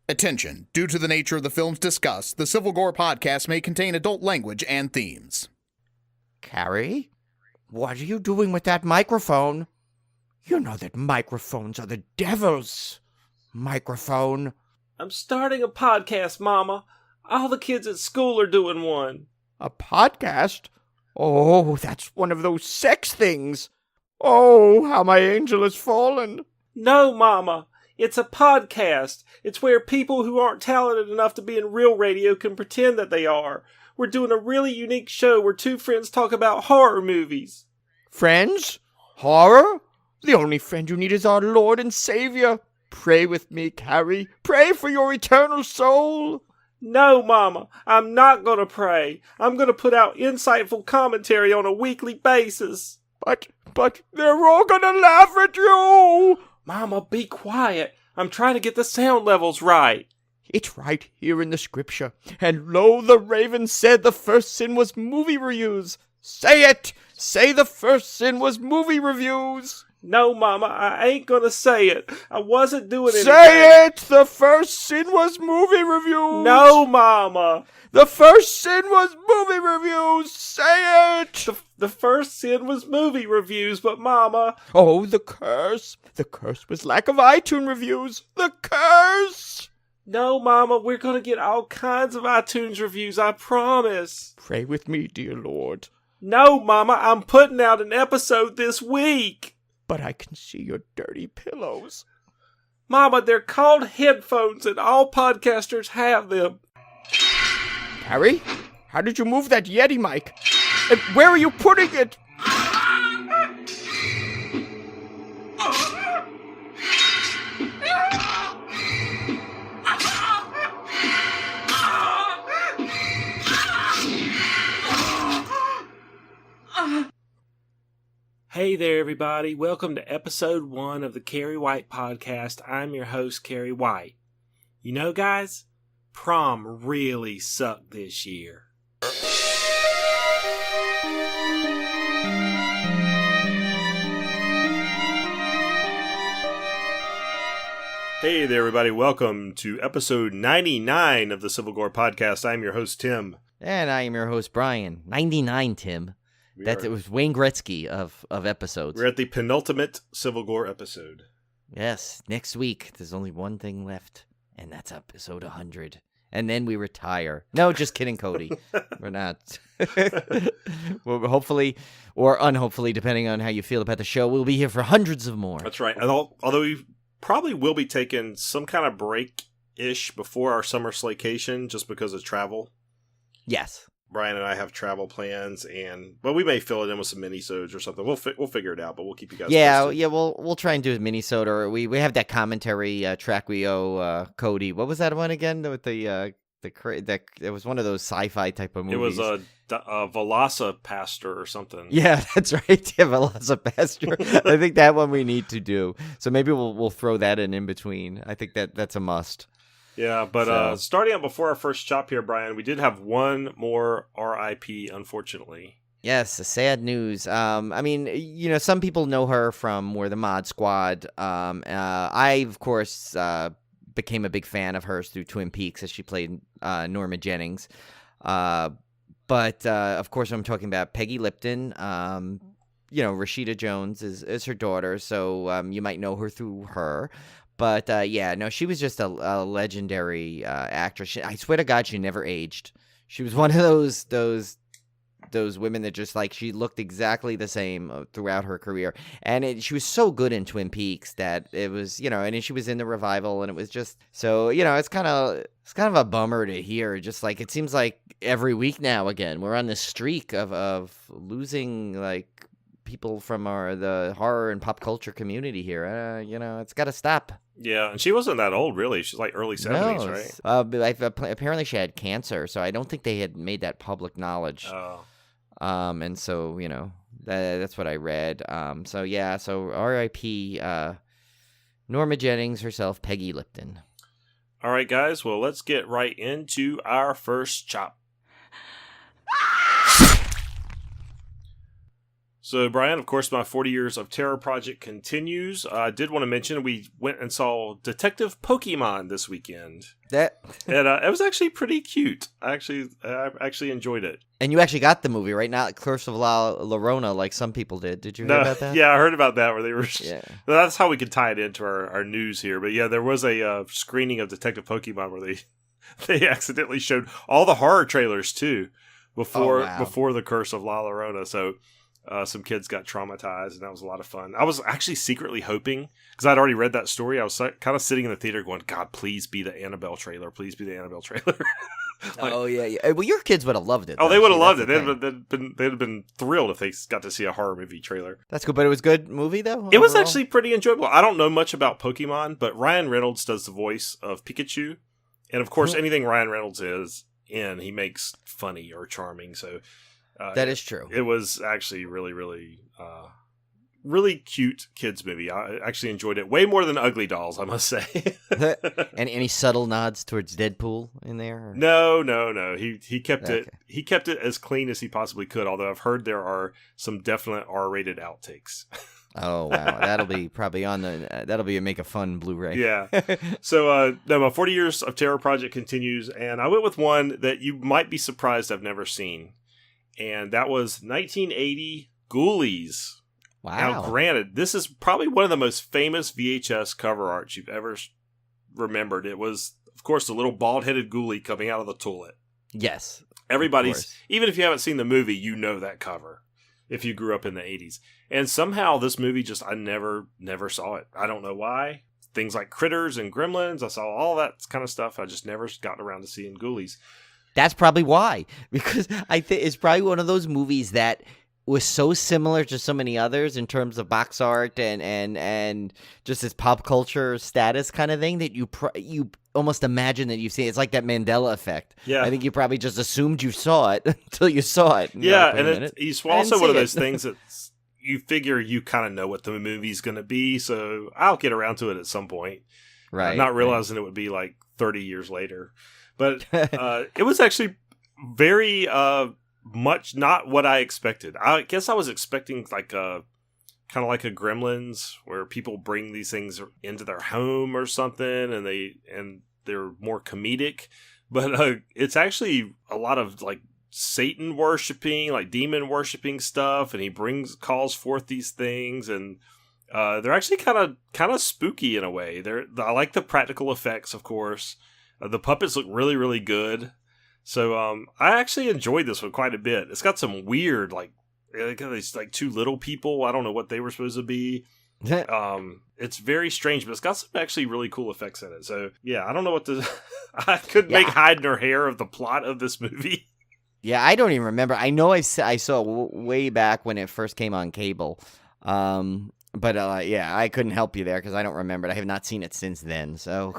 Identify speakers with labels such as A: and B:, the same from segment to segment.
A: Attention. Due to the nature of the films discussed, the Civil Gore podcast may contain adult language and themes.
B: Carrie? What are you doing with that microphone? You know that microphones are the devil's microphone.
C: I'm starting a podcast, Mama. All the kids at school are doing one.
B: A podcast? Oh, that's one of those sex things. Oh, how my angel has fallen.
C: No, Mama. It's a podcast. It's where people who aren't talented enough to be in real radio can pretend that they are. We're doing a really unique show where two friends talk about horror movies.
B: Friends? Horror? The only friend you need is our Lord and Savior. Pray with me, Carrie. Pray for your eternal soul.
C: No, Mama, I'm not going to pray. I'm going to put out insightful commentary on a weekly basis.
B: But they're all going to laugh at you.
C: Mama, be quiet. I'm trying to get the sound levels right.
B: It's right here in the scripture. And lo, the raven said the first sin was movie reviews. Say it! Say the first sin was movie reviews.
C: No, Mama, I ain't gonna say it. I wasn't doing anything.
B: Say it! The first sin was movie reviews.
C: No, Mama.
B: The first sin was movie reviews. Say it!
C: The first sin was movie reviews, but Mama...
B: Oh, the curse. The curse was lack of iTunes reviews. The curse!
C: No, Mama, we're gonna get all kinds of iTunes reviews, I promise.
B: Pray with me, dear Lord.
C: No, Mama, I'm putting out an episode this week.
B: But I can see your dirty pillows.
C: Mama, they're called headphones and all podcasters have them.
B: Harry, how did you move that Yeti mic? And where are you putting it?
C: Hey there, everybody. Welcome to episode 1 of the Carrie White podcast. I'm your host, Carrie White. You know, guys, prom really sucked this year. Hey there, everybody. Welcome to episode 99 of the Civil Gore podcast. I'm your host, Tim.
B: And I am your host, Brian. 99, Tim. It was Wayne Gretzky of episodes.
C: We're at the penultimate Civil Gore episode.
B: Yes, next week there's only one thing left, and that's episode 100. And then we retire. No, just kidding, Cody. We're not. Well, hopefully, or unhopefully, depending on how you feel about the show, we'll be here for hundreds of more.
C: That's right. Although we probably will be taking some kind of break-ish before our summer slaycation just because of travel.
B: Yes.
C: Brian and I have travel plans, but we may fill it in with some mini-sodes or something. We'll figure it out, but we'll keep you guys posted.
B: Yeah, we'll try and do a mini-sode, or we have that commentary track we owe Cody. What was that one again? With it was one of those sci-fi type of movies.
C: It was a Velocipaster or something.
B: Yeah, that's right. Yeah, Velocipaster. I think that one we need to do. So maybe we'll throw that in between. I think that's a must.
C: Yeah, but starting out before our first chop here, Brian, we did have one more RIP, unfortunately.
B: Yes, sad news. I mean, you know, some people know her from more the Mod Squad. I, of course, became a big fan of hers through Twin Peaks as she played Norma Jennings. But, of course, I'm talking about Peggy Lipton. You know, Rashida Jones is her daughter, so you might know her through her. But, yeah, no, she was just a legendary actress. I swear to God, she never aged. She was one of those women that just, like, she looked exactly the same throughout her career. And she was so good in Twin Peaks that it was, you know, and she was in the revival, and it was just, so, you know, it's kind of a bummer to hear. Just, like, it seems like every week now again, we're on this streak of losing, like, people from the horror and pop culture community here. You know, it's got to stop.
C: Yeah, and she wasn't that old, really. She's like early 70s,
B: right? Apparently she had cancer, so I don't think they had made that public knowledge.
C: Oh.
B: And so, you know, that's what I read. So R.I.P. Norma Jennings herself, Peggy Lipton.
C: All right, guys. Well, let's get right into our first chop. So, Brian, of course, my 40 Years of Terror project continues. I did want to mention we went and saw Detective Pokemon this weekend. And it was actually pretty cute. I actually enjoyed it.
B: And you actually got the movie, right? Not Curse of La Llorona like some people did. Did you hear about that?
C: Yeah, I heard about that where they were...
B: Yeah.
C: That's how we could tie it into our news here. But yeah, there was a screening of Detective Pokemon where they accidentally showed all the horror trailers, too, before the Curse of La Llorona. So... some kids got traumatized, and that was a lot of fun. I was actually secretly hoping, because I'd already read that story, I was kind of sitting in the theater going, God, please be the Annabelle trailer. Please be the Annabelle trailer.
B: Yeah. Well, your kids would have loved it.
C: Oh, they would have loved it. They'd have been thrilled if they got to see a horror movie trailer.
B: That's good, but it was a good movie, though?
C: It was actually pretty enjoyable. I don't know much about Pokemon, but Ryan Reynolds does the voice of Pikachu. And, of course, anything Ryan Reynolds is in, he makes funny or charming, so...
B: that is true.
C: It was actually really, really, really cute kids movie. I actually enjoyed it way more than Ugly Dolls, I must say.
B: And any subtle nods towards Deadpool in there? Or?
C: No. He kept it. He kept it as clean as he possibly could. Although I've heard there are some definite R-rated outtakes.
B: Oh wow, that'll be probably on that'll be a make a fun Blu-ray.
C: Yeah. So my 40 Years of Terror project continues, and I went with one that you might be surprised I've never seen. And that was 1980 Ghoulies.
B: Wow.
C: Now, granted, this is probably one of the most famous VHS cover arts you've ever remembered. It was, of course, the little bald-headed ghoulie coming out of the toilet.
B: Yes.
C: Everybody's, even if you haven't seen the movie, you know that cover if you grew up in the 80s. And somehow this movie I never saw it. I don't know why. Things like Critters and Gremlins, I saw all that kind of stuff. I just never got around to seeing Ghoulies.
B: That's probably why, because I think it's probably one of those movies that was so similar to so many others in terms of box art and just its pop culture status kind of thing that you almost imagine that you've seen it. It's like that Mandela effect.
C: Yeah,
B: I think you probably just assumed you saw it until you saw it.
C: Yeah, and it's also one of those things that you figure you kind of know what the movie's going to be, so I'll get around to it at some point.
B: Right.
C: Not realizing it would be like 30 years later. But it was actually very much not what I expected. I guess I was expecting like kind of like a Gremlins, where people bring these things into their home or something, and they're more comedic. But it's actually a lot of like Satan worshiping, like demon worshiping stuff, and he calls forth these things, and they're actually kind of spooky in a way. I like the practical effects, of course. The puppets look really, really good. So I actually enjoyed this one quite a bit. It's got some weird, like these like two little people. I don't know what they were supposed to be. It's very strange, but it's got some actually really cool effects in it. So yeah, I don't know what I couldn't make hide nor hair of the plot of this movie.
B: Yeah, I don't even remember. I know I saw way back when it first came on cable. But yeah, I couldn't help you there because I don't remember it. I have not seen it since then. So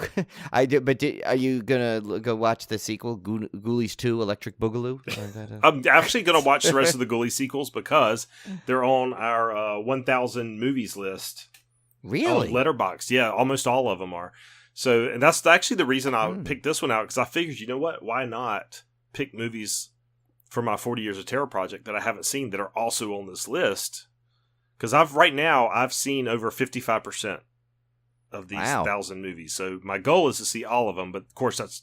B: I do. But are you gonna go watch the sequel, Ghoulies 2: Electric Boogaloo?
C: I'm actually gonna watch the rest of the Ghoulies sequels because they're on our 1,000 movies list.
B: Really?
C: On Letterboxd. Yeah, almost all of them are. So, and that's actually the reason I picked this one out, because I figured, you know what? Why not pick movies for my 40 Years of Terror project that I haven't seen that are also on this list? Because I've seen over 55% of these 1,000 movies. So my goal is to see all of them, but of course that's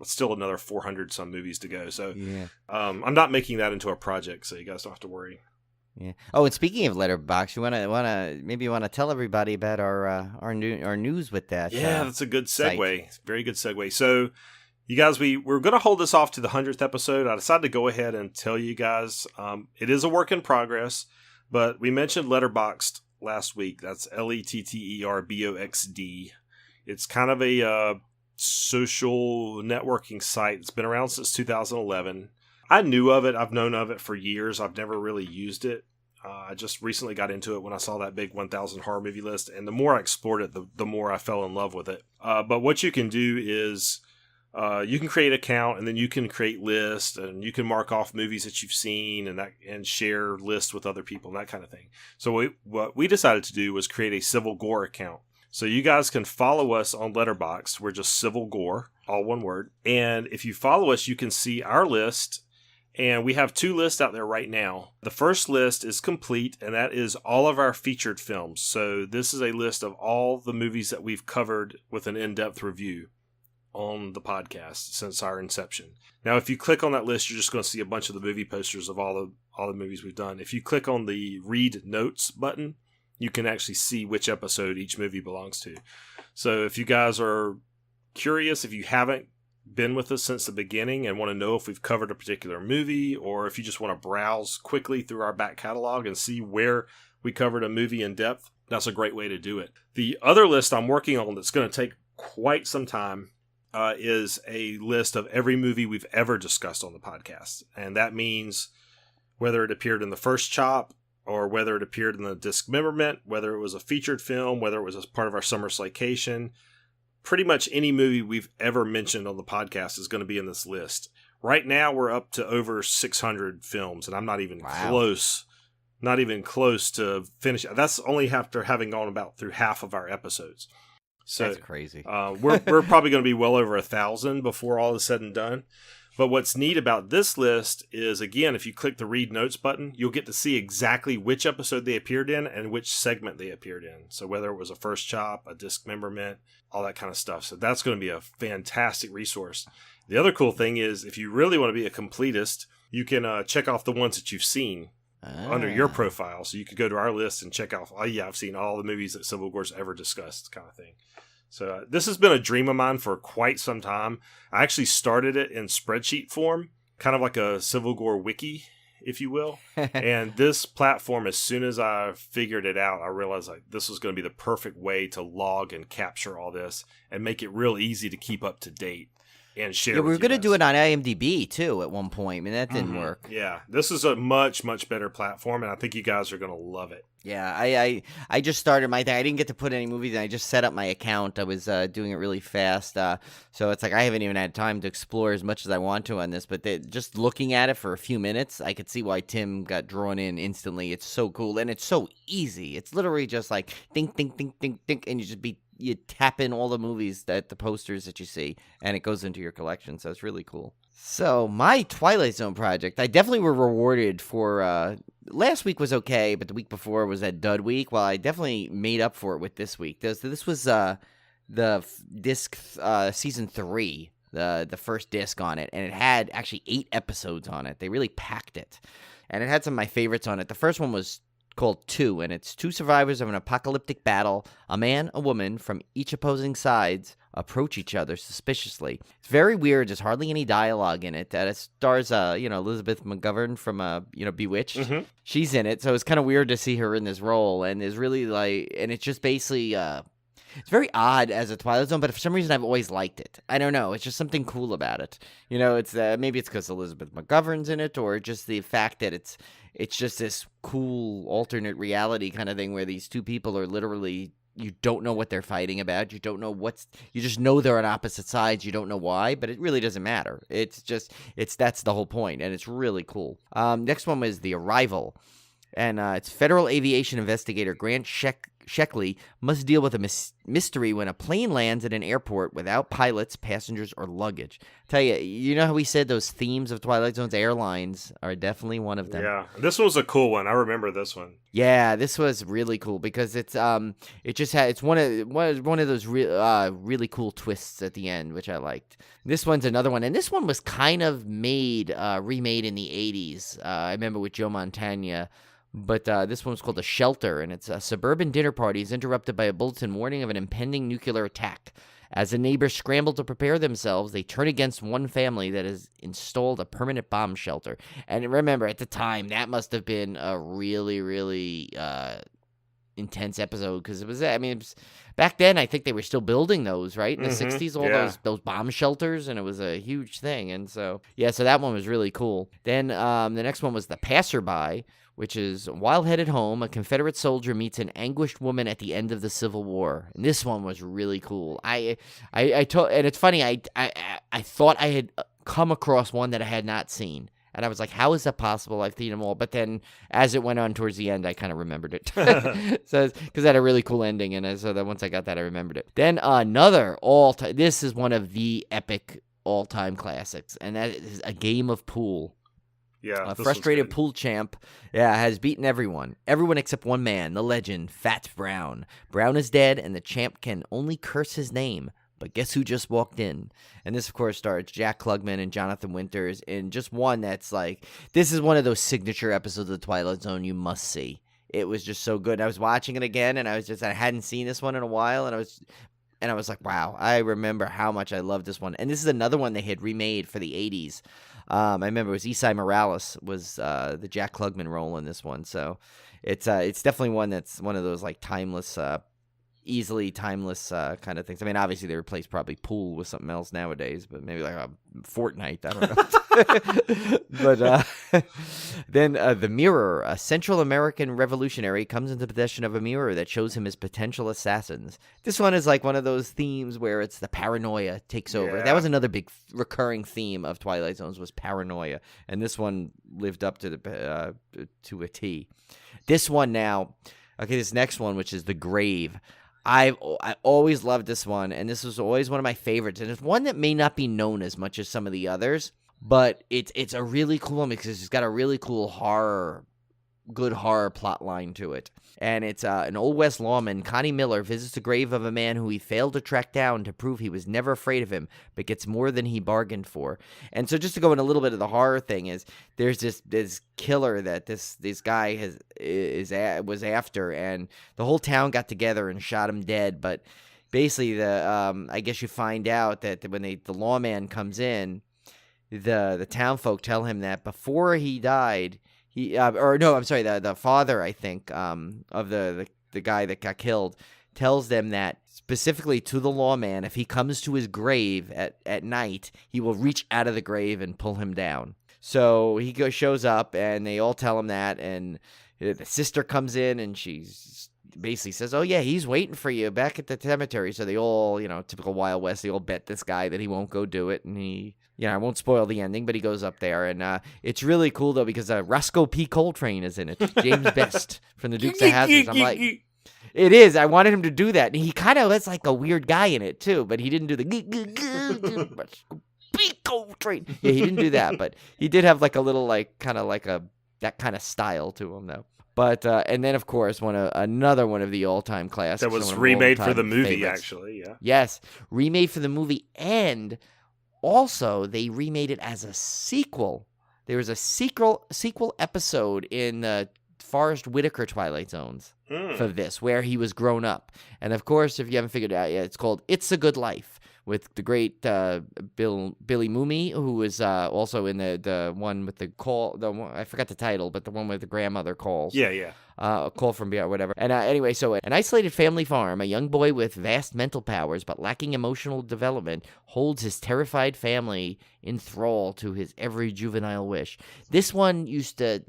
C: still another 400 some movies to go. So
B: yeah.
C: I'm not making that into a project, so you guys don't have to worry.
B: Yeah. Oh, and speaking of Letterboxd, you wanna tell everybody about our news with that?
C: Yeah, that's a good segue.
B: Site.
C: Very good segue. So you guys, we're going to hold this off to the 100th episode. I decided to go ahead and tell you guys it is a work in progress. But we mentioned Letterboxd last week. That's Letterboxd. It's kind of a social networking site. It's been around since 2011. I knew of it. I've known of it for years. I've never really used it. I just recently got into it when I saw that big 1,000 horror movie list. And the more I explored it, the more I fell in love with it. But what you can do is you can create an account, and then you can create lists, and you can mark off movies that you've seen and share lists with other people and that kind of thing. So what we decided to do was create a Civil Gore account. So you guys can follow us on Letterboxd. We're just Civil Gore, all one word. And if you follow us, you can see our list, And we have 2 lists out there right now. The first list is complete, and that is all of our featured films. So this is a list of all the movies that we've covered with an in-depth review on the podcast since our inception. Now, if you click on that list, you're just going to see a bunch of the movie posters of all the movies we've done. If you click on the Read Notes button, you can actually see which episode each movie belongs to. So if you guys are curious, if you haven't been with us since the beginning and want to know if we've covered a particular movie, or if you just want to browse quickly through our back catalog and see where we covered a movie in depth, that's a great way to do it. The other list I'm working on that's going to take quite some time is a list of every movie we've ever discussed on the podcast. And that means whether it appeared in the first chop, or whether it appeared in the Discmemberment, whether it was a featured film, whether it was as part of our summer slaycation. Pretty much any movie we've ever mentioned on the podcast is going to be in this list. Right now, we're up to over 600 films, and I'm not even close to finish. That's only after having gone about through half of our episodes. So
B: that's crazy.
C: We're probably going to be well over 1,000 before all is said and done. But what's neat about this list is, again, if you click the Read Notes button, you'll get to see exactly which episode they appeared in and which segment they appeared in. So whether it was a first chop, a dismemberment, all that kind of stuff. So that's going to be a fantastic resource. The other cool thing is, if you really want to be a completist, you can check off the ones that you've seen under your profile. So you could go to our list and check off, oh yeah, I've seen all the movies that Civil Gore's ever discussed, kind of thing. So this has been a dream of mine for quite some time. I actually started it in spreadsheet form, kind of like a Civil Gore wiki, if you will. And this platform, as soon as I figured it out, I realized like this was going to be the perfect way to log and capture all this and make it real easy to keep up to date and share.
B: Yeah, we were going to do it on IMDb too at one point. I mean, that didn't work.
C: Yeah, this is a much, much better platform, and I think you guys are going to love it.
B: Yeah, I just started my thing. I didn't get to put any movies in. I just set up my account. I was doing it really fast. So it's like I haven't even had time to explore as much as I want to on this. But just looking at it for a few minutes, I could see why Tim got drawn in instantly. It's so cool, and it's so easy. It's literally just like think, and you tap in all the movies, the posters that you see, and it goes into your collection. So it's really cool. So my Twilight Zone project, I definitely were rewarded for. Last week was okay, but the week before was a dud week. Well, I definitely made up for it with this week. This was the disc season 3, the first disc on it, and it had actually 8 episodes on it. They really packed it, and it had some of my favorites on it. The first one was called 2, and it's 2 survivors of an apocalyptic battle. A man, a woman from each opposing sides approach each other suspiciously. It's very weird. There's hardly any dialogue in it. It stars, Elizabeth McGovern from, Bewitched. Mm-hmm. She's in it, so it's kind of weird to see her in this role. And there's really and it's just basically, it's very odd as a Twilight Zone, but for some reason I've always liked it. I don't know. It's just something cool about it. It's maybe it's because Elizabeth McGovern's in it, or just the fact that it's just this cool alternate reality kind of thing where these 2 people are literally. You don't know what they're fighting about. You don't know you just know they're on opposite sides. You don't know why, but it really doesn't matter. That's the whole point, and it's really cool. Next one was The Arrival, and it's federal aviation investigator Grant Sheckley must deal with a mystery when a plane lands at an airport without pilots, passengers, or luggage. Tell you, you know how we said those themes of Twilight Zone's airlines are definitely one of them.
C: Yeah, this one was a cool one. I remember this one.
B: Yeah, this was really cool because it's one of those really cool twists at the end, which I liked. This one's another one, and this one was kind of remade in the 80s. I remember with Joe Montana. But this one's called The Shelter, and it's a suburban dinner party is interrupted by a bulletin warning of an impending nuclear attack. As the neighbors scramble to prepare themselves, they turn against one family that has installed a permanent bomb shelter. And remember, at the time, that must have been a really, really intense episode, because it was back then, I think they were still building those, right? In the 60s, all those bomb shelters, and it was a huge thing. And so that one was really cool. Then the next one was The Passerby, which is while headed home, a Confederate soldier meets an anguished woman at the end of the Civil War. And this one was really cool. And it's funny, I thought I had come across one that I had not seen. And I was like, how is that possible? I've seen them all. But then as it went on towards the end, I kind of remembered it. So, because it had a really cool ending. And so that once I got that, I remembered it. Then another all-time, this is one of the epic all-time classics. And that is A Game of Pool.
C: Yeah,
B: A
C: this
B: frustrated
C: one's good.
B: pool champ, has beaten everyone. Everyone except one man, the legend, Fats Brown. Brown is dead, and the champ can only curse his name. But guess who just walked in? And this, of course, stars Jack Klugman and Jonathan Winters in just one that's like, this is one of those signature episodes of The Twilight Zone you must see. It was just so good. I was watching it again, and I hadn't seen this one in a while, and I was like, wow, I remember how much I loved this one. And this is another one they had remade for the 80s. I remember it was Esai Morales was the Jack Klugman role in this one. So it's definitely one that's one of those like timeless, easily timeless kind of things. I mean, obviously they replace probably pool with something else nowadays, but maybe like a Fortnite. I don't know. But then the Mirror, a Central American revolutionary, comes into possession of a mirror that shows him his potential assassins. This one is like one of those themes where it's the paranoia takes over.
C: Yeah.
B: That was another big recurring theme of Twilight Zones was paranoia, and this one lived up to to a T. This one now, okay, this next one, which is The Grave. I always loved this one, and this was always one of my favorites. And it's one that may not be known as much as some of the others, but it's a really cool one because it's got a really cool good horror plot line to it. And it's an Old West lawman, Connie Miller, visits the grave of a man who he failed to track down to prove he was never afraid of him, but gets more than he bargained for. And so just to go in a little bit of the horror thing is there's this killer that this guy was after, and the whole town got together and shot him dead. But basically, I guess you find out that when the lawman comes in, the town folk tell him that before he died. The father, I think, of the guy that got killed, tells them that specifically to the lawman, if he comes to his grave at night, he will reach out of the grave and pull him down. So he shows up, and they all tell him that, and the sister comes in, and she's basically says, oh, yeah, he's waiting for you back at the cemetery. So they all, typical Wild West, they all bet this guy that he won't go do it, and he... I won't spoil the ending, but he goes up there, and it's really cool, though, because Roscoe P. Coltrane is in it. James Best from the Dukes of Hazzard. I'm like, it is. I wanted him to do that, and he kind of was like a weird guy in it, too, but he didn't do the Roscoe P. Coltrane. Yeah, he didn't do that, but he did have like a little, like, kind of like that kind of style to him, though. But, and then, of course, another one of the all-time classics.
C: That was remade for the movie, favorites. Actually, yeah.
B: Yes, remade for the movie, and... also, they remade it as a sequel. There was a sequel episode in the Forrest Whitaker Twilight Zones for this, where he was grown up. And of course, if you haven't figured it out yet, it's called It's a Good Life, with the great Billy Mooney, who was also in the one with the call. I forgot the title, but the one with the grandmother calls.
C: Yeah.
B: A call from beyond, whatever. And anyway, so an isolated family farm, a young boy with vast mental powers but lacking emotional development holds his terrified family in thrall to his every juvenile wish. This one used to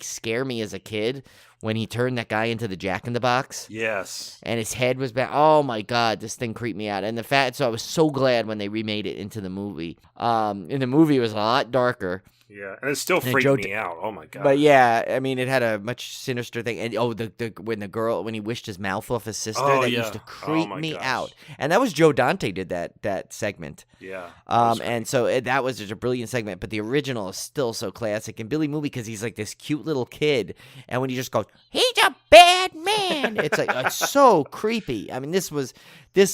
B: scare me as a kid when he turned that guy into the Jack-in-the-Box.
C: Yes.
B: And his head was back. Oh my God, this thing creeped me out. And so I was so glad when they remade it into the movie. In the movie, it was a lot darker.
C: Yeah, and it still freaked me out. Oh my God.
B: But yeah, I mean, it had a much sinister thing. And when he wished his mouth off his sister, used to creep me out. And that was Joe Dante did that segment.
C: Yeah.
B: And so that was just a brilliant segment. But the original is still so classic. And Billy Mooney, because he's like this cute little kid, and when he just goes, he's a bad man. It's like it's so creepy. I mean, this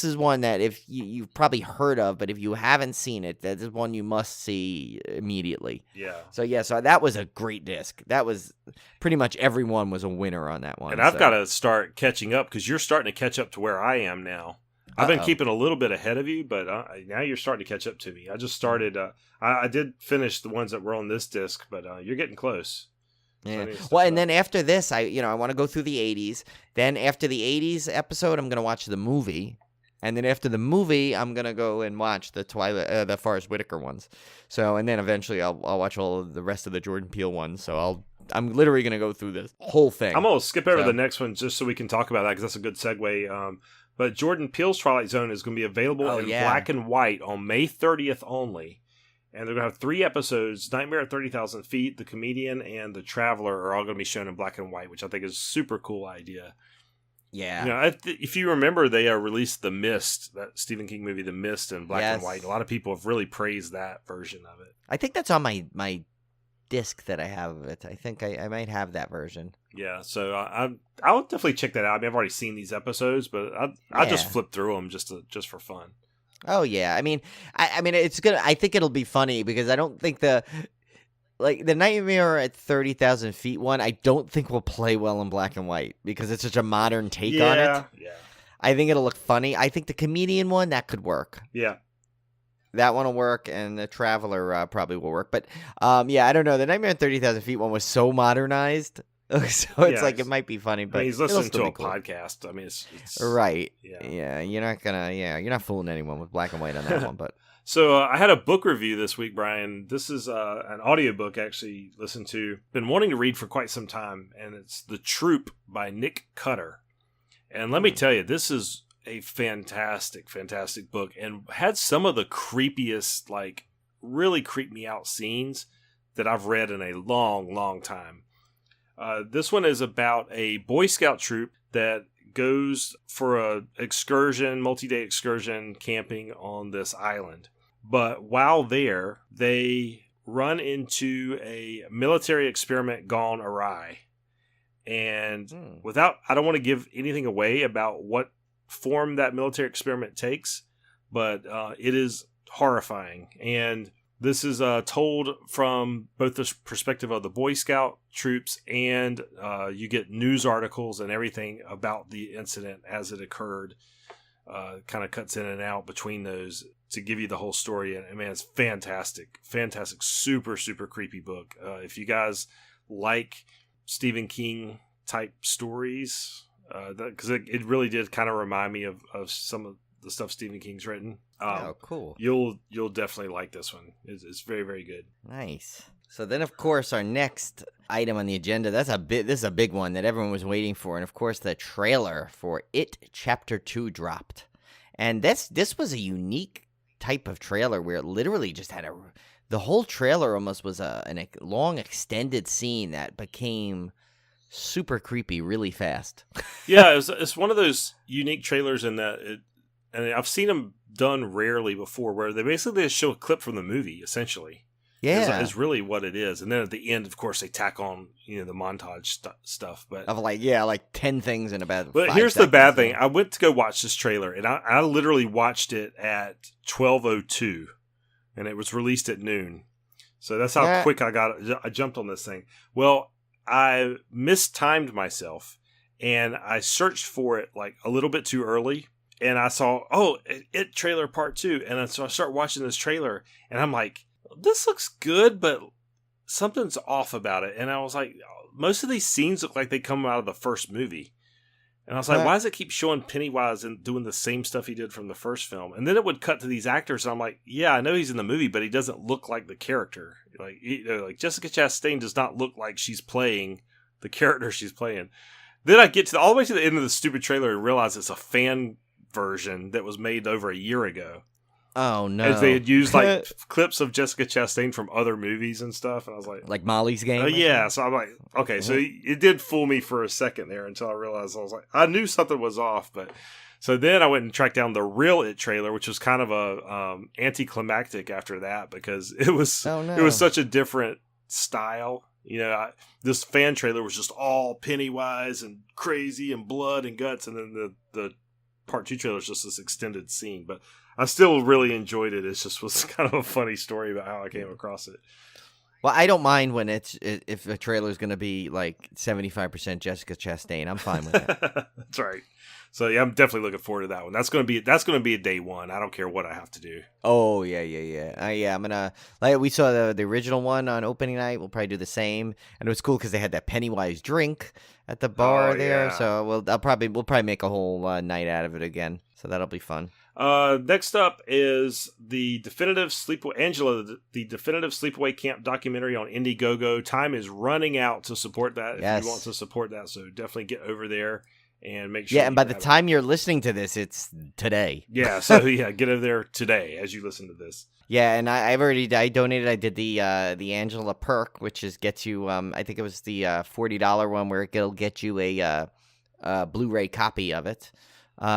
B: is one that if you've probably heard of, but if you haven't seen it, that is one you must see immediately.
C: Yeah.
B: So that was a great disc. That was pretty much everyone was a winner on that one.
C: And I've got to start catching up because you're starting to catch up to where I am now. I've been keeping a little bit ahead of you, but now you're starting to catch up to me. I just started. I did finish the ones that were on this disc, but you're getting close.
B: Yeah. Well, and then after this, I want to go through the 80s. Then after the 80s episode, I'm going to watch the movie. And then after the movie, I'm going to go and watch the Forrest Whitaker ones. So, and then eventually I'll watch all of the rest of the Jordan Peele ones. So I'm literally going to go through this whole thing.
C: I'm going to skip over the next one just so we can talk about that because that's a good segue. But Jordan Peele's Twilight Zone is going to be available in black and white on May 30th only. And they're going to have 3 episodes. Nightmare at 30,000 Feet, The Comedian, and The Traveler are all going to be shown in black and white, which I think is a super cool idea.
B: Yeah.
C: If you remember, they released The Mist, that Stephen King movie, The Mist, in black and white. A lot of people have really praised that version of it.
B: I think that's on my disc that I have of it. I think I might have that version.
C: Yeah, so I'll definitely check that out. I mean, I've already seen these episodes, but I'll just flip through them just for fun.
B: Oh yeah, I mean it's good. I think it'll be funny because I don't think the Nightmare at 30,000 Feet one, I don't think will play well in black and white because it's such a modern take on it.
C: Yeah.
B: I think it'll look funny. I think the comedian one, that could work.
C: Yeah.
B: That one will work, and the Traveler probably will work. But, yeah, I don't know. The Nightmare at 30,000 Feet one was so modernized, so it's like it might be funny. But
C: he's listening to a podcast. I mean, it's
B: right.
C: Yeah.
B: You're not fooling anyone with black and white on that one. But
C: so I had a book review this week, Brian. This is an audiobook I actually listened to. Been wanting to read for quite some time, and it's The Troop by Nick Cutter. And let me tell you, this is a fantastic, fantastic book, and had some of the creepiest, like, really creep me out scenes that I've read in a long, long time. This one is about a Boy Scout troop that goes for a excursion, multi-day excursion, camping on this island. But while there, they run into a military experiment gone awry. And I don't want to give anything away about what form that military experiment takes, but it is horrifying. And this is told from both the perspective of the Boy Scout troops, and you get news articles and everything about the incident as it occurred. Kind of cuts in and out between those to give you the whole story. And man, it's fantastic, super, super creepy book. If you guys like Stephen King type stories, because it really did kind of remind me of some of the stuff Stephen King's written.
B: Cool.
C: You'll definitely like this one. It's very, very good.
B: Nice. So then, of course, our next item on the agenda, this is a big one that everyone was waiting for, and of course, the trailer for It Chapter 2 dropped. And this was a unique type of trailer where it literally just had the whole trailer almost was a long extended scene that became super creepy really fast.
C: Yeah, it's one of those unique trailers in that and I've seen them done rarely before, where they basically just show a clip from the movie, essentially.
B: Yeah,
C: is really what it is. And then at the end, of course, they tack on the montage stuff. But
B: of like 10 things in about.
C: But
B: 5
C: here's the
B: seconds.
C: bad thing: I went to go watch this trailer, and I literally watched it at 12:02, and it was released at noon. So that's how quick I jumped on this thing. Well, I mistimed myself, and I searched for it like a little bit too early. And I saw, It trailer part 2. And so I start watching this trailer, and I'm like, this looks good, but something's off about it. And I was like, most of these scenes look like they come out of the first movie. And I was like, why does it keep showing Pennywise and doing the same stuff he did from the first film? And then it would cut to these actors, and I'm like, yeah, I know he's in the movie, but he doesn't look like the character. Like Jessica Chastain does not look like she's playing the character she's playing. Then I get all the way to the end of the stupid trailer and realize it's a fan version that was made over a year ago.
B: Oh no!
C: As they had used like clips of Jessica Chastain from other movies and stuff, and I was like
B: Molly's Game.
C: Yeah, so I'm like, okay, so it did fool me for a second there until I realized I knew something was off, but so then I went and tracked down the real It trailer, which was kind of a anticlimactic after that because it was such a different style. This fan trailer was just all Pennywise and crazy and blood and guts, and then the part 2 trailer is just this extended scene, but I still really enjoyed it. It just was kind of a funny story about how I came across it.
B: Well, I don't mind when if a trailer is going to be like 75% Jessica Chastain. I'm fine with that.
C: That's right. So yeah, I'm definitely looking forward to that one. That's going to be a day one. I don't care what I have to do.
B: Oh yeah. I'm gonna we saw the original one on opening night. We'll probably do the same, and it was cool because they had that Pennywise drink at the bar there.
C: Yeah.
B: So we'll probably make a whole night out of it again. So that'll be fun.
C: Next up is the definitive Angela, the definitive sleepaway camp documentary on Indiegogo. Time is running out to support that.
B: Yes.
C: If you want to support that, so definitely get over there and make sure.
B: Yeah, and by the time you're listening to this, it's today.
C: Yeah, so get over there today as you listen to this.
B: Yeah, and I donated. I did the Angela perk, which gets you. I think it was the $40 one where it'll get you a Blu-ray copy of it.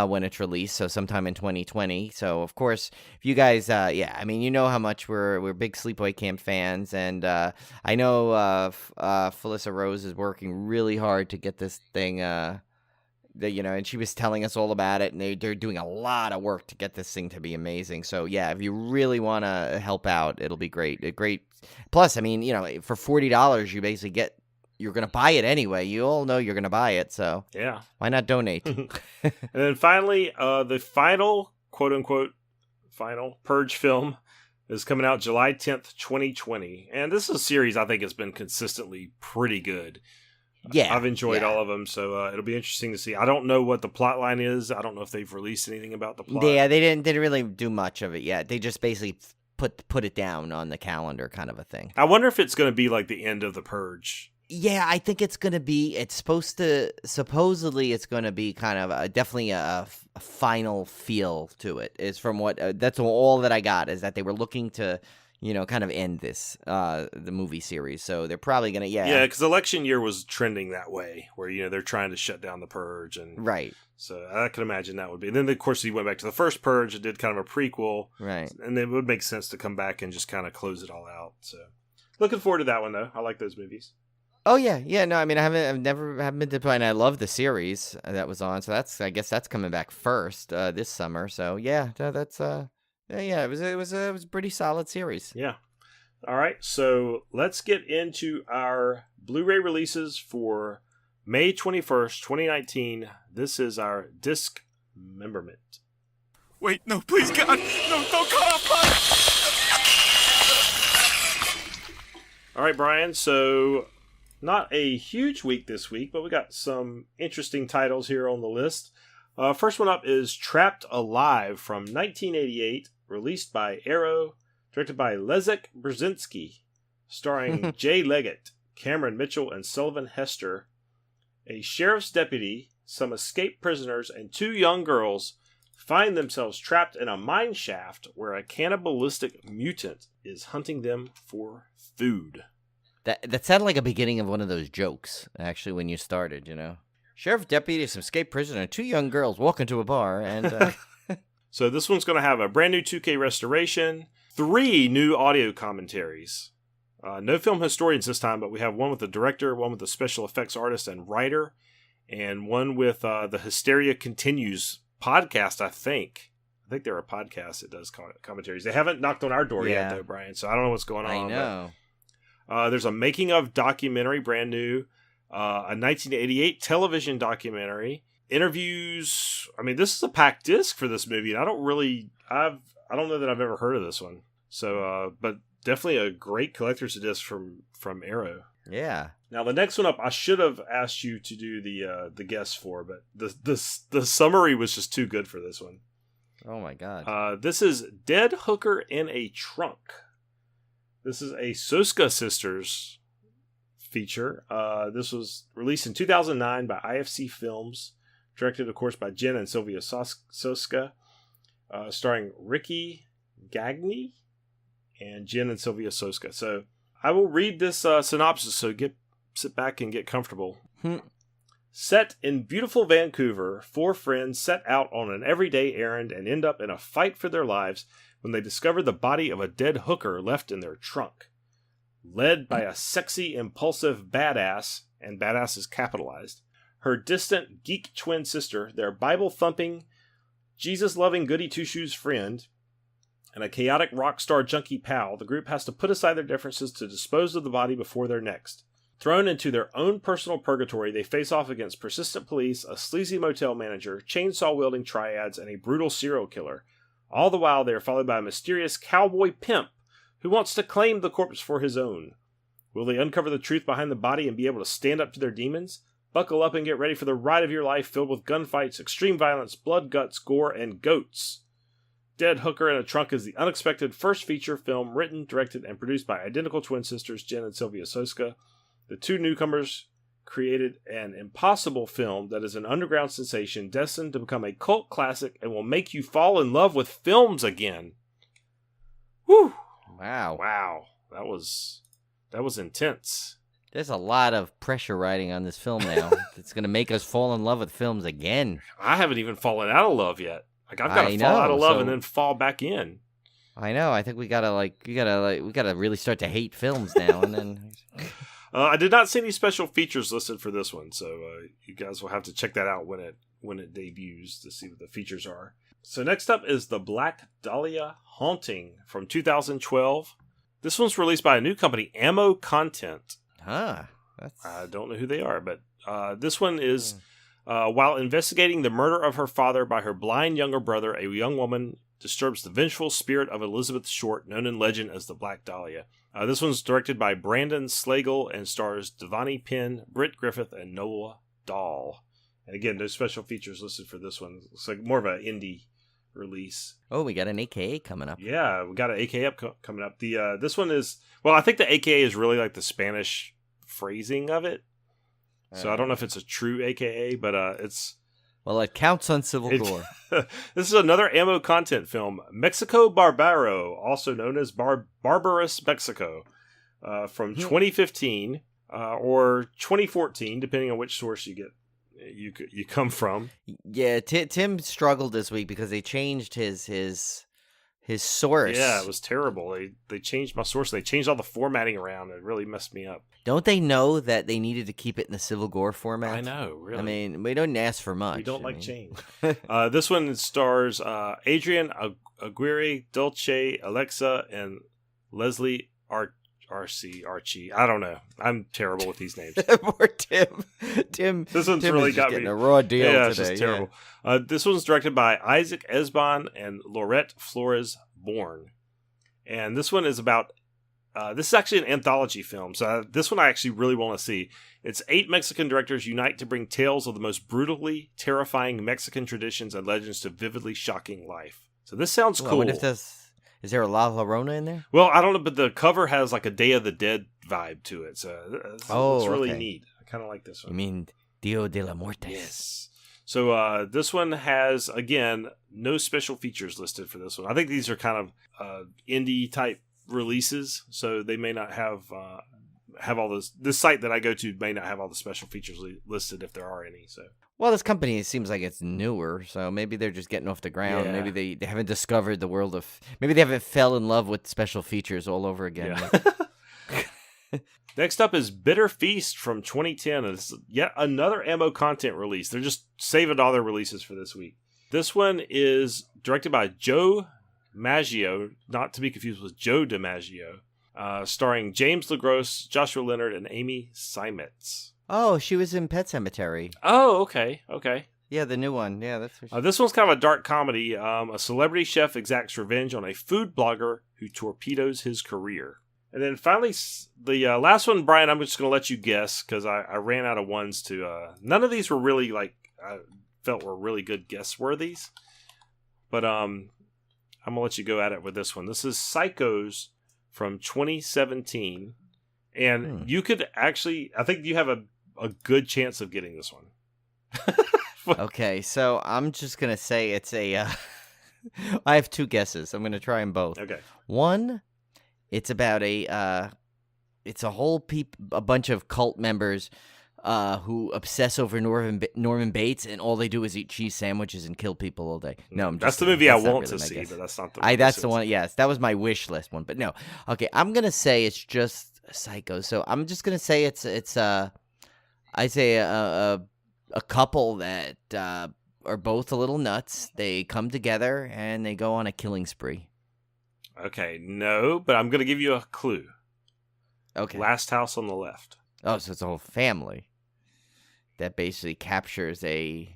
B: when it's released, so sometime in 2020. So, of course, if you guys, I mean, you know how much we're big Sleepaway Camp fans, and I know Felissa Rose is working really hard to get this thing, and she was telling us all about it, and they're doing a lot of work to get this thing to be amazing. So, yeah, if you really want to help out, it'll be great. Plus, I mean, for $40, you basically you're going to buy it anyway. You all know you're going to buy it, so
C: yeah,
B: why not donate?
C: And then finally, the final, quote-unquote, final Purge film is coming out July 10th, 2020. And this is a series I think has been consistently pretty good.
B: Yeah.
C: I've enjoyed all of them, so it'll be interesting to see. I don't know what the plot line is. I don't know if they've released anything about the plot.
B: Yeah, they didn't really do much of it yet. They just basically put it down on the calendar kind of a thing.
C: I wonder if it's going to be like the end of the Purge.
B: Yeah, I think it's going to be, supposedly it's going to be kind of definitely a final feel to it, is from what, that's all that I got, is that they were looking to, kind of end this, the movie series. So they're probably going to,
C: Yeah, because election year was trending that way, where, they're trying to shut down the Purge. And
B: right.
C: So I can imagine that would be. And then, of course, he went back to the first Purge and did kind of a prequel.
B: Right.
C: And it would make sense to come back and just kind of close it all out. So looking forward to that one, though. I like those movies.
B: Oh yeah. No, I mean, I've never been to, and I love the series that was on. So I guess that's coming back first this summer. So yeah, that's it was a pretty solid series.
C: Yeah. All right, so let's get into our Blu-ray releases for May 21st, 2019. This is our Discmemberment.
D: Wait, no, please, God, no, don't come up,
C: All right, Brian, so not a huge week this week, but we got some interesting titles here on the list. First one up is Trapped Alive from 1988, released by Arrow, directed by Leszek Brzezinski, starring Jay Leggett, Cameron Mitchell, and Sullivan Hester. A sheriff's deputy, some escaped prisoners, and two young girls find themselves trapped in a mine shaft where a cannibalistic mutant is hunting them for food.
B: That sounded like a beginning of one of those jokes, actually, when you started, Sheriff deputy, some escaped prisoner, and two young girls walk into a bar, and...
C: So this one's going to have a brand new 2K restoration, 3 new audio commentaries. No film historians this time, but we have one with the director, one with the special effects artist and writer, and one with the Hysteria Continues podcast, I think. I think they're a podcast that does commentaries. They haven't knocked on our door yet, though, Brian, so I don't know what's going on.
B: I know.
C: But, there's a making of documentary, brand new, a 1988 television documentary, interviews. I mean, this is a packed disc for this movie, and I don't know that I've ever heard of this one. So, but definitely a great collector's disc from Arrow.
B: Yeah.
C: Now the next one up, I should have asked you to do the guess for, but the summary was just too good for this one.
B: Oh my God.
C: This is Dead Hooker in a Trunk. This is a Soska Sisters feature. This was released in 2009 by IFC Films, directed, of course, by Jen and Sylvia Soska, starring Ricky Gagne and Jen and Sylvia Soska. So I will read this synopsis, so sit back and get comfortable. Set in beautiful Vancouver, 4 friends set out on an everyday errand and end up in a fight for their lives when they discover the body of a dead hooker left in their trunk. Led by a sexy, impulsive badass, and badass is capitalized, her distant geek twin sister, their Bible-thumping, Jesus-loving goody-two-shoes friend, and a chaotic rock star junkie pal, the group has to put aside their differences to dispose of the body before their next. Thrown into their own personal purgatory, they face off against persistent police, a sleazy motel manager, chainsaw-wielding triads, and a brutal serial killer. All the while, they are followed by a mysterious cowboy pimp who wants to claim the corpse for his own. Will they uncover the truth behind the body and be able to stand up to their demons? Buckle up and get ready for the ride of your life filled with gunfights, extreme violence, blood, guts, gore, and goats. Dead Hooker in a Trunk is the unexpected first feature film written, directed, and produced by identical twin sisters Jen and Sylvia Soska. The two newcomers created an impossible film that is an underground sensation destined to become a cult classic and will make you fall in love with films again. Whew!
B: Wow.
C: Wow. That was intense.
B: There's a lot of pressure riding on this film now. It's going to make us fall in love with films again.
C: I haven't even fallen out of love yet. Like I've got to fall out of love and then fall back in.
B: I know. I think we gotta really start to hate films now. And then
C: I did not see any special features listed for this one, so you guys will have to check that out when it debuts to see what the features are. So next up is The Black Dahlia Haunting from 2012. This one's released by a new company, Ammo Content. I don't know who they are, but this one is while investigating the murder of her father by her blind younger brother, a young woman disturbs the vengeful spirit of Elizabeth Short, known in legend as the Black Dahlia. This one's directed by Brandon Slagle and stars Devani Penn, Britt Griffith, and Noah Dahl. And again, no special features listed for this one. It's like more of an indie release.
B: Oh, we got an AKA coming up.
C: Yeah, we got an AKA coming up. The this one is, well, I think the AKA is really like the Spanish phrasing of it. So I don't know if it's a true AKA, but it's...
B: Well, it counts on Civil Gore.
C: This is another Ammo Content film, Mexico Barbaro, also known as Barbarous Mexico, from 2015 or 2014, depending on which source you come from.
B: Yeah, Tim struggled this week because they changed his source.
C: Yeah, it was terrible. They changed my source. They changed all the formatting around. It really messed me up.
B: Don't they know that they needed to keep it in the Civil Gore format?
C: I know, really.
B: I mean, we don't ask for much.
C: We don't change. This one stars Adrian Aguirre, Dulce, Alexa, and Leslie Archie. I don't know. I'm terrible with these names.
B: Poor Tim.
C: This one's
B: Tim
C: really
B: is
C: got
B: getting
C: me.
B: A raw deal today.
C: It's just terrible. Yeah. This one's directed by Isaac Esbon and Laurette Flores Bourne. And this one is about... this is actually an anthology film, so this one I actually really want to see. It's 8 Mexican directors unite to bring tales of the most brutally terrifying Mexican traditions and legends to vividly shocking life. So this sounds cool.
B: I wonder if is there a La Llorona in there?
C: Well, I don't know, but the cover has like a Day of the Dead vibe to it, so it's really neat. I kind of like this one.
B: You mean Dia de la Muerte?
C: Yes. So this one has, again, no special features listed for this one. I think these are kind of indie type releases, so they may not have all this. This site that I go to may not have all the special features listed if there are any. So,
B: well, this company seems like it's newer, so maybe they're just getting off the ground.
C: Yeah.
B: Maybe they haven't discovered the world of. Maybe they haven't fell in love with special features all over again.
C: Yeah. Next up is Bitter Feast from 2010. It's yet another Ammo Content release. They're just saving all their releases for this week. This one is directed by Joe Maggio, not to be confused with Joe DiMaggio, starring James LaGrosse, Joshua Leonard, and Amy Seimetz.
B: Oh, she was in Pet Sematary.
C: Oh, okay.
B: Yeah, the new one. Yeah, that's.
C: This one's kind of a dark comedy. A celebrity chef exacts revenge on a food blogger who torpedoes his career. And then finally, the last one, Brian, I'm just going to let you guess because I ran out of ones to... none of these were really, I felt were really good guess-worthies. But I'm going to let you go at it with this one. This is Psychos from 2017. And you could actually... I think you have a good chance of getting this one.
B: Okay, so I'm just going to say it's a... I have 2 guesses. I'm going to try them both.
C: Okay.
B: One... It's about it's a bunch of cult members who obsess over Norman Bates, and all they do is eat cheese sandwiches and kill people all day. No,
C: that's the movie I want to see, but that's not the one.
B: That's the one. Yes, that was my wish list one, but no. Okay, I'm gonna say it's just Psycho. So I'm just gonna say it's a couple that are both a little nuts. They come together and they go on a killing spree.
C: Okay, no, but I'm going to give you a clue.
B: Okay.
C: Last House on the Left.
B: Oh, so it's a whole family that basically captures I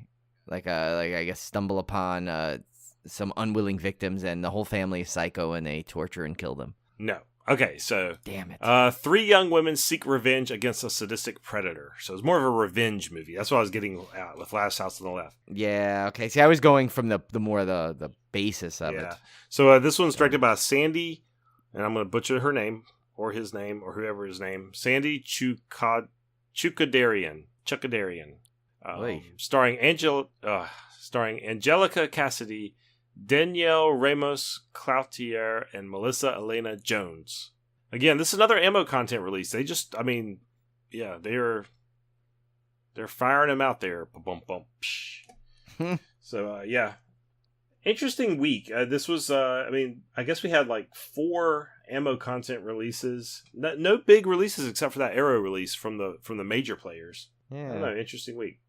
B: guess stumble upon some unwilling victims, and the whole family is psycho, and they torture and kill them.
C: No. Okay, so...
B: Damn it.
C: 3 young women seek revenge against a sadistic predator. So it's more of a revenge movie. That's what I was getting at with Last House on the Left.
B: Yeah, okay. See, I was going from the basis of it.
C: So this one's directed by Sandy, and I'm going to butcher her name, or his name, or whoever his name. Sandy Chukadarian. Starring Angelica Cassidy, Danielle Ramos Cloutier, and Melissa Elena Jones. Again, this is another Ammo Content release. They just, yeah, they're firing them out there. Bum bum. So yeah, interesting week. This was I guess we had like 4 ammo content releases. No big releases except for that Arrow release from the major players.
B: Yeah.
C: I don't know, interesting week.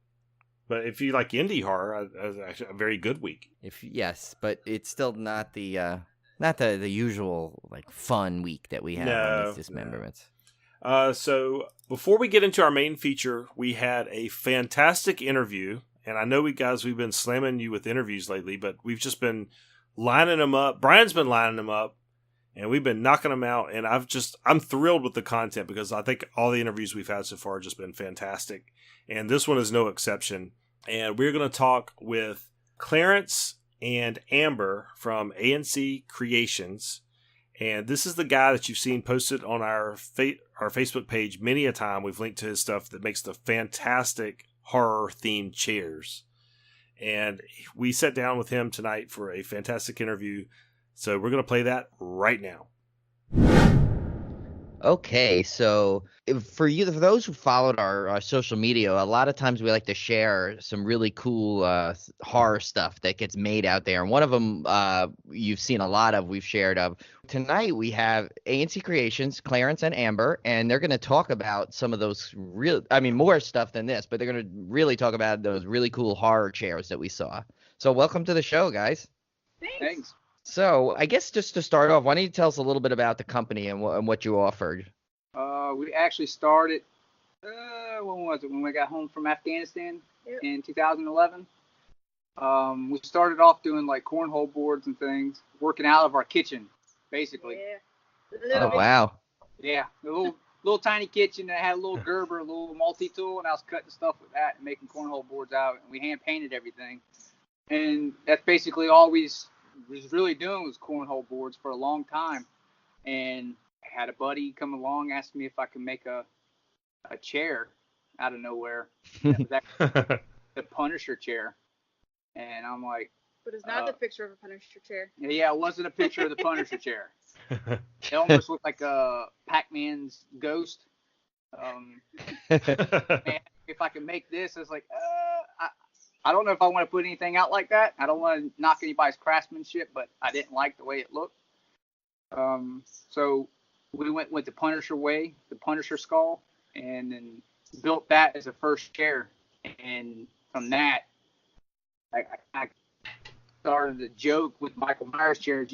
C: But if you like indie horror, it was actually a very good week.
B: Yes, but it's still not the usual like fun week that we have on these dismemberments.
C: So before we get into our main feature, we had a fantastic interview, and I know we've been slamming you with interviews lately, but we've just been lining them up. Brian's been lining them up, and we've been knocking them out, and I'm thrilled with the content because I think all the interviews we've had so far have just been fantastic, and this one is no exception. And we're going to talk with Clarence and Amber from A&C Creations. And this is the guy that you've seen posted on our Facebook page many a time. We've linked to his stuff that makes the fantastic horror-themed chairs. And we sat down with him tonight for a fantastic interview. So we're going to play that right now.
B: Okay, so for those who followed our social media, a lot of times we like to share some really cool horror stuff that gets made out there. And one of them you've seen a lot of, we've shared of. Tonight we have A&C Creations, Clarence and Amber, and they're going to talk about some of those more stuff than this, but they're going to really talk about those really cool horror chairs that we saw. So welcome to the show, guys.
E: Thanks.
B: So I guess just to start off, why don't you tell us a little bit about the company and what you offered?
E: We actually started, when was it? When we got home from Afghanistan in 2011. We started off doing like cornhole boards and things, working out of our kitchen, basically.
B: Yeah. Oh, wow.
E: Yeah, a little tiny kitchen that had a little Gerber, a little multi-tool, and I was cutting stuff with that and making cornhole boards out, and we hand-painted everything. And that's basically all we was really doing was cornhole boards for a long time. And I had a buddy come along, asked me if I could make a chair out of nowhere. That was actually the Punisher chair. And I'm like,
F: but it's not the picture of a Punisher chair.
E: Yeah, it wasn't a picture of the Punisher chair. It almost looked like a Pac-Man's ghost. And if I could make this, I was like, I don't know if I want to put anything out like that. I don't want to knock anybody's craftsmanship, but I didn't like the way it looked. So we went with the Punisher way, the Punisher skull, and then built that as a first chair. And from that, I started a joke with Michael Myers chair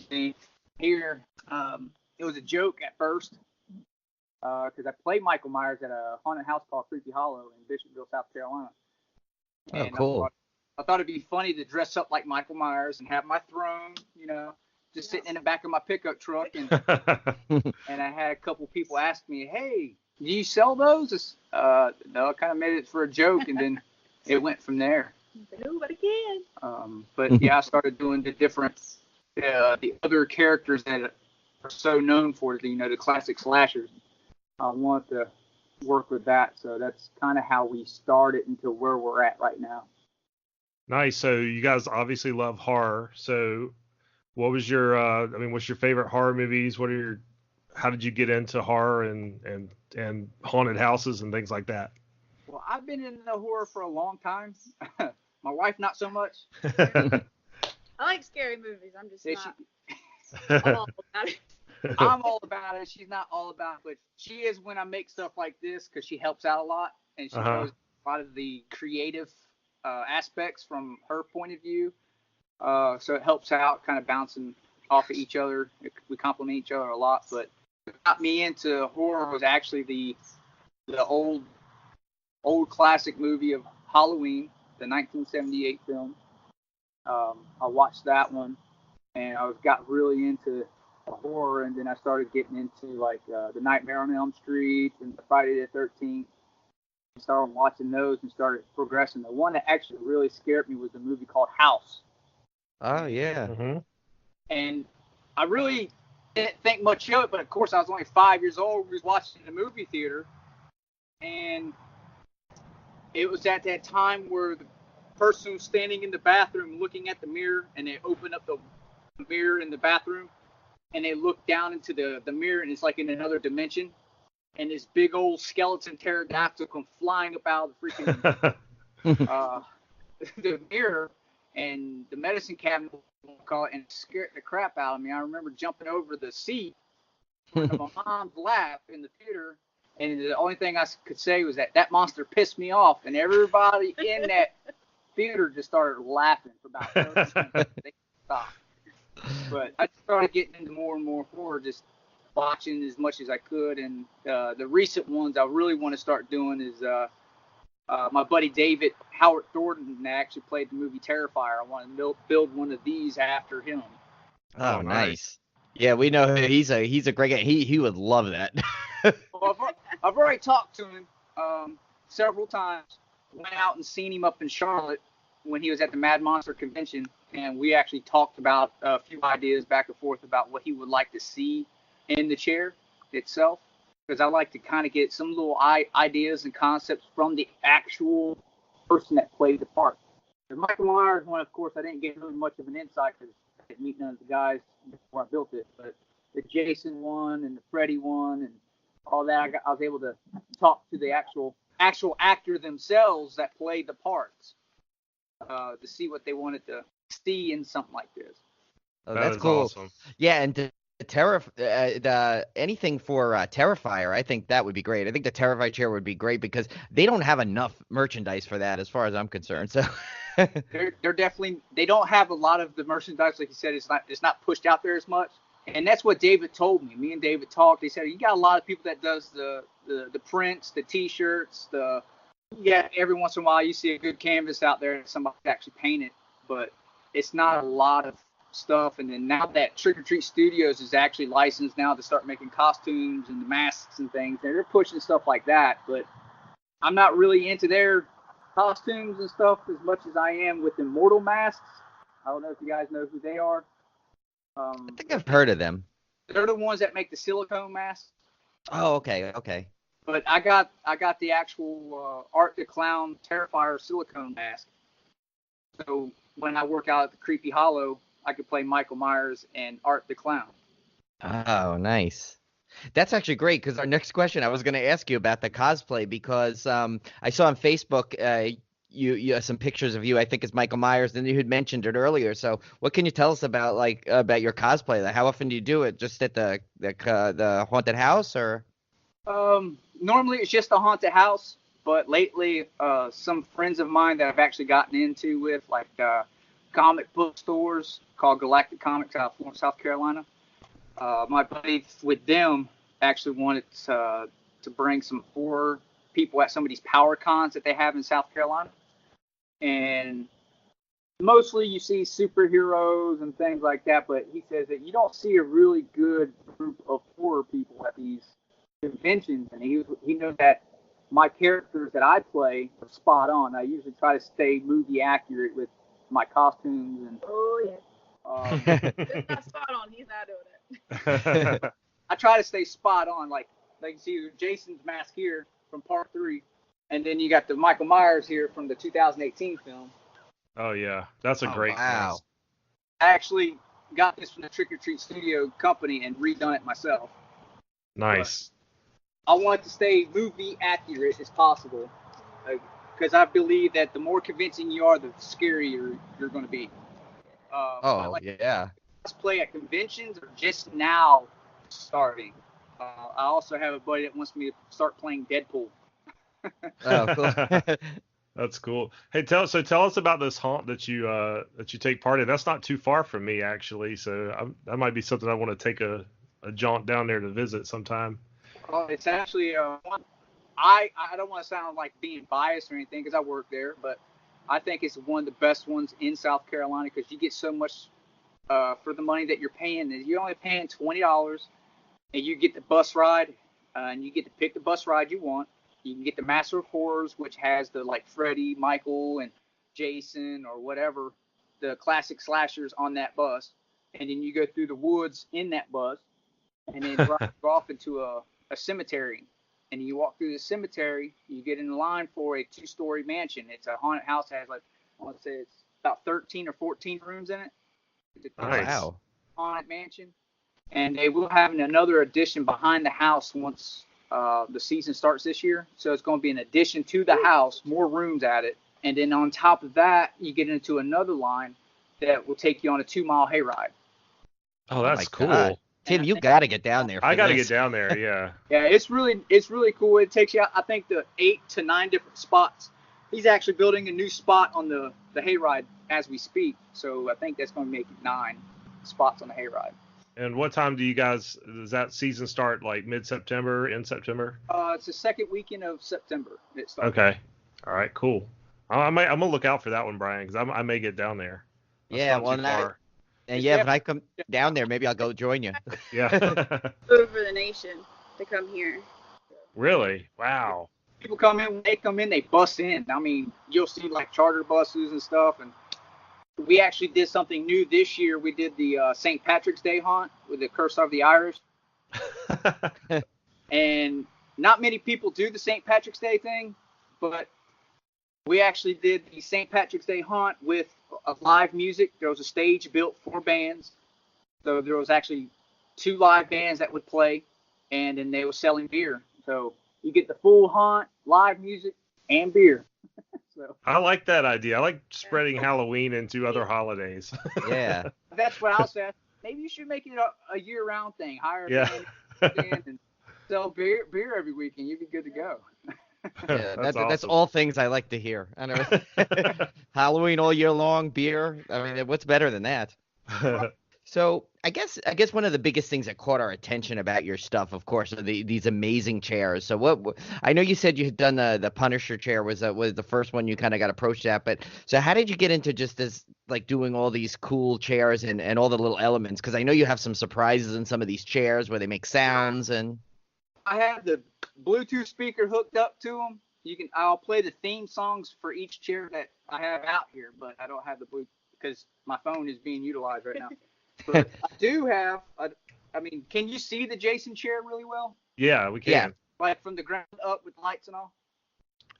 E: here. It was a joke at first because I played Michael Myers at a haunted house called Creepy Hollow in Bishopville, South Carolina.
B: Oh, cool.
E: I thought it'd be funny to dress up like Michael Myers and have my throne, just sitting in the back of my pickup truck. And and I had a couple people ask me, hey, do you sell those? No, I kind of made it for a joke, and then it went from there.
F: Nobody can.
E: But yeah, I started doing the other characters that are so known for, the classic slashers. I want to work with that, so that's kind of how we started until where we're at right now.
G: Nice. So you guys obviously love horror. So what was your what's your favorite horror movies? How did you get into horror and haunted houses and things like that?
E: Well, I've been into horror for a long time. My wife, not so much.
F: I like scary movies. I'm just not I'm all about it.
E: I'm all about it. She's not all about it, but she is when I make stuff like this because she helps out a lot and she knows a lot of the creative aspects from her point of view. So it helps out, kind of bouncing off of each other. We complement each other a lot. But what got me into horror was actually the old classic movie of Halloween, the 1978 film. I watched that one, and I got really into horror, and then I started getting into like the Nightmare on Elm Street and the Friday the 13th. I started watching those and started progressing. The one that actually really scared me was the movie called House.
B: Oh, yeah.
G: Mm-hmm.
E: And I really didn't think much of it, but of course I was only 5 years old. We was watching in the movie theater, and it was at that time where the person was standing in the bathroom looking at the mirror, and they opened up the mirror in the bathroom, and they looked down into the mirror, and it's like in another dimension. and this big old skeleton pterodactyl come flying up out of the freaking the mirror, and the medicine cabinet, we'll call it, and it scared the crap out of me. I remember jumping over the seat of my mom's lap in the theater, and the only thing I could say was that monster pissed me off, and everybody in that theater just started laughing for about 30 minutes. They stopped. But I started getting into more and more horror, just watching as much as I could. And the recent ones I really want to start doing is my buddy David Howard Thornton actually played the movie Terrifier. I want to build one of these after him.
B: Oh, nice. Yeah, we know he's a great guy. He would love that.
E: Well, I've already talked to him several times. Went out and seen him up in Charlotte when he was at the Mad Monster convention, and we actually talked about a few ideas back and forth about what he would like to see in the chair itself, because I like to kind of get some little ideas and concepts from the actual person that played the part. The Michael Myers one, of course, I didn't get really much of an insight because I didn't meet none of the guys before I built it, but the Jason one and the Freddy one and all that, I was able to talk to the actual actor themselves that played the parts to see what they wanted to see in something like this.
B: Oh, that's cool.
G: Awesome.
B: Yeah, and anything for Terrifier, I think that would be great. I think the Terrifier chair would be great because they don't have enough merchandise for that, as far as I'm concerned. So
E: they're definitely, they don't have a lot of the merchandise, like you said. It's not pushed out there as much, and that's what David told me. Me and David talked. He said you got a lot of people that does the prints, the T-shirts, every once in a while you see a good canvas out there and somebody actually paint it, but it's not a lot of stuff. And then now that Trick or Treat Studios is actually licensed now to start making costumes and the masks and things, they're pushing stuff like that. But I'm not really into their costumes and stuff as much as I am with Immortal masks. I don't know if you guys know who they are.
B: I think I've heard of them.
E: They're the ones that make the silicone masks.
B: Oh, okay.
E: But I got the actual Art the Clown Terrifier silicone mask. So when I work out at the Creepy Hollow, I could play Michael Myers and Art the Clown.
B: Oh, nice. That's actually great, because our next question, I was going to ask you about the cosplay, because I saw on Facebook you have some pictures of you, I think it's Michael Myers, and you had mentioned it earlier. So what can you tell us about your cosplay? Like, how often do you do it? Just at the haunted house, or?
E: Normally it's just a haunted house, but lately some friends of mine that I've actually gotten into with, like comic book stores called Galactic Comics out of South Carolina. My buddy with them actually wanted to bring some horror people at some of these power cons that they have in South Carolina. And mostly you see superheroes and things like that, but he says that you don't see a really good group of horror people at these conventions, and he knows that my characters that I play are spot on. I usually try to stay movie accurate with my costumes and
F: It's not spot on. He's not doing it.
E: I try to stay spot on. Like you see Jason's mask here from Part 3, and then you got the Michael Myers here from the 2018 film.
G: Oh yeah, that's a great mask.
E: I actually got this from the Trick or Treat Studio company and redone it myself.
G: Nice.
E: But I want to stay movie accurate as possible, because I believe that the more convincing you are, the scarier you're going to be.
B: Yeah.
E: Play at conventions or just now starting. I also have a buddy that wants me to start playing Deadpool.
B: Oh, cool.
G: That's cool. Hey, tell us about this haunt that you take part in. That's not too far from me, actually. So that might be something I want to take a jaunt down there to visit sometime.
E: It's actually one. I don't want to sound like being biased or anything because I work there, but I think it's one of the best ones in South Carolina because you get so much for the money that you're paying. You're only paying $20, and you get the bus ride, and you get to pick the bus ride you want. You can get the Master of Horrors, which has the like Freddy, Michael, and Jason or whatever, the classic slashers on that bus. And then you go through the woods in that bus, and then drive off into a cemetery. And you walk through the cemetery, you get in line for a 2-story mansion. It's a haunted house that has like, I want to say it's about 13 or 14 rooms in it. It's a
B: Wow.
E: haunted mansion. And they will have another addition behind the house once the season starts this year. So it's going to be an addition to the house, more rooms added. And then on top of that, you get into another line that will take you on a 2-mile hayride.
G: Oh, that's cool.
B: God. Tim, you got to get down there.
G: I got to get down there. Yeah.
E: Yeah, it's really cool. It takes you out, I think, to 8 to 9 different spots. He's actually building a new spot on the hayride as we speak. So I think that's going to make it 9 spots on the hayride.
G: And what time does that season start? Like mid-September, in September?
E: It's the second weekend of September. It starts.
G: Okay. All right, cool. I'm going to look out for that one, Brian, because I may get down there. That's
B: Yeah,
G: not
B: well,
G: too
B: now,
G: far.
B: and yeah, when I come down there, maybe I'll go join you.
G: Yeah.
F: Over the nation to come here.
G: Really? Wow.
E: People come in, they bust in. I mean, you'll see like charter buses and stuff. And we actually did something new this year. We did the St. Patrick's Day haunt with the Curse of the Irish. And not many people do the St. Patrick's Day thing, but we actually did the St. Patrick's Day haunt with live music. There was a stage built for bands. So there was actually 2 live bands that would play, and then they were selling beer. So you get the full haunt, live music, and beer. So
G: I like that idea. I like spreading Halloween into other holidays.
B: Yeah.
E: that's what I'll say. Maybe you should make it a year-round thing. Hire a band and sell beer every weekend. You'd be good to go.
B: Yeah, that's
G: awesome.
B: all things I like to hear. I know. Halloween all year long, beer. I mean, what's better than that? So I guess one of the biggest things that caught our attention about your stuff, of course, are these amazing chairs. So what I know you said you had done the Punisher chair was the first one you kind of got approached at, but so how did you get into just this, like, doing all these cool chairs and all the little elements? Because I know you have some surprises in some of these chairs where they make sounds and.
E: I have the Bluetooth speaker hooked up to them. I'll play the theme songs for each chair that I have out here, but I don't have the Bluetooth because my phone is being utilized right now. But I do have. I mean, can you see the Jason chair really well?
G: Yeah, we can.
B: Yeah.
E: Like from the ground up with lights and all.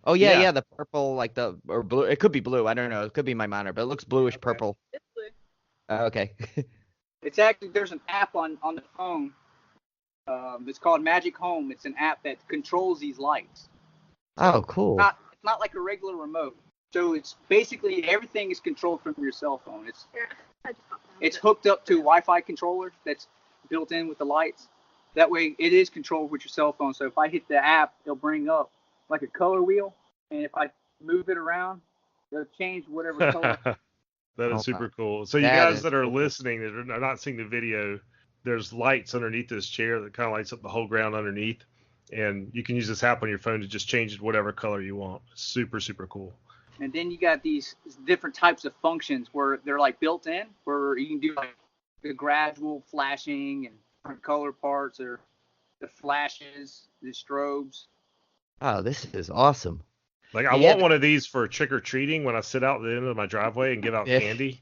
B: Oh yeah,
G: Yeah.
B: the purple, like or blue. It could be blue. I don't know. It could be my monitor, but it looks bluish purple.
F: It's blue.
B: Okay.
E: It's actually, there's an app on the phone. It's called Magic Home. It's an app that controls these lights.
B: Oh, cool.
E: It's not like a regular remote. So it's basically everything is controlled from your cell phone. It's hooked up to a Wi-Fi controller that's built in with the lights. That way it is controlled with your cell phone. So if I hit the app, it'll bring up like a color wheel. And if I move it around, it'll change whatever color.
G: That is super cool. So you
B: That
G: guys
B: is
G: that are
B: cool.
G: listening that are not seeing the video, there's lights underneath this chair that kind of lights up the whole ground underneath. And you can use this app on your phone to just change it whatever color you want. Super, super cool.
E: And then you got these different types of functions where they're like built in, where you can do like the gradual flashing and different color parts, or the flashes, the strobes.
B: Oh, this is awesome.
G: Like, I
B: Yeah.
G: want one of these for trick-or-treating when I sit out at the end of my driveway and give out
B: Yeah.
G: candy.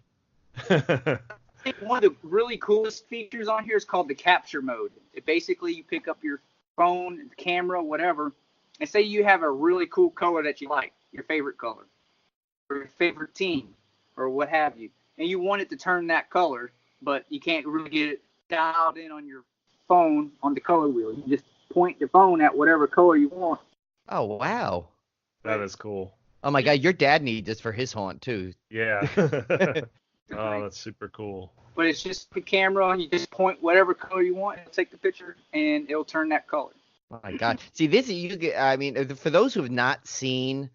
E: I think one of the really coolest features on here is called the capture mode. It basically, you pick up your phone, camera, whatever, and say you have a really cool color that you like, your favorite color, or your favorite team, or what have you, and you want it to turn that color, but you can't really get it dialed in on your phone on the color wheel. You just point the phone at whatever color you want.
B: Oh, wow.
G: That is cool.
B: Oh my God, your dad needs this for his haunt too.
G: Yeah. Oh, that's super cool.
E: But it's just the camera, and you just point whatever color you want, it'll take the picture, and it'll turn that color.
B: Oh my God. See, this I mean, for those who have not seen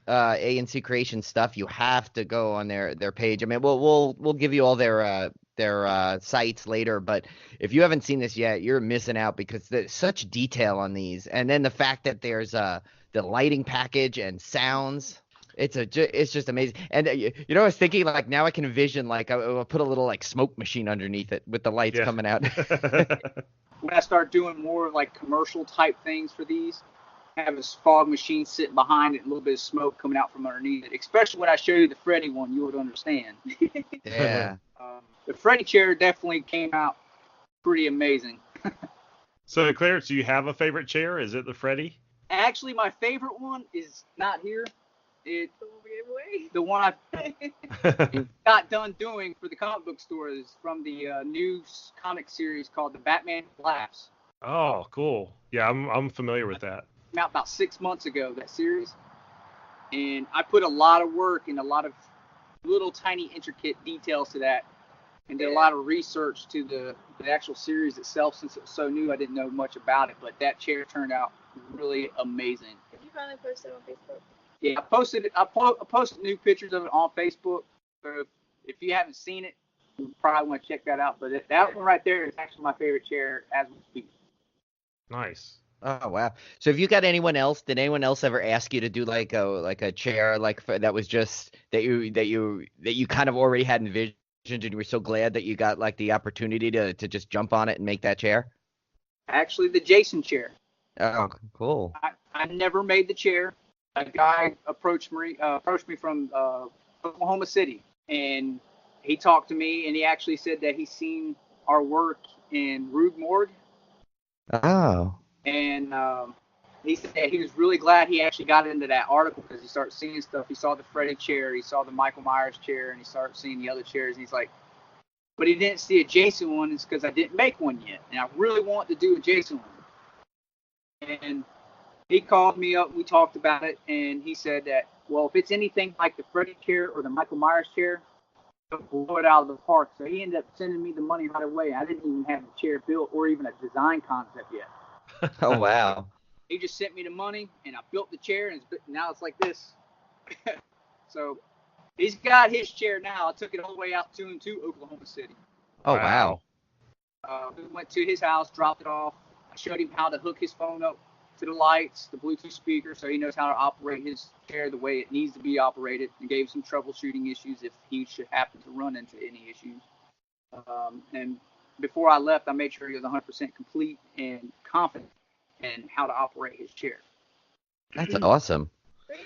B: A&C Creation stuff, you have to go on their page. I mean, we'll give you all their sites later, but if you haven't seen this yet, you're missing out because there's such detail on these. And then the fact that there's the lighting package and sounds. It's just amazing. And you know, I was thinking, like, now I can envision, like, I'll put a little, like, smoke machine underneath it with the lights coming out.
E: When I start doing more like commercial type things for these, have this fog machine sitting behind it, and a little bit of smoke coming out from underneath it. Especially when I show you the Freddy one, you would understand.
B: Yeah.
E: The Freddy chair definitely came out pretty amazing.
G: So, Clarence, do you have a favorite chair? Is it the Freddy?
E: Actually, my favorite one is not here. It's
F: The one we gave away.
E: the one I got done doing for the comic book store is from the new comic series called The Batman Laughs.
G: Oh, cool. Yeah, I'm familiar with that.
E: Came out about 6 months ago, that series. And I put a lot of work and a lot of little tiny intricate details to that, and did a lot of research to the actual series itself. Since it was so new, I didn't know much about it, but that chair turned out really amazing.
F: Did you finally post it on Facebook?
E: Yeah, I posted it. I posted new pictures of it on Facebook. So if you haven't seen it, you probably want to check that out. But that one right there is actually my favorite chair as we speak.
G: Nice.
B: Oh wow! So have you got anyone else? Did anyone else ever ask you to do like a chair that was just that you kind of already had envisioned, and you were so glad that you got like the opportunity to just jump on it and make that chair?
E: Actually, the Jason chair.
B: Oh, cool.
E: I never made the chair. A guy approached me from Oklahoma City, and he talked to me, and he actually said that he's seen our work in Rube Morgue.
B: Oh.
E: And he said that he was really glad he actually got into that article because he started seeing stuff. He saw the Freddy chair, he saw the Michael Myers chair, and he started seeing the other chairs. And he's like, but he didn't see a Jason one. It's because I didn't make one yet, and I really want to do a Jason one. And he called me up. We talked about it, and he said that, well, if it's anything like the Freddy chair or the Michael Myers chair, he'll blow it out of the park. So he ended up sending me the money right away. I didn't even have the chair built or even a design concept yet.
B: Oh wow!
E: He just sent me the money, and I built the chair, and now it's like this. So he's got his chair now. I took it all the way out to Oklahoma City.
B: Oh wow!
E: We went to his house, dropped it off. I showed him how to hook his phone up to the lights, the Bluetooth speaker, so he knows how to operate his chair the way it needs to be operated, and gave some troubleshooting issues if he should happen to run into any issues. And before I left, I made sure he was 100% complete and confident in how to operate his chair.
B: That's awesome.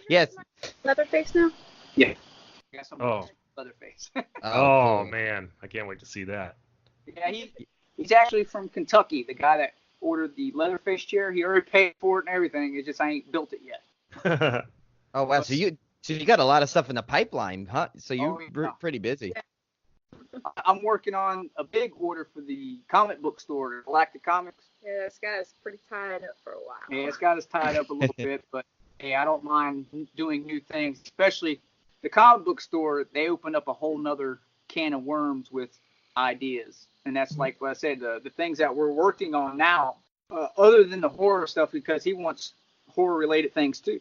B: Yes.
F: Leatherface now?
E: Yeah. Got some Leatherface.
G: Oh
B: Cool.
G: Man, I can't wait to see that.
E: Yeah, he's actually from Kentucky. The guy that ordered the Leatherface chair, he already paid for it and everything. It's just I ain't built it yet.
B: Oh wow! So you got a lot of stuff in the pipeline, huh? So you're
E: yeah.
B: pretty busy.
E: I'm working on a big order for the comic book store, Galactic Comics.
F: Yeah, this guy's pretty tied up for a while.
E: Yeah, it's got us tied up a little bit, but hey, I don't mind doing new things, especially the comic book store. They open up a whole nother can of worms with ideas, and that's like what I said, the things that we're working on now, other than the horror stuff, because he wants horror-related things too.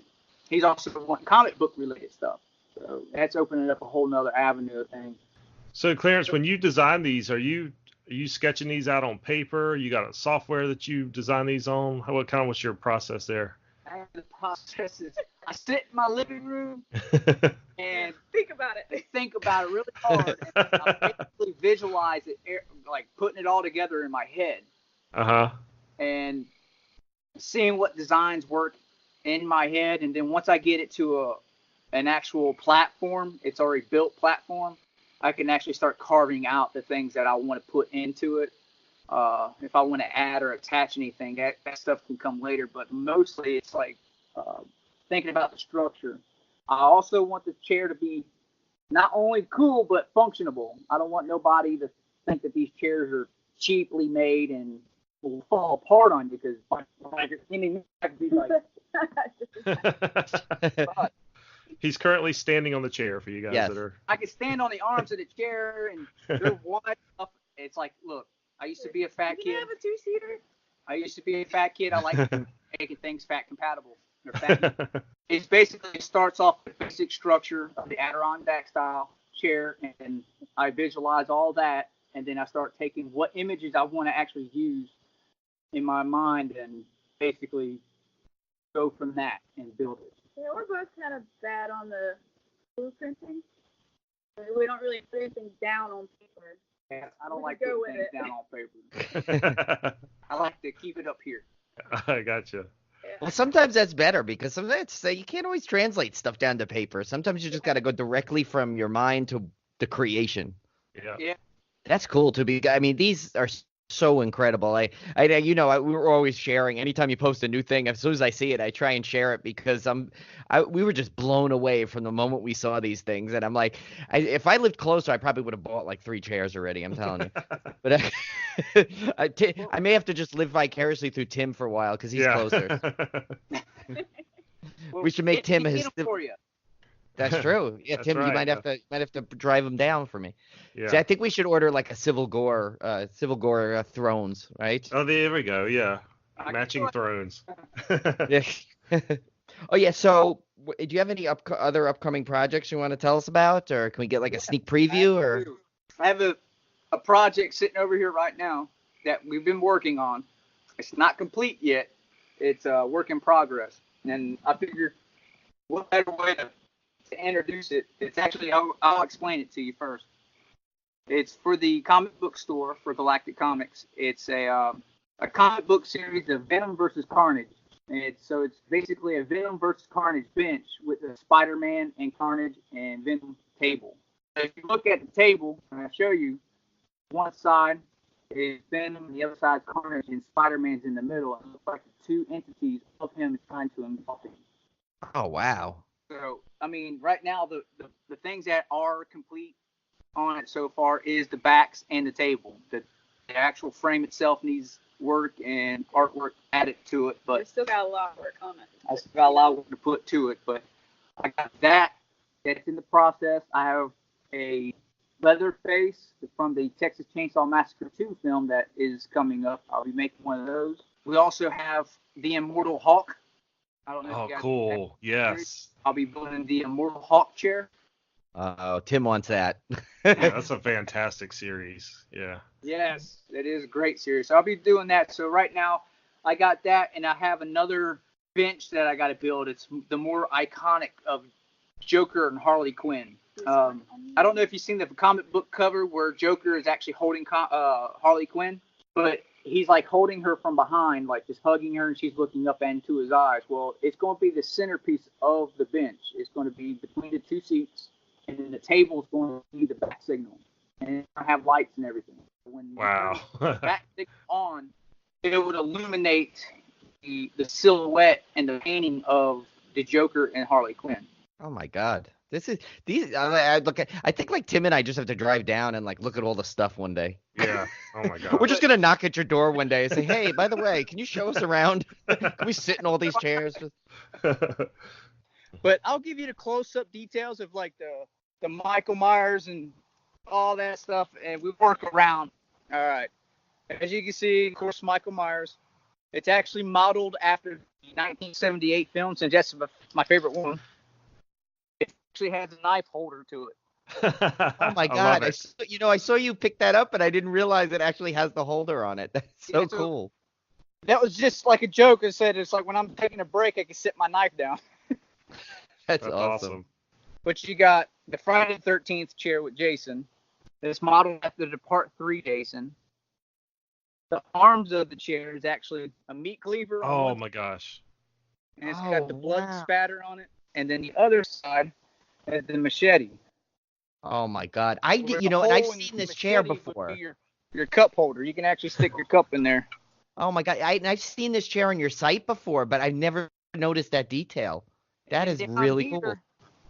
E: He's also wanting comic book-related stuff, so that's opening up a whole nother avenue of things.
G: So Clarence, when you design these, are you sketching these out on paper? You got a software that you design these on? What's your process there?
E: The process is I sit in my living room and
F: Think about it.
E: think about it really hard, and I basically visualize it, like putting it all together in my head. And seeing what designs work in my head, and then once I get it to an actual platform, it's already built platform, I can actually start carving out the things that I want to put into it. If I want to add or attach anything, that stuff can come later, but mostly it's like thinking about the structure. I also want the chair to be not only cool, but functionable. I don't want nobody to think that these chairs are cheaply made and will fall apart on you, because I could be like,
G: He's currently standing on the chair for you guys
B: Yes.
G: that are.
E: I could stand on the arms of the chair and they're wide up. It's like, look, I used to be a fat
F: You
E: kid.
F: can have a two-seater.
E: I used to be a fat kid. I like making things fat compatible. It basically starts off with the basic structure of the Adirondack style chair, and I visualize all that, and then I start taking what images I want to actually use in my mind and basically go from that and build it.
F: Yeah, we're both kind of bad on the blueprinting. We don't really put anything down on paper.
E: Yeah, I don't
F: We
E: like
F: go
E: putting
F: with
E: things
F: it.
E: down on paper. I like to keep it up here.
G: I gotcha.
B: Well, sometimes that's better because sometimes you can't always translate stuff down to paper. Sometimes you just got to go directly from your mind to the creation.
G: Yeah.
B: That's cool to be. I mean, these are so incredible. We were always sharing. Anytime you post a new thing, as soon as I see it, I try and share it because we were just blown away from the moment we saw these things. And I'm like, if I lived closer, I probably would have bought like 3 chairs already. I'm telling you. But I may have to just live vicariously through Tim for a while because he's closer.
E: Well,
B: We should make Tim
E: get
B: his.
E: 'em for you.
B: That's true. Yeah,
G: That's
B: Tim, you
G: right,
B: might have to drive him down for me.
G: Yeah.
B: See, I think we should order like a Civil Gore thrones, right?
G: Oh, there we go. Yeah.
E: I can
G: Matching
E: do it.
G: thrones.
B: Yeah. Oh yeah. So, do you have any other upcoming projects you want to tell us about, or can we get like a sneak preview? Or
E: I have a project sitting over here right now that we've been working on. It's not complete yet. It's a work in progress. And I figure what better way to introduce it. It's actually, I'll explain it to you first. It's for the comic book store for Galactic Comics. It's a comic book series of Venom versus Carnage. And it's basically a Venom versus Carnage bench with a Spider-Man and Carnage and Venom table. So if you look at the table, and I show you, one side is Venom and the other side is Carnage, and Spider-Man's in the middle. And it looks like the two entities of him trying to engulf him.
B: oh wow.
E: So, I mean, right now, the things that are complete on it so far is the backs and the table. The actual frame itself needs work and artwork added to it,
F: We
E: but
F: still got a lot of work on it.
E: I still got a lot of work to put to it. But I got that's in the process. I have a Leatherface from the Texas Chainsaw Massacre 2 film that is coming up. I'll be making one of those. We also have the Immortal Hawk. I don't know if
G: Oh,
E: you guys
G: cool. Yes.
E: I'll be building the Immortal Hawk chair.
B: Oh, Tim wants that.
G: Yeah, that's a fantastic series. Yeah.
E: Yes, it is a great series. So I'll be doing that. So right now, I got that, and I have another bench that I got to build. It's the more iconic of Joker and Harley Quinn. I don't know if you've seen the comic book cover where Joker is actually holding Harley Quinn, but he's like holding her from behind, like just hugging her, and she's looking up into his eyes. Well, it's going to be the centerpiece of the bench. It's going to be between the two seats, and then the table is going to be the back signal, and it's going to have lights and everything. When you
G: Wow.
E: turn the back signal on, it would illuminate the silhouette and the painting of the Joker and Harley Quinn.
B: Oh my God. I think like Tim and I just have to drive down and like look at all the stuff one day.
G: Yeah. Oh my God.
B: We're just gonna knock at your door one day and say, "Hey, by the way, can you show us around? Can we sit in all these chairs?"
E: But I'll give you the close-up details of like the Michael Myers and all that stuff, and we work around. All right. As you can see, of course, Michael Myers. It's actually modeled after the 1978 film, since that's my favorite one. It actually has a knife holder to it.
B: Oh my God! I saw you pick that up, but I didn't realize it actually has the holder on it. That's so
E: Yeah,
B: cool.
E: That was just like a joke. I said it's like when I'm taking a break, I can sit my knife down.
B: That's awesome.
E: But you got the Friday the 13th chair with Jason. It's modeled after the Part 3 Jason. The arms of the chair is actually a meat cleaver.
G: Oh my gosh.
E: And it's got the blood
B: wow.
E: spatter on it. And then the other side is the machete.
B: Oh my God! And I've seen this chair before.
E: Your cup holder. You can actually stick your cup in there.
B: Oh my God! I've seen this chair on your site before, but I've never noticed that detail. That is
E: And
B: really
E: down
B: cool.
E: here,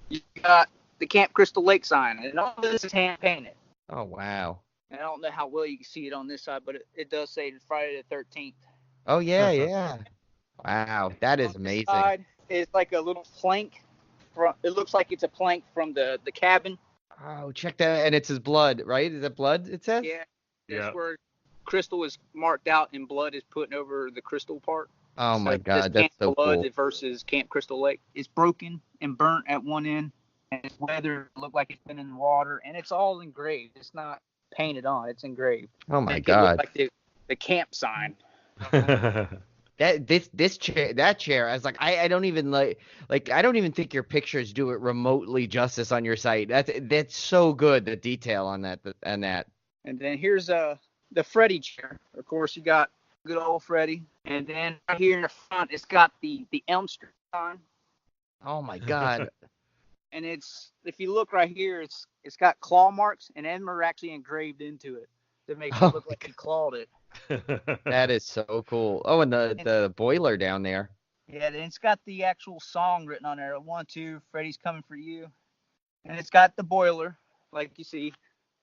E: you got the Camp Crystal Lake sign. And all this is hand painted.
B: Oh wow!
E: And I don't know how well you can see it on this side, but it does say it's Friday the 13th.
B: Oh yeah, yeah. Wow, that is
E: On this
B: amazing.
E: side is like a little plank. It looks like it's a plank from the cabin.
B: Oh, check that, and it's his blood, right? Is it blood? It says.
E: Yeah.
G: Yeah.
E: That's where crystal is marked out and blood is put over the crystal part.
B: Oh my
E: So
B: God,
E: this
B: that's so
E: Camp Blood
B: cool.
E: versus Camp Crystal Lake. It's broken and burnt at one end, and it's weathered. It looked like it's been in the water, and it's all engraved. It's not painted on. It's engraved.
B: Oh my
E: Make it look
B: God.
E: like the camp sign.
B: That chair, I was like, I don't even I don't even think your pictures do it remotely justice on your site. That's so good, the detail on that and that.
E: And then here's the Freddy chair. Of course, you got good old Freddy. And then right here in the front, it's got the Elm Street sign.
B: Oh my God.
E: And it's, if you look right here, it's got claw marks, and Edmer actually engraved into it to make it look like he clawed it.
B: That is so cool. Oh, and the boiler down there.
E: Yeah, and it's got the actual song written on there. 1, 2, Freddy's coming for you. And it's got the boiler, like you see,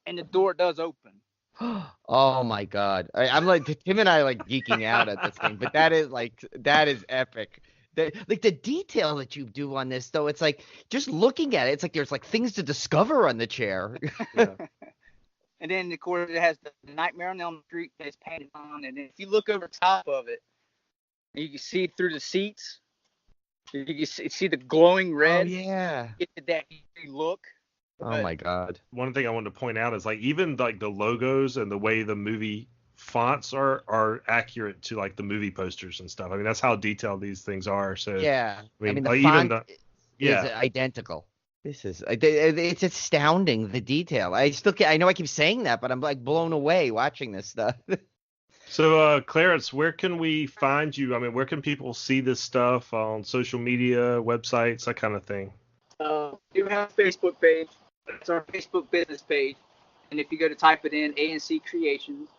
E: and the door does open.
B: Oh my God. I'm like Tim and I are like geeking out at this thing, but that is epic. Like the detail that you do on this though, it's like just looking at it, it's like there's like things to discover on the chair.
G: Yeah.
E: And then of course it has the Nightmare on Elm Street that's painted on, and then if you look over top of it, you can see through the seats. You can see the glowing red.
B: Oh yeah.
E: Get to that look.
B: Oh my God.
G: One thing I wanted to point out is like even like the logos and the way the movie fonts are accurate to like the movie posters and stuff. I mean, that's how detailed these things are. So
B: Yeah.
G: I mean,
B: the
G: like,
B: font
G: even the
B: is identical. This is it's astounding, the detail. I know I keep saying that, but I'm like blown away watching this stuff.
G: So, Clarence, where can we find you? I mean, where can people see this stuff on social media, websites, that kind of thing?
E: We do have a Facebook page. It's our Facebook business page. And if you go to type it in, A&C Creations,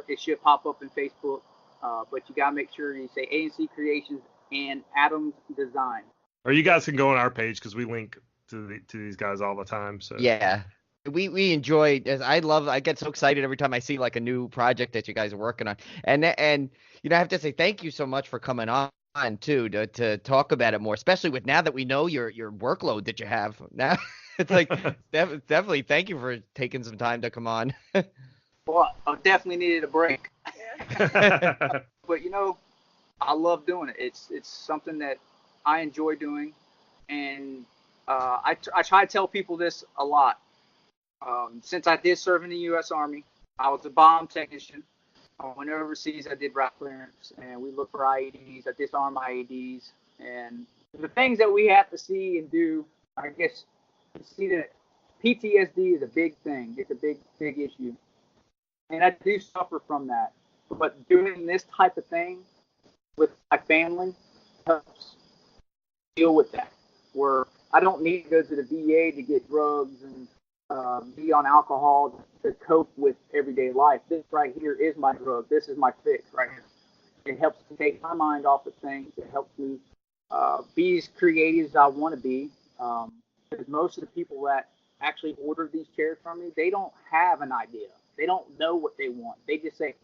E: it should pop up in Facebook. But you got to make sure you say A&C Creations and Adams Design.
G: Or you guys can go on our page because we link to these guys all the time. So
B: Yeah. We enjoy. I get so excited every time I see like a new project that you guys are working on, and I have to say thank you so much for coming on too to talk about it more, especially with now that we know your workload that you have now. It's like definitely thank you for taking some time to come on.
E: Well, I definitely needed a break,
F: Yeah.
E: but I love doing it. It's something that I enjoy doing, and I try to tell people this a lot. Since I did serve in the U.S. Army, I was a bomb technician. I went overseas, I did route clearance, and we looked for IEDs. I disarmed IEDs. And the things that we have to see and do, I guess, you see that PTSD is a big thing. It's a big, big issue. And I do suffer from that. But doing this type of thing with my family helps deal with that. Where I don't need to go to the VA to get drugs and be on alcohol to cope with everyday life. This right here is my drug. This is my fix right here. It helps to take my mind off of things. It helps me be as creative as I want to be. Because most of the people that actually order these chairs from me, they don't have an idea. They don't know what they want. They just say,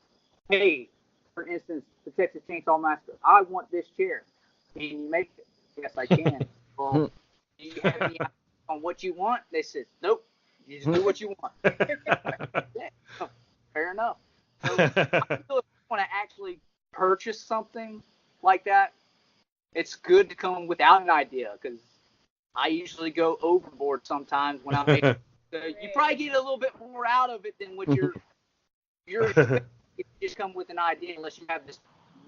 E: hey, for instance, the Texas Chainsaw Massacre, I want this chair. Can you make it? Yes, I can. Well, do you have any idea on what you want? They said, nope. You just do what you want. Yeah, fair enough. So I feel if you want to actually purchase something like that, it's good to come without an idea, because I usually go overboard sometimes when I make it. So you probably get a little bit more out of it than what you're if you just come with an idea, unless you have this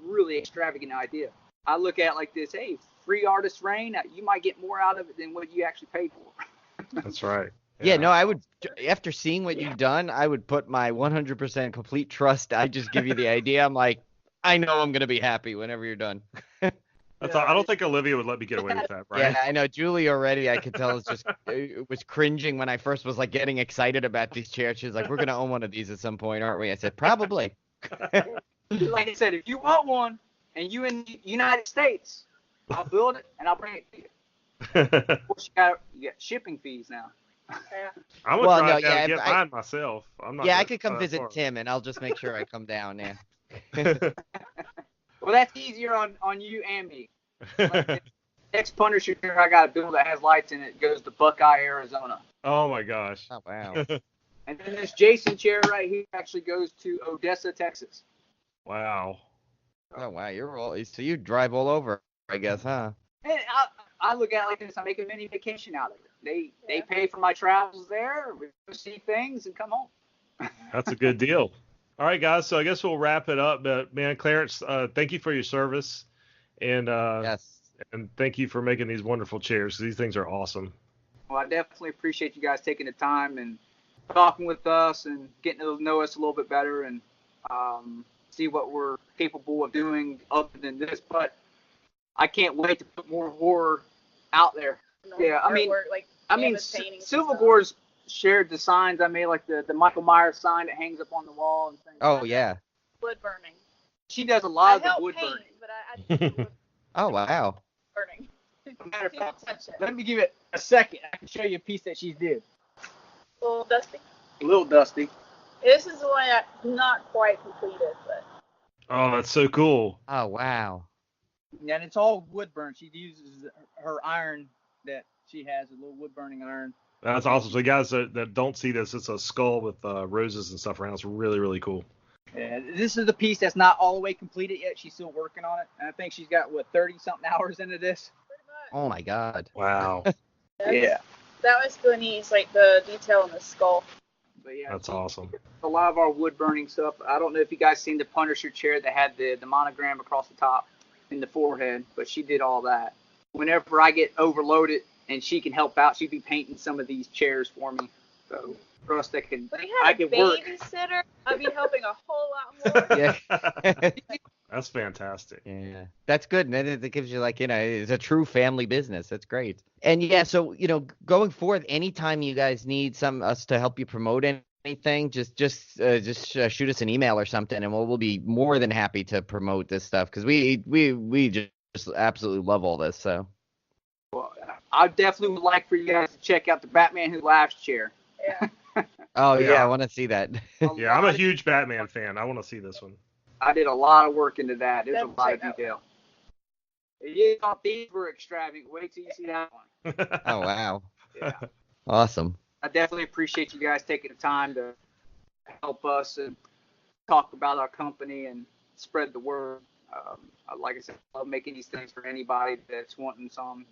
E: really extravagant idea. I look at it like this: hey, free artist reign, you might get more out of it than what you actually paid for.
G: That's right.
B: Yeah, no, I would, after seeing what you've done, I would put my 100% complete trust. I just give you the idea. I'm like, I know I'm going to be happy whenever you're done.
G: That's all. I don't think Olivia would let me get away with that, right?
B: Yeah, I know. Julie already, I could tell, was cringing when I first was like getting excited about these chairs. She was like, we're going to own one of these at some point, aren't we? I said, probably.
E: Like I said, if you want one and you in the United States, I'll build it and I'll bring it to you. Of course, you got shipping fees now.
F: Yeah.
G: I'm gonna try down and get mine myself. I'm not.
B: Yeah, I could come visit Tim, and I'll just make sure I come down there.
E: Well, that's easier on you and me. Like the next Punisher chair I got a build that has lights in it goes to Buckeye, Arizona.
G: Oh my gosh.
B: Oh wow.
E: And then this Jason chair right here actually goes to Odessa, Texas.
G: Wow.
B: Oh wow, so you drive all over, I guess, huh?
E: And I look at it like this: I make a mini vacation out of it. They pay for my travels there. We go see things and come home.
G: That's a good deal. All right, guys. So I guess we'll wrap it up. But man, Clarence, thank you for your service, and
B: Yes.
G: and thank you for making these wonderful chairs. These things are awesome.
E: Well, I definitely appreciate you guys taking the time and talking with us and getting to know us a little bit better and see what we're capable of doing other than this. But I can't wait to put more horror out there. Yeah, I mean, Silvergore's shared the signs I made, like the Michael Myers sign that hangs up on the wall and things.
B: Oh yeah.
F: Wood burning.
E: She does a lot of
F: I
E: the wood
F: paint,
E: burning.
F: but I do wood
B: Oh wow.
F: burning.
E: Matter of fact,
F: Touch it.
E: let me give it a second. I can show you a piece that she's did.
F: A little dusty.
E: A little dusty.
F: This is the one that's not quite completed, but
G: Oh, that's so cool.
B: Oh, wow.
E: Yeah, and it's all wood burn. She uses her iron that she has, a little wood burning iron.
G: That's awesome. So, guys that don't see this, it's a skull with roses and stuff around. It's really, really cool.
E: Yeah, this is the piece that's not all the way completed yet. She's still working on it. And I think she's got, 30-something hours into this?
F: pretty much.
B: Oh, my God.
G: Wow.
E: Yeah.
F: That was really neat. It's like the detail in the skull.
E: But yeah,
G: That's awesome.
E: a lot of our wood burning stuff. I don't know if you guys seen the Punisher chair that had the monogram across the top in the forehead, but she did all that. Whenever I get overloaded and she can help out, she'd be painting some of these chairs for me. So for us that can,
F: If we
E: I
F: had a
E: could work.
F: babysitter, I'd be helping a whole lot more.
B: Yeah.
G: That's fantastic.
B: Yeah, that's good. And then it gives you it's a true family business. That's great. And yeah, so, going forward, anytime you guys need us to help you promote anything, just shoot us an email or something, and we'll be more than happy to promote this stuff, because we just absolutely love all this. So.
E: Well, I definitely would like for you guys to check out the Batman Who Laughs chair.
F: Yeah.
B: Oh yeah,
G: Yeah.
B: I want to see that.
G: Yeah, I'm a huge Batman fan. I want to see this one.
E: I did a lot of work into that. There's a
F: Definitely
E: lot of
F: check out.
E: detail. You thought these were extravagant. Wait till you see that one.
B: Oh wow,
E: Yeah.
B: awesome.
E: I definitely appreciate you guys taking the time to help us and talk about our company and spread the word. Like I said, I love making these things for anybody that's wanting some.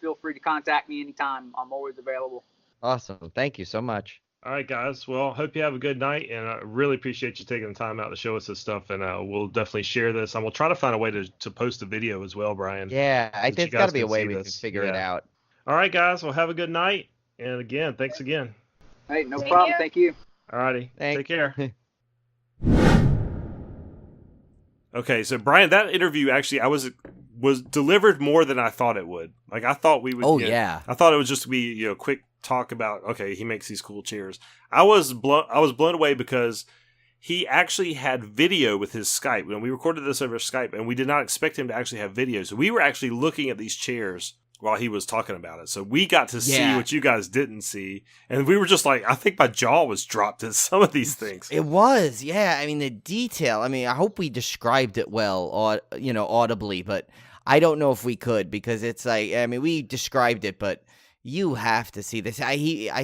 E: Feel free to contact me anytime. I'm always available.
B: Awesome. Thank you so much.
G: All right, guys. Well, hope you have a good night, and I really appreciate you taking the time out to show us this stuff, and we'll definitely share this, and we'll try to find a way to post a video as well, Brian.
B: Yeah, I
G: Since
B: think
G: you
B: there's got to
G: guys
B: be a
G: can
B: way
G: see
B: we can
G: this.
B: figure it
G: Yeah.
B: out.
G: All right, guys. Well, have a good night, and again, thanks again.
E: Hey, no
F: Thank
E: problem.
F: you.
E: Thank you.
G: All righty.
B: Thanks.
G: Take care.
C: Okay, so Brian, that interview actually was delivered more than I thought it would. Like I thought we would.
B: Oh, yeah.
C: I thought it would just be quick talk about he makes these cool chairs. I was blown away because he actually had video with his Skype. When we recorded this over Skype, and we did not expect him to actually have video, so we were actually looking at these chairs while he was talking about it. So we got to see
B: Yeah.
C: what you guys didn't see, and we were just like, I think my jaw was dropped at some of these things.
B: It was, yeah. I mean, the detail. I mean, I hope we described it well, audibly, but I don't know if we could, because it's like, I mean, we described it, but you have to see this. I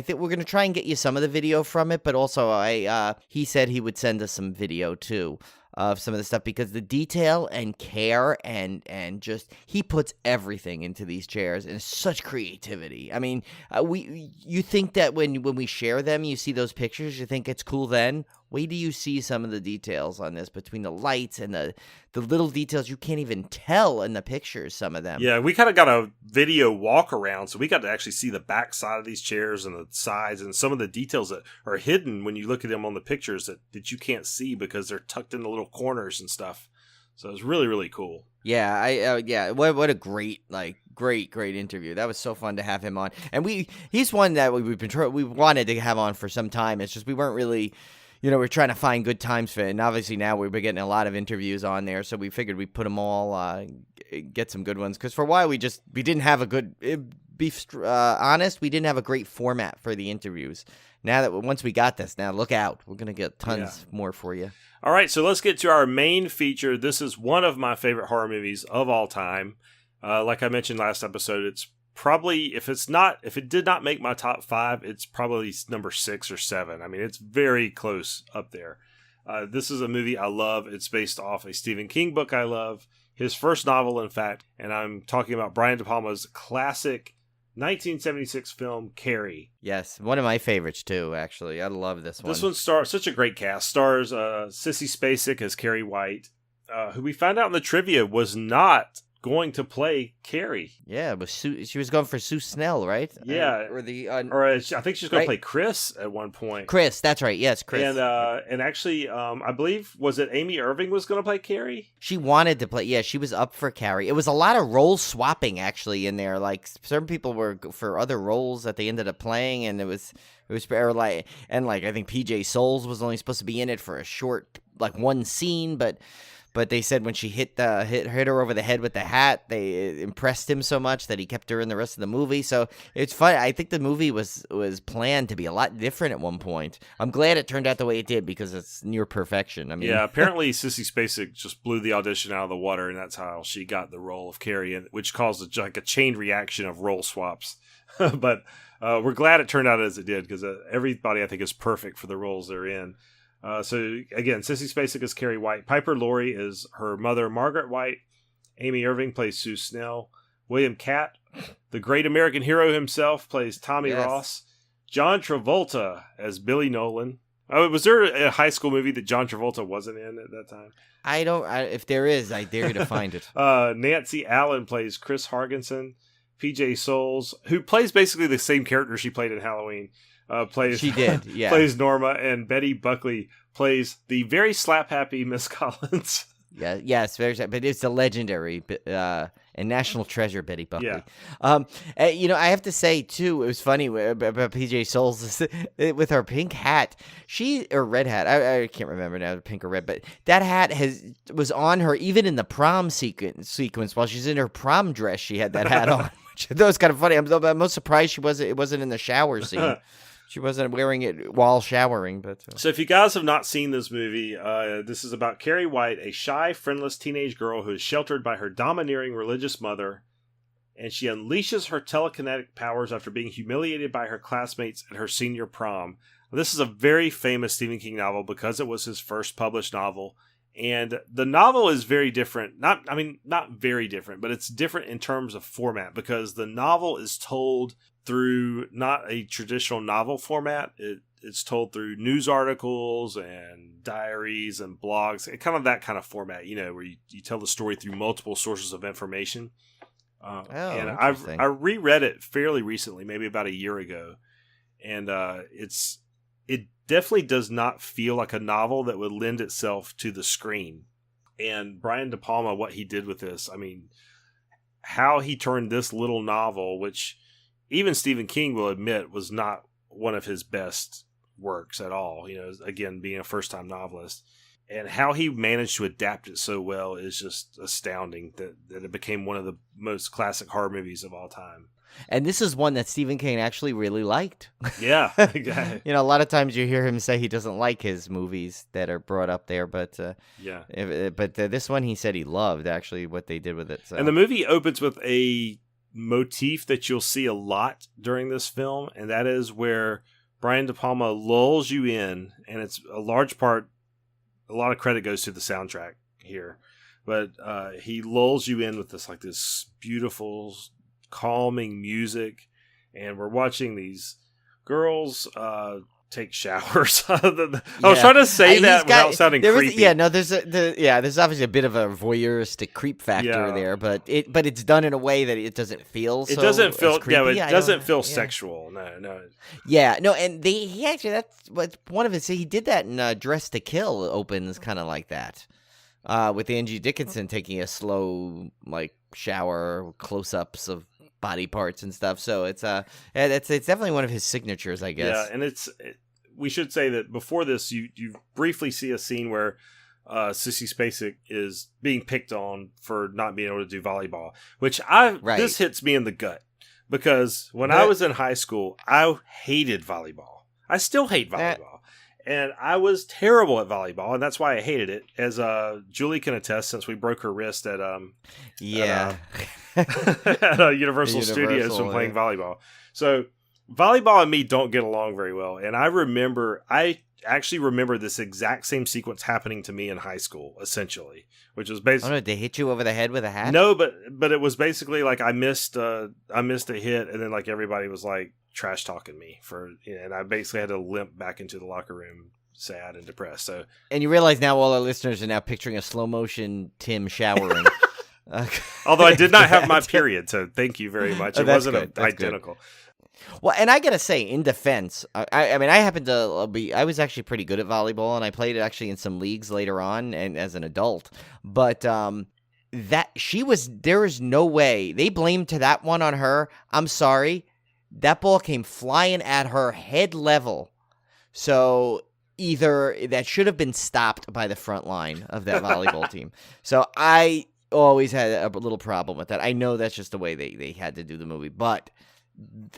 B: think we're gonna try and get you some of the video from it, but also he said he would send us some video too of some of the stuff, because the detail and care and just he puts everything into these chairs, and such creativity. I mean, you think that when we share them, you see those pictures, you think it's cool. Then wait till you see some of the details on this, between the lights and the little details you can't even tell in the pictures. Some of them.
C: Yeah, we kind of got a video walk around, so we got to actually see the back side of these chairs and the sides and some of the details that are hidden when you look at them on the pictures that you can't see because they're tucked in the little corners and stuff. So it was really, really cool.
B: Yeah, what a great interview. That was so fun to have him on. And he's one that we wanted to have on for some time. It's just we weren't really, we're trying to find good times for it. And obviously now we've been getting a lot of interviews on there, so we figured we'd put them all, get some good ones. Because for a while we didn't have a good, honest, we didn't have a great format for the interviews. Now that once we got this, now look out. We're going to get tons more for you.
C: All right, so let's get to our main feature. This is one of my favorite horror movies of all time. Like I mentioned last episode, it's probably, if it did not make my top 5, it's probably number 6 or 7. I mean, it's very close up there. This is a movie I love. It's based off a Stephen King book I love, his first novel, in fact, and I'm talking about Brian De Palma's classic 1976 film, CARRIE.
B: Yes, one of my favorites too, actually. I love this one.
C: This one stars, such a great cast, stars Sissy Spacek as Carrie White, who we found out in the trivia was not going to play Carrie.
B: Yeah, it was she was going for Sue Snell, right?
C: Yeah. I think she's going to play Chris at one point.
B: Chris, that's right. Yes, Chris.
C: And actually, I believe, was it Amy Irving was going to play Carrie?
B: She wanted to play. Yeah, she was up for Carrie. It was a lot of role swapping actually in there. Like certain people were for other roles that they ended up playing, and it was like I think PJ Souls was only supposed to be in it for a short, like one scene, but but they said when she hit her over the head with the hat, it impressed him so much that he kept her in the rest of the movie. So it's fun. I think the movie was planned to be a lot different at one point. I'm glad it turned out the way it did because it's near perfection. I mean,
C: yeah, apparently Sissy Spacek just blew the audition out of the water, and that's how she got the role of Carrie, which caused a chain reaction of role swaps. But we're glad it turned out as it did because everybody, I think, is perfect for the roles they're in. So, again, Sissy Spacek is Carrie White. Piper Laurie is her mother, Margaret White. Amy Irving plays Sue Snell. William Catt, the great American hero himself, plays Tommy Ross. John Travolta as Billy Nolan. Oh, was there a high school movie that John Travolta wasn't in at that time?
B: If there is, I dare you to find it.
C: Nancy Allen plays Chris Hargensen. PJ Souls, who plays basically the same character she played in Halloween, plays plays Norma, and Betty Buckley plays the very slap-happy Miss Collins.
B: Yeah, yes, very sad, but it's a legendary and national treasure, Betty Buckley.
C: Yeah.
B: I have to say too, it was funny about PJ Souls with her pink hat. Or red hat. I can't remember now, pink or red, but that hat was on her even in the prom sequence while she's in her prom dress. She had that hat on. That was kind of funny. I'm most surprised it wasn't in the shower scene. She wasn't wearing it while showering. But
C: So if you guys have not seen this movie, this is about Carrie White, a shy, friendless teenage girl who is sheltered by her domineering religious mother, and she unleashes her telekinetic powers after being humiliated by her classmates at her senior prom. This is a very famous Stephen King novel because it was his first published novel. And the novel is very different. Not very different, but it's different in terms of format because the novel is told through not a traditional novel format. It's told through news articles and diaries and blogs, kind of that kind of format, where you tell the story through multiple sources of information. And I reread it fairly recently, maybe about a year ago. And it definitely does not feel like a novel that would lend itself to the screen. And Brian De Palma, what he did with this, I mean, how he turned this little novel, which even Stephen King will admit was not one of his best works at all, again, being a first-time novelist, and how he managed to adapt it so well is just astounding that it became one of the most classic horror movies of all time.
B: And this is one that Stephen King actually really liked.
C: Yeah.
B: A lot of times you hear him say he doesn't like his movies that are brought up there, but this one he said he loved, actually, what they did with it. So.
C: And the movie opens with a motif that you'll see a lot during this film, and that is where Brian De Palma lulls you in, and it's a large part, a lot of credit goes to the soundtrack here, but he lulls you in with this beautiful, calming music, and we're watching these girls take showers. I was trying to say that without sounding creepy.
B: There's obviously a bit of a voyeuristic creep factor there, but it's done in a way that it doesn't feel.
C: It doesn't feel sexual. No.
B: Yeah, no, and he actually, that's what one of his. He did that in Dress to Kill. Opens kind of like that. With Angie Dickinson taking a slow shower, close-ups of body parts and stuff. So it's definitely one of his signatures, I guess.
C: Yeah, and we should say that before this, you briefly see a scene where Sissy Spacek is being picked on for not being able to do volleyball, which this hits me in the gut because when I was in high school, I hated volleyball. I still hate volleyball. And I was terrible at volleyball, and that's why I hated it. As Julie can attest, since we broke her wrist at Universal Studios from playing volleyball. So volleyball and me don't get along very well. And I actually remember this exact same sequence happening to me in high school, essentially, which was basically.
B: Oh no! They hit you over the head with a hat?
C: No, but it was basically I missed a hit, and then everybody was trash talking me and I basically had to limp back into the locker room, sad and depressed. So,
B: and you realize now all our listeners are now picturing a slow motion Tim showering.
C: Although I did not have my period, so thank you very much. It wasn't identical.
B: Good. Well, and I gotta say, in defense, I mean, I was actually pretty good at volleyball, and I played it actually in some leagues later on, and as an adult. But there is no way they blamed that one on her. I'm sorry. That ball came flying at her head level. So either that should have been stopped by the front line of that volleyball team. So I always had a little problem with that. I know that's just the way they had to do the movie, but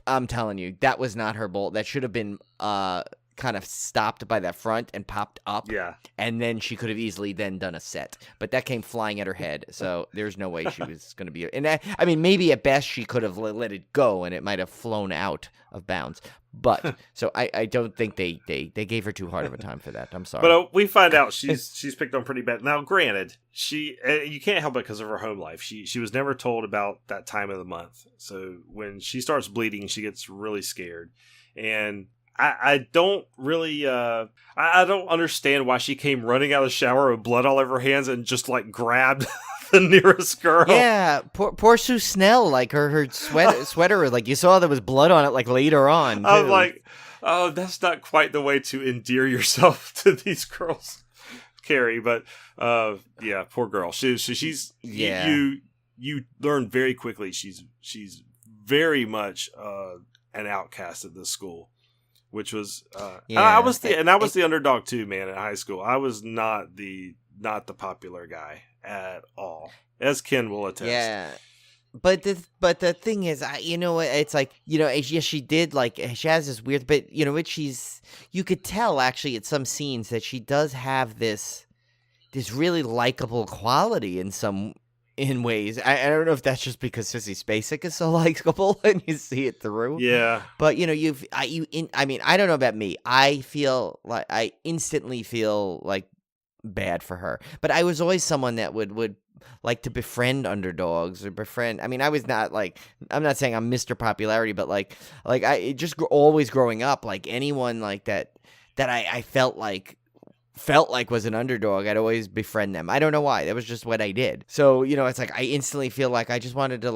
B: I'm telling you, that was not her bolt. That should have been kind of stopped by that front and popped up.
C: Yeah.
B: And then she could have easily then done a set. But that came flying at her head. So there's no way she was going to be. And I mean, maybe at best she could have let it go and it might have flown out of bounds. But so I don't think they gave her too hard of a time for that. I'm sorry.
C: But we find out she's picked on pretty bad. Now, granted, you can't help it because of her home life. She was never told about that time of the month. So when she starts bleeding, she gets really scared. And I don't really I don't understand why she came running out of the shower with blood all over her hands and just like grabbed the nearest girl.
B: Yeah, poor Sue Snell, like her sweater, like you saw there was blood on it like later on.
C: I'm
B: too.
C: like, oh, that's not quite the way to endear yourself to these girls, Carrie. But yeah, poor girl. She's
B: yeah.
C: You learn very quickly she's very much an outcast at this school. Which was, I was the underdog too, man. At high school, I was not the popular guy at all, as Ken will attest.
B: Yeah, but the thing is, it's like yes, she did like she has this weird, but you could tell actually at some scenes that she does have this really likable quality in ways. I don't know if that's just because Sissy Spacek is so likable and you see it through.
C: Yeah.
B: But I mean, I don't know about me. I instantly feel like bad for her. But I was always someone that would like to befriend underdogs or befriend. I mean, I was not like, I'm not saying I'm Mr. Popularity, but like I just always growing up, like anyone like that I felt like was an underdog, I'd always befriend them. I don't know why. That was just what I did. So, it's like I instantly feel like I just wanted to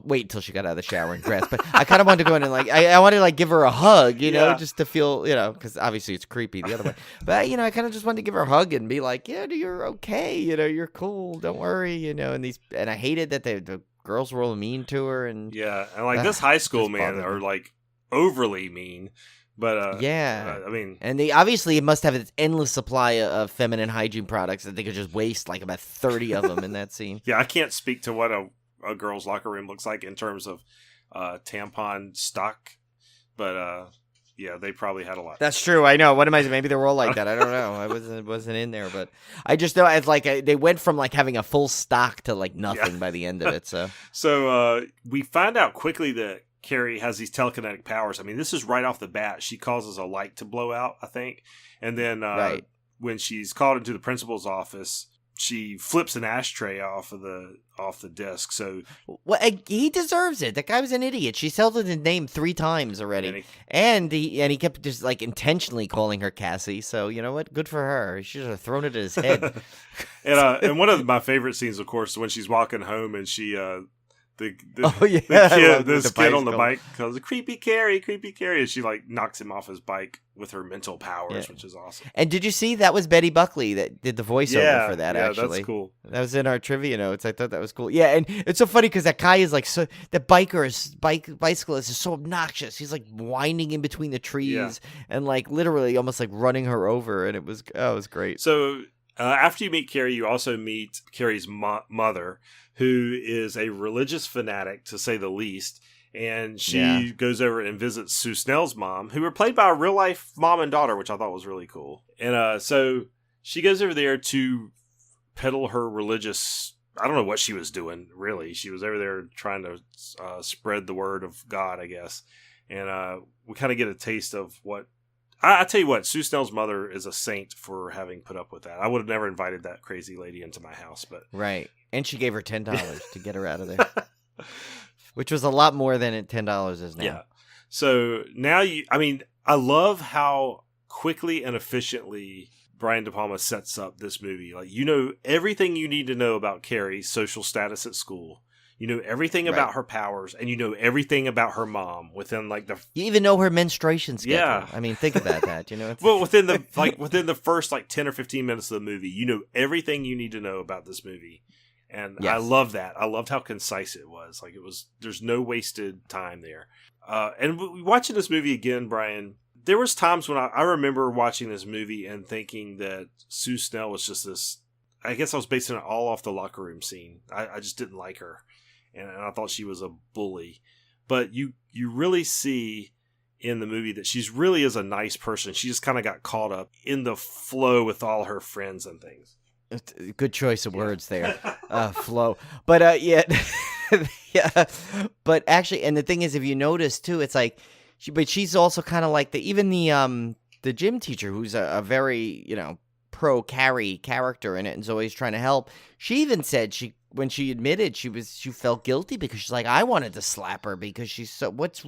B: wait until she got out of the shower and dress. But I kind of wanted to go in and I wanted to give her a hug, just to feel, because obviously it's creepy the other way. But, I kind of just wanted to give her a hug and be like, yeah, you're okay. You're cool. Don't worry, and I hated that the girls were all mean to her. And
C: yeah. And this high school, man, are like overly mean. But
B: yeah,
C: I mean,
B: and they obviously must have this endless supply of feminine hygiene products that they could just waste like about 30 of them in that scene.
C: Yeah, I can't speak to what a girl's locker room looks like in terms of tampon stock, but yeah, they probably had a lot.
B: That's true. I know. What am I? Maybe they were all like that. I don't know. I wasn't in there, but I just know it's like they went from like having a full stock to like nothing by the end of it.
C: So we find out quickly that Carrie has these telekinetic powers. I mean, this is right off the bat. She causes a light to blow out, I think. And then when she's called into the principal's office, she flips an ashtray off the desk. So
B: he deserves it. That guy was an idiot. She told him his name 3 times already. And he kept just like intentionally calling her Cassie. So you know what? Good for her. He should have thrown it at his head.
C: And one of my favorite scenes, of course, when she's walking home and she the kid on the bike calls creepy Carrie, and she like knocks him off his bike with her mental powers, which is awesome.
B: And did you see that was Betty Buckley that did the voiceover for that? Actually,
C: that's cool.
B: That was in our trivia notes. I thought that was cool. Yeah, and it's so funny because that guy is like the bicyclist is so obnoxious. He's like winding in between the trees and like literally almost like running her over, and it was great.
C: So after you meet Carrie, you also meet Carrie's mother, who is a religious fanatic, to say the least. And she goes over and visits Sue Snell's mom, who were played by a real-life mom and daughter, which I thought was really cool. And so she goes over there to peddle her religious... I don't know what she was doing, really. She was over there trying to spread the word of God, I guess. And we kind of get a taste of what... I tell you what, Sue Snell's mother is a saint for having put up with that. I would have never invited that crazy lady into my house, but...
B: Right. And she gave her $10 to get her out of there. Which was a lot more than $10 is now.
C: Yeah. So now I love how quickly and efficiently Brian De Palma sets up this movie. Like, everything you need to know about Carrie's social status at school. You know everything about her powers, and you know everything about her mom within like the.
B: You even know her menstruation schedule.
C: Yeah,
B: I mean, think about that. It's...
C: Well, within the first 10 or 15 minutes of the movie, you know everything you need to know about this movie, and I love that. I loved how concise it was. Like there's no wasted time there. And watching this movie again, Brian, there was times when I remember watching this movie and thinking that Sue Snell was just this. I guess I was basing it all off the locker room scene. I just didn't like her, and I thought she was a bully. But you really see in the movie that she's really is a nice person. She just kind of got caught up in the flow with all her friends and things.
B: Good choice of words there, flow. But yeah, yeah. But actually, and the thing is, if you notice too, it's like, she's also kind of like the gym teacher who's a very pro Carrie character in it and is always trying to help. She even said when she admitted she felt guilty because she's like, I wanted to slap her because she's so what's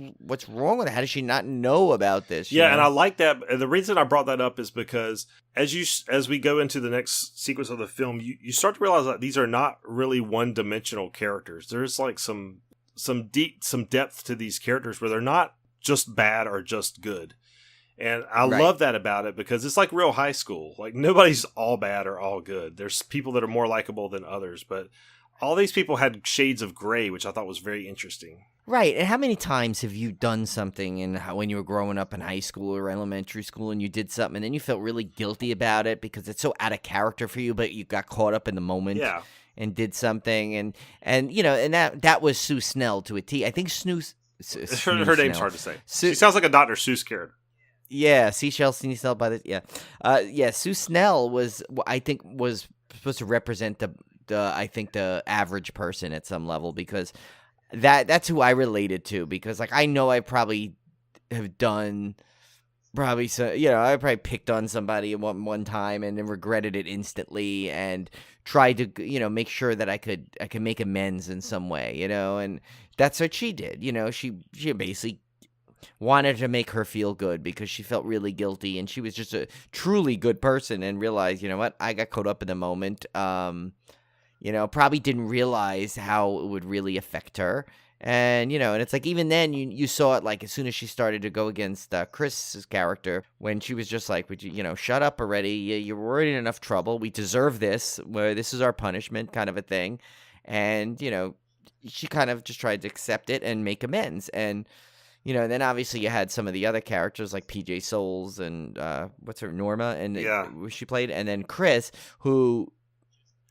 B: wrong with her? How does she not know about this?
C: Yeah, and I like that. And the reason I brought that up is because as we go into the next sequence of the film, you start to realize that these are not really one-dimensional characters. There's like some depth to these characters where they're not just bad or just good. And I love that about it because it's like real high school. Like nobody's all bad or all good. There's people that are more likable than others, but all these people had shades of gray, which I thought was very interesting.
B: Right. And how many times have you done something when you were growing up in high school or elementary school and you did something and then you felt really guilty about it because it's so out of character for you, but you got caught up in the moment and did something. And that was Sue Snell to a T. I think
C: her name's hard to say. She sounds like a Dr. Seuss character.
B: Yeah, Seashell Snell by the Sue Snell was supposed to represent the average person at some level because that's who I related to because like I know I probably have done I probably picked on somebody at one time and then regretted it instantly and tried to make sure that I could make amends in some way, and that's what she did. She basically wanted to make her feel good because she felt really guilty and she was just a truly good person and realized, what, I got caught up in the moment. Probably didn't realize how it would really affect her. And, and it's like, even then you saw it like as soon as she started to go against Chris's character when she was just like, would you, shut up already. You're already in enough trouble. We deserve this, where this is our punishment kind of a thing. And, she kind of just tried to accept it and make amends. And, then obviously you had some of the other characters like PJ Souls and Norma, and she played, and then Chris, who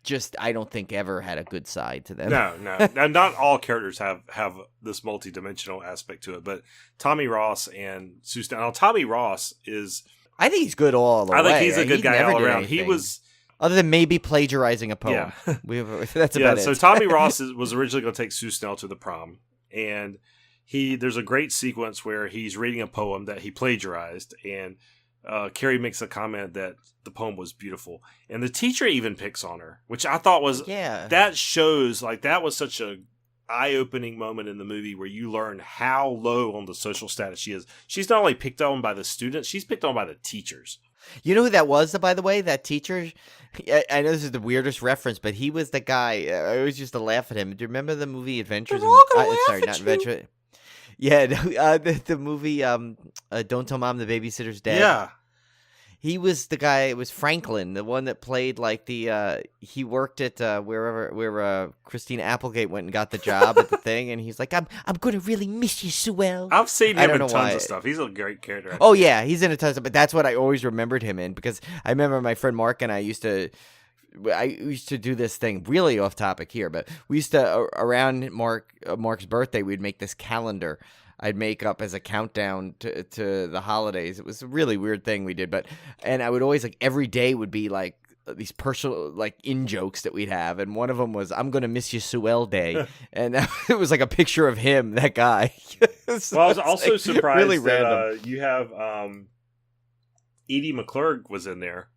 B: just I don't think ever had a good side to them.
C: No, and not all characters have this multi-dimensional aspect to it, but Tommy Ross and Sue Snell. Now, Tommy Ross is,
B: I think he's good all the way.
C: I think he's a good guy all around. He was,
B: other than maybe plagiarizing a poem. Yeah. That's about it.
C: So Tommy Ross was originally going to take Sue Snell to the prom, and there's a great sequence where he's reading a poem that he plagiarized, and Carrie makes a comment that the poem was beautiful, and the teacher even picks on her, which I thought was that shows like that was such a eye-opening moment in the movie where you learn how low on the social status she is. She's not only picked on by the students, she's picked on by the teachers.
B: You know who that was, by the way? That teacher? I know this is the weirdest reference, but he was the guy. I always used to laugh at him. Do you remember the movie Adventures? Sorry, not Adventure. Yeah, the movie Don't Tell Mom the Babysitter's Dead.
C: Yeah.
B: He was the guy, it was Franklin, the one that played like he worked at where Christina Applegate went and got the job at the thing, and he's like, I'm going to really miss you, Sue.
C: I've seen him in tons of stuff. He's a great character.
B: Oh, yeah, he's in a ton of stuff, but that's what I always remembered him in, because I remember my friend Mark and I used to do this thing, really off topic here, but we used to, around Mark's birthday, we'd make this calendar I'd make up as a countdown to the holidays. It was a really weird thing we did, and I would always, like, every day would be like these personal, like, in-jokes that we'd have, and one of them was, I'm gonna miss you, Sue Day, and it was like a picture of him, that guy. So
C: well, I was also surprised
B: really
C: that you have Edie McClurg was in there.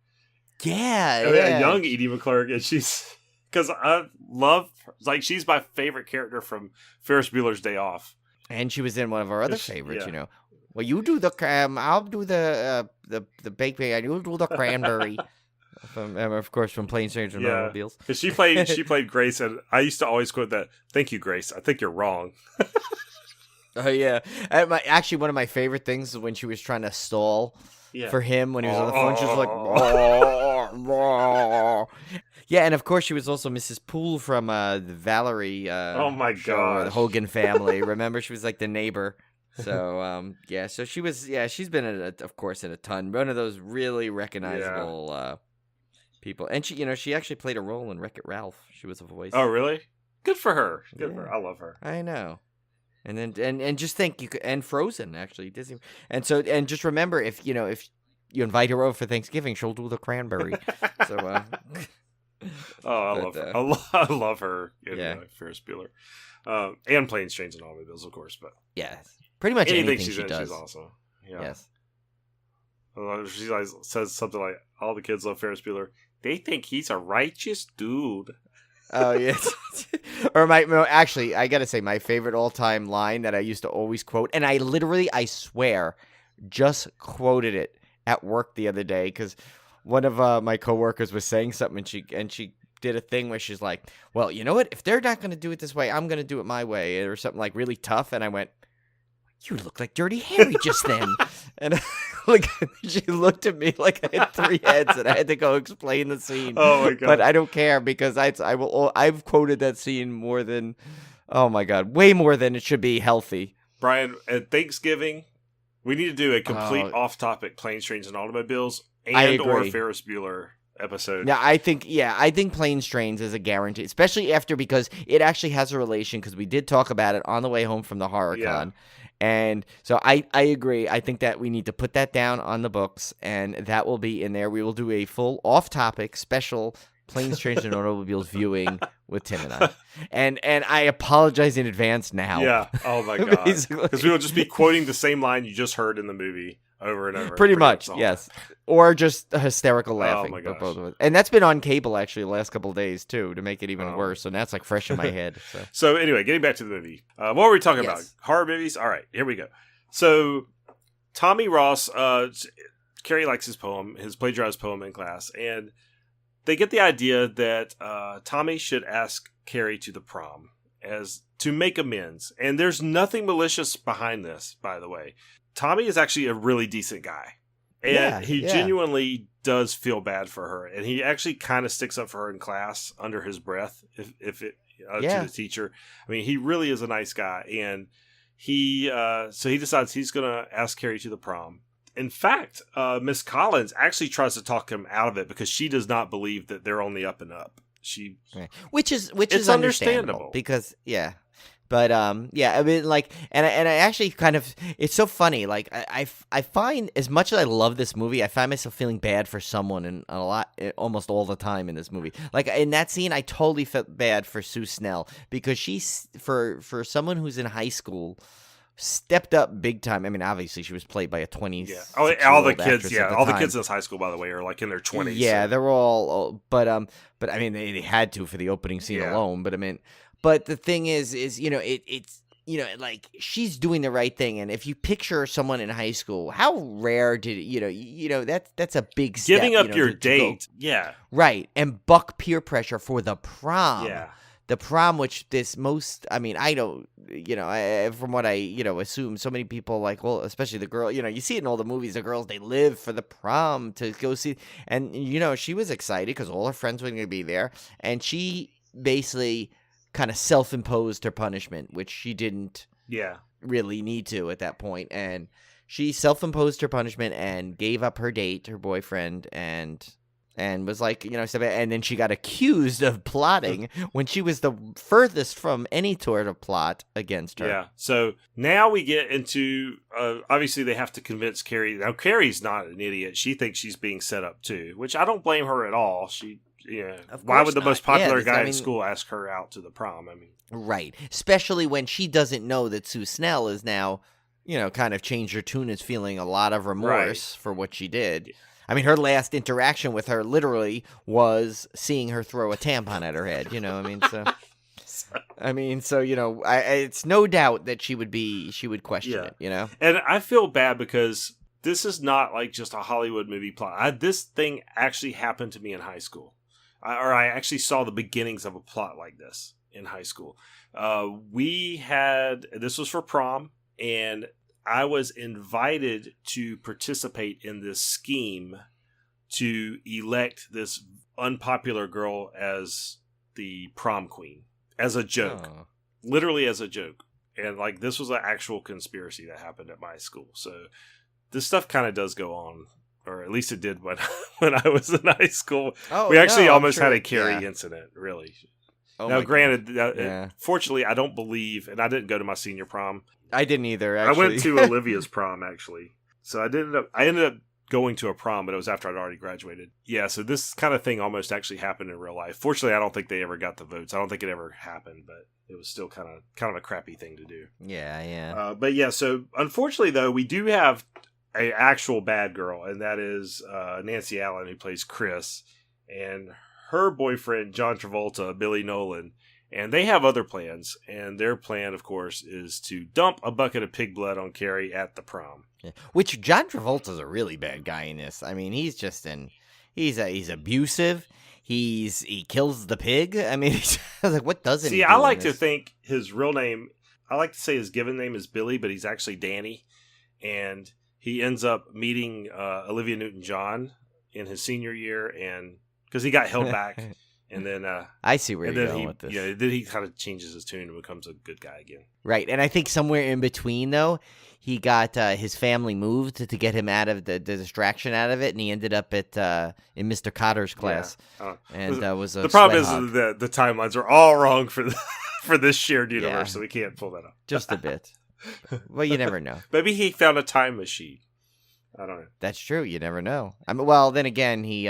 B: Yeah.
C: Young Edie McClurg, and she's, because I love, like, she's my favorite character from Ferris Bueller's Day Off.
B: And she was in one of our other favorites, Well, you do the I'll do the baked bean, and you'll do the cranberry. Of course, from Planes, Trains, and Automobiles.
C: Because she played Grace, and I used to always quote that. Thank you, Grace. I think you're wrong.
B: Oh yeah, actually, one of my favorite things is when she was trying to stall for him when he was on the phone. She was like, yeah, and of course she was also Mrs. Poole from the Valerie.
C: Oh my
B: show,
C: god,
B: the Hogan family. Remember, she was like the neighbor. So so she's been of course in a ton. One of those really recognizable people, and she actually played a role in Wreck-It Ralph. She was a voice.
C: Oh, really? Good for her. Good
B: Yeah.
C: for her. I love her.
B: I know. And then and just think you could, and Frozen actually Disney, and just remember if you invite her over for Thanksgiving, she'll do the cranberry. So
C: I love her in Ferris Bueller, and Planes, Trains, and Automobiles, of course. But
B: pretty much anything
C: she's
B: she
C: in,
B: does.
C: she's awesome. Yeah.
B: Yes.
C: She says something like, "All the kids love Ferris Bueller. They think he's a righteous dude."
B: Oh yes. Or actually, I gotta say my favorite all-time line that I used to always quote, and I swear, just quoted it at work the other day because one of my coworkers was saying something, and she did a thing where she's like, "Well, you know what? If they're not gonna do it this way, I'm gonna do it my way," or something like really tough, and I went, "You look like Dirty Harry just then," and she looked at me like I had 3 heads, and I had to go explain the scene.
C: Oh my god!
B: But I don't care because I've quoted that scene more than, oh my god, way more than it should be healthy.
C: Brian, at Thanksgiving, we need to do a complete off-topic Planes, Trains, and Automobiles or Ferris Bueller episode.
B: Yeah, I think Planes, Trains is a guarantee, especially because it actually has a relation, because we did talk about it on the way home from the HorrorCon.
C: Yeah.
B: And so I agree. I think that we need to put that down on the books, and that will be in there. We will do a full off-topic special Planes, Trains, and Automobiles viewing with Tim and I. And I apologize in advance now.
C: Yeah. Oh my god. Because we will just be quoting the same line you just heard in the movie over and over.
B: Pretty much, yes. Or just hysterical laughing.
C: Oh my gosh.
B: Both of us. And that's been on cable actually the last couple of days too, to make it even worse. So now it's like fresh in my head.
C: So anyway, getting back to the movie. What were we talking about? Horror movies? All right, here we go. So Tommy Ross, Carrie likes his plagiarized poem in class, and they get the idea that Tommy should ask Carrie to the prom as to make amends. And there's nothing malicious behind this, by the way. Tommy is actually a really decent guy. And he genuinely does feel bad for her. And he actually kind of sticks up for her in class under his breath to the teacher. I mean, he really is a nice guy. And he decides he's going to ask Carrie to the prom. In fact, Miss Collins actually tries to talk him out of it because she does not believe that they're on the up and up.
B: Which is understandable because but I mean, like, and I actually kind of, it's so funny. Like I find, as much as I love this movie, I find myself feeling bad for someone almost all the time in this movie. Like in that scene, I totally felt bad for Sue Snell because she's for someone who's in high school. Stepped up big time. I mean, obviously, she was played by a 20.
C: Yeah, all the kids. Yeah, all the kids in this high school, by the way, are like in their 20s.
B: Yeah, they're all. But I mean, they had to for the opening scene alone. But I mean, but the thing is it's like she's doing the right thing. And if you picture someone in high school, how rare did that's a big step.
C: Giving up your date,
B: right, and buck peer pressure for the prom.
C: Yeah.
B: The prom, which I don't, from what I, assume, so many people like, well, especially the girl, you see it in all the movies, the girls, they live for the prom to go see. And, she was excited because all her friends were going to be there. And she basically kind of self-imposed her punishment, which she didn't really need to at that point. And she self-imposed her punishment and gave up her date, her boyfriend, and was like, and then she got accused of plotting when she was the furthest from any sort of plot against her.
C: Yeah. So now we get into, obviously they have to convince Carrie. Now, Carrie's not an idiot. She thinks she's being set up too, which I don't blame her at all. Why would the most popular guy in school ask her out to the prom? I mean,
B: right. Especially when she doesn't know that Sue Snell is now, kind of changed her tune, is feeling a lot of remorse for what she did. I mean, her last interaction with her literally was seeing her throw a tampon at her head. It's no doubt that she would question it.
C: And I feel bad because this is not like just a Hollywood movie plot. This thing actually happened to me in high school, I actually saw the beginnings of a plot like this in high school. This was for prom, and I was invited to participate in this scheme to elect this unpopular girl as the prom queen, as a joke, literally as a joke. And like this was an actual conspiracy that happened at my school. So this stuff kind of does go on, or at least it did when when I was in high school.
B: Oh,
C: we actually
B: no, I'm
C: almost
B: sure
C: had a
B: it-
C: Carrie
B: yeah.
C: incident, really.
B: Oh
C: now,
B: my
C: granted,
B: Yeah.
C: fortunately, I don't believe, and I didn't go to my senior prom.
B: I didn't either. Actually,
C: I went to Olivia's prom actually, so I ended up going to a prom, but it was after I'd already graduated. Yeah, so this kind of thing almost actually happened in real life. Fortunately, I don't think they ever got the votes. I don't think it ever happened, but it was still kind of a crappy thing to do.
B: Yeah.
C: But yeah, so unfortunately though, we do have a actual bad girl, and that is Nancy Allen, who plays Chris, and her boyfriend John Travolta, Billy Nolan, and they have other plans. And their plan, of course, is to dump a bucket of pig blood on Carrie at the prom.
B: Yeah. Which John Travolta's a really bad guy in this. I mean, he's just he's abusive. He kills the pig. I mean, I was like, what doesn't he
C: See,
B: do
C: I
B: in
C: like to
B: this?
C: think his real name. I like to say his given name is Billy, but he's actually Danny, and he ends up meeting Olivia Newton-John in his senior year, and because he got held back, and then
B: I see where
C: and
B: you're
C: then
B: going with this.
C: then he kind of changes his tune and becomes a good guy again.
B: Right, and I think somewhere in between, though, he got his family moved to get him out of the distraction out of it, and he ended up at in Mr. Cotter's class, and was a
C: the problem
B: sweat
C: is
B: hog.
C: that the timelines are all wrong for for this shared universe,
B: Yeah.
C: so we can't pull that up.
B: Just a bit. Well, you never know.
C: Maybe he found a time machine. I don't know.
B: That's true. You never know. I mean, well, then again, he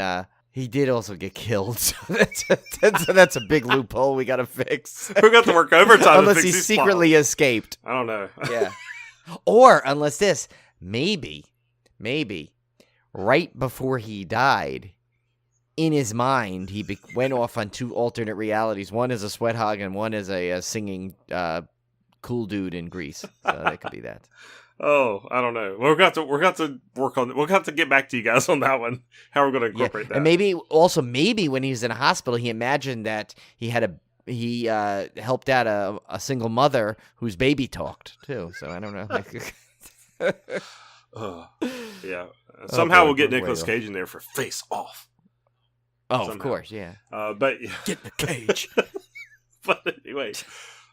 B: did also get killed, so that's a big loophole we got to fix.
C: We're going to work overtime to
B: Unless
C: fix
B: he
C: these
B: secretly
C: problems.
B: escaped.
C: I don't know.
B: Yeah. Or unless maybe, right before he died, in his mind, he went off on two alternate realities. One is a sweat hog, and one is a singing cool dude in Greece. So that could be that.
C: Oh, I don't know. We're going to work on. We'll have to get back to you guys on that one. How we're going to incorporate that.
B: And maybe when he was in a hospital, he imagined that he helped out a single mother whose baby talked too. So I don't know.
C: Yeah. Somehow
B: boy,
C: we'll get
B: poor
C: Nicolas
B: whale.
C: Cage in there for Face Off.
B: Oh,
C: Somehow.
B: of course, yeah.
C: But
B: Get in the cage.
C: but anyway,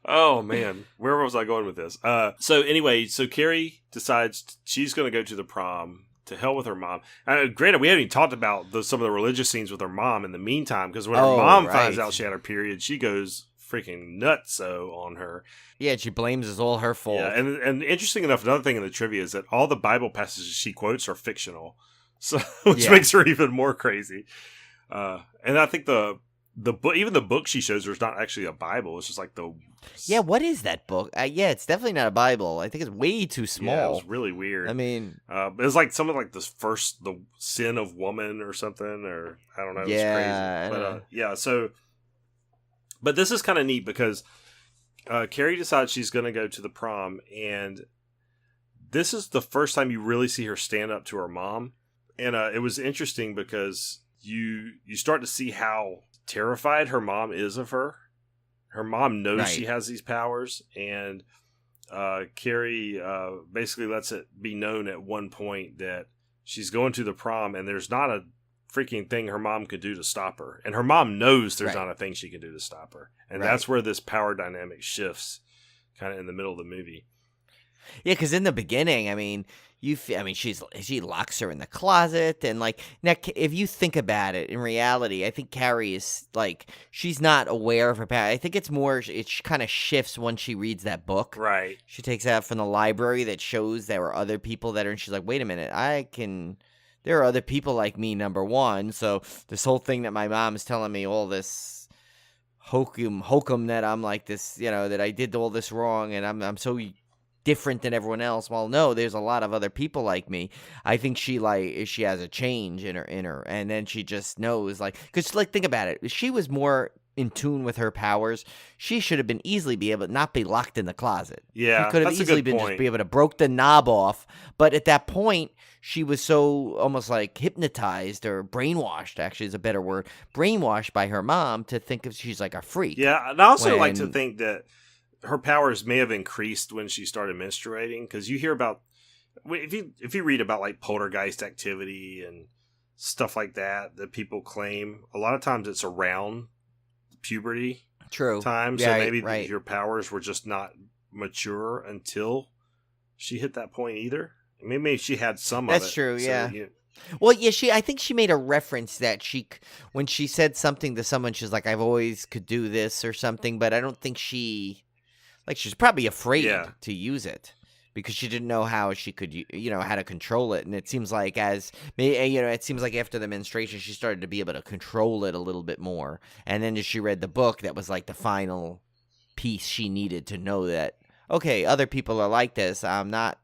C: oh man, where was I going with this? So Carrie decides she's going to go to the prom. To hell with her mom. Granted, we haven't even talked about some of the religious scenes with her mom in the meantime, because when her mom finds out she had her period, she goes freaking nutso on her.
B: Yeah, she blames it's all her fault.
C: Yeah, and interesting enough, another thing in the trivia is that all the Bible passages she quotes are fictional, so which makes her even more crazy. And I think the book, even the book she shows her is not actually a Bible. It's just like
B: Yeah, what is that book? Yeah, it's definitely not a Bible. I think it's way too small.
C: Yeah, it was really weird.
B: I mean,
C: it was like something like the sin of woman or something, or I don't know. It was
B: Yeah,
C: crazy.
B: I know.
C: Yeah. So, but this is kind of neat because Carrie decides she's going to go to the prom, and this is the first time you really see her stand up to her mom, and it was interesting because you start to see how terrified her mom is of her. Her mom knows she has these powers, and Carrie basically lets it be known at one point that she's going to the prom, and there's not a freaking thing her mom could do to stop her. And her mom knows there's not a thing she can do to stop her. And that's where this power dynamic shifts kind of in the middle of the movie.
B: yeah, because in the beginning, I mean, she locks her in the closet, and like now, if you think about it, in reality, I think Carrie is like she's not aware of her power. I think it's more it kind of shifts when she reads that book.
C: Right.
B: She takes that from the library that shows there were other people that are, and she's like, wait a minute, there are other people like me, number one. So this whole thing that my mom is telling me, all this hokum that I'm like this, that I did all this wrong, and I'm so different than everyone else. Well, no, there's a lot of other people like me. I think she has a change in her, and then she just knows, because think about it. If she was more in tune with her powers, she should have been easily be able to not be locked in the closet.
C: Yeah,
B: she could have
C: that's a
B: easily
C: good
B: been
C: point.
B: just be able to broke the knob off. But at that point, she was so almost like hypnotized or brainwashed. Actually, is a better word. Brainwashed by her mom to think of she's like a freak.
C: Yeah, and I also like to think that her powers may have increased when she started menstruating, because you hear about if you read about like poltergeist activity and stuff like that people claim, a lot of times it's around puberty
B: True
C: time. So
B: Yeah,
C: maybe
B: right.
C: your powers were just not mature until she hit that point either. Maybe she had some of it.
B: That's true,
C: So,
B: yeah. Well, yeah, I think she made a reference that when she said something to someone, she's like, I've always could do this or something, but I don't think she's probably afraid to use it because she didn't know how she could, how to control it. And it seems like after the menstruation, she started to be able to control it a little bit more. And then as she read the book, that was like the final piece she needed to know that, okay, other people are like this. I'm not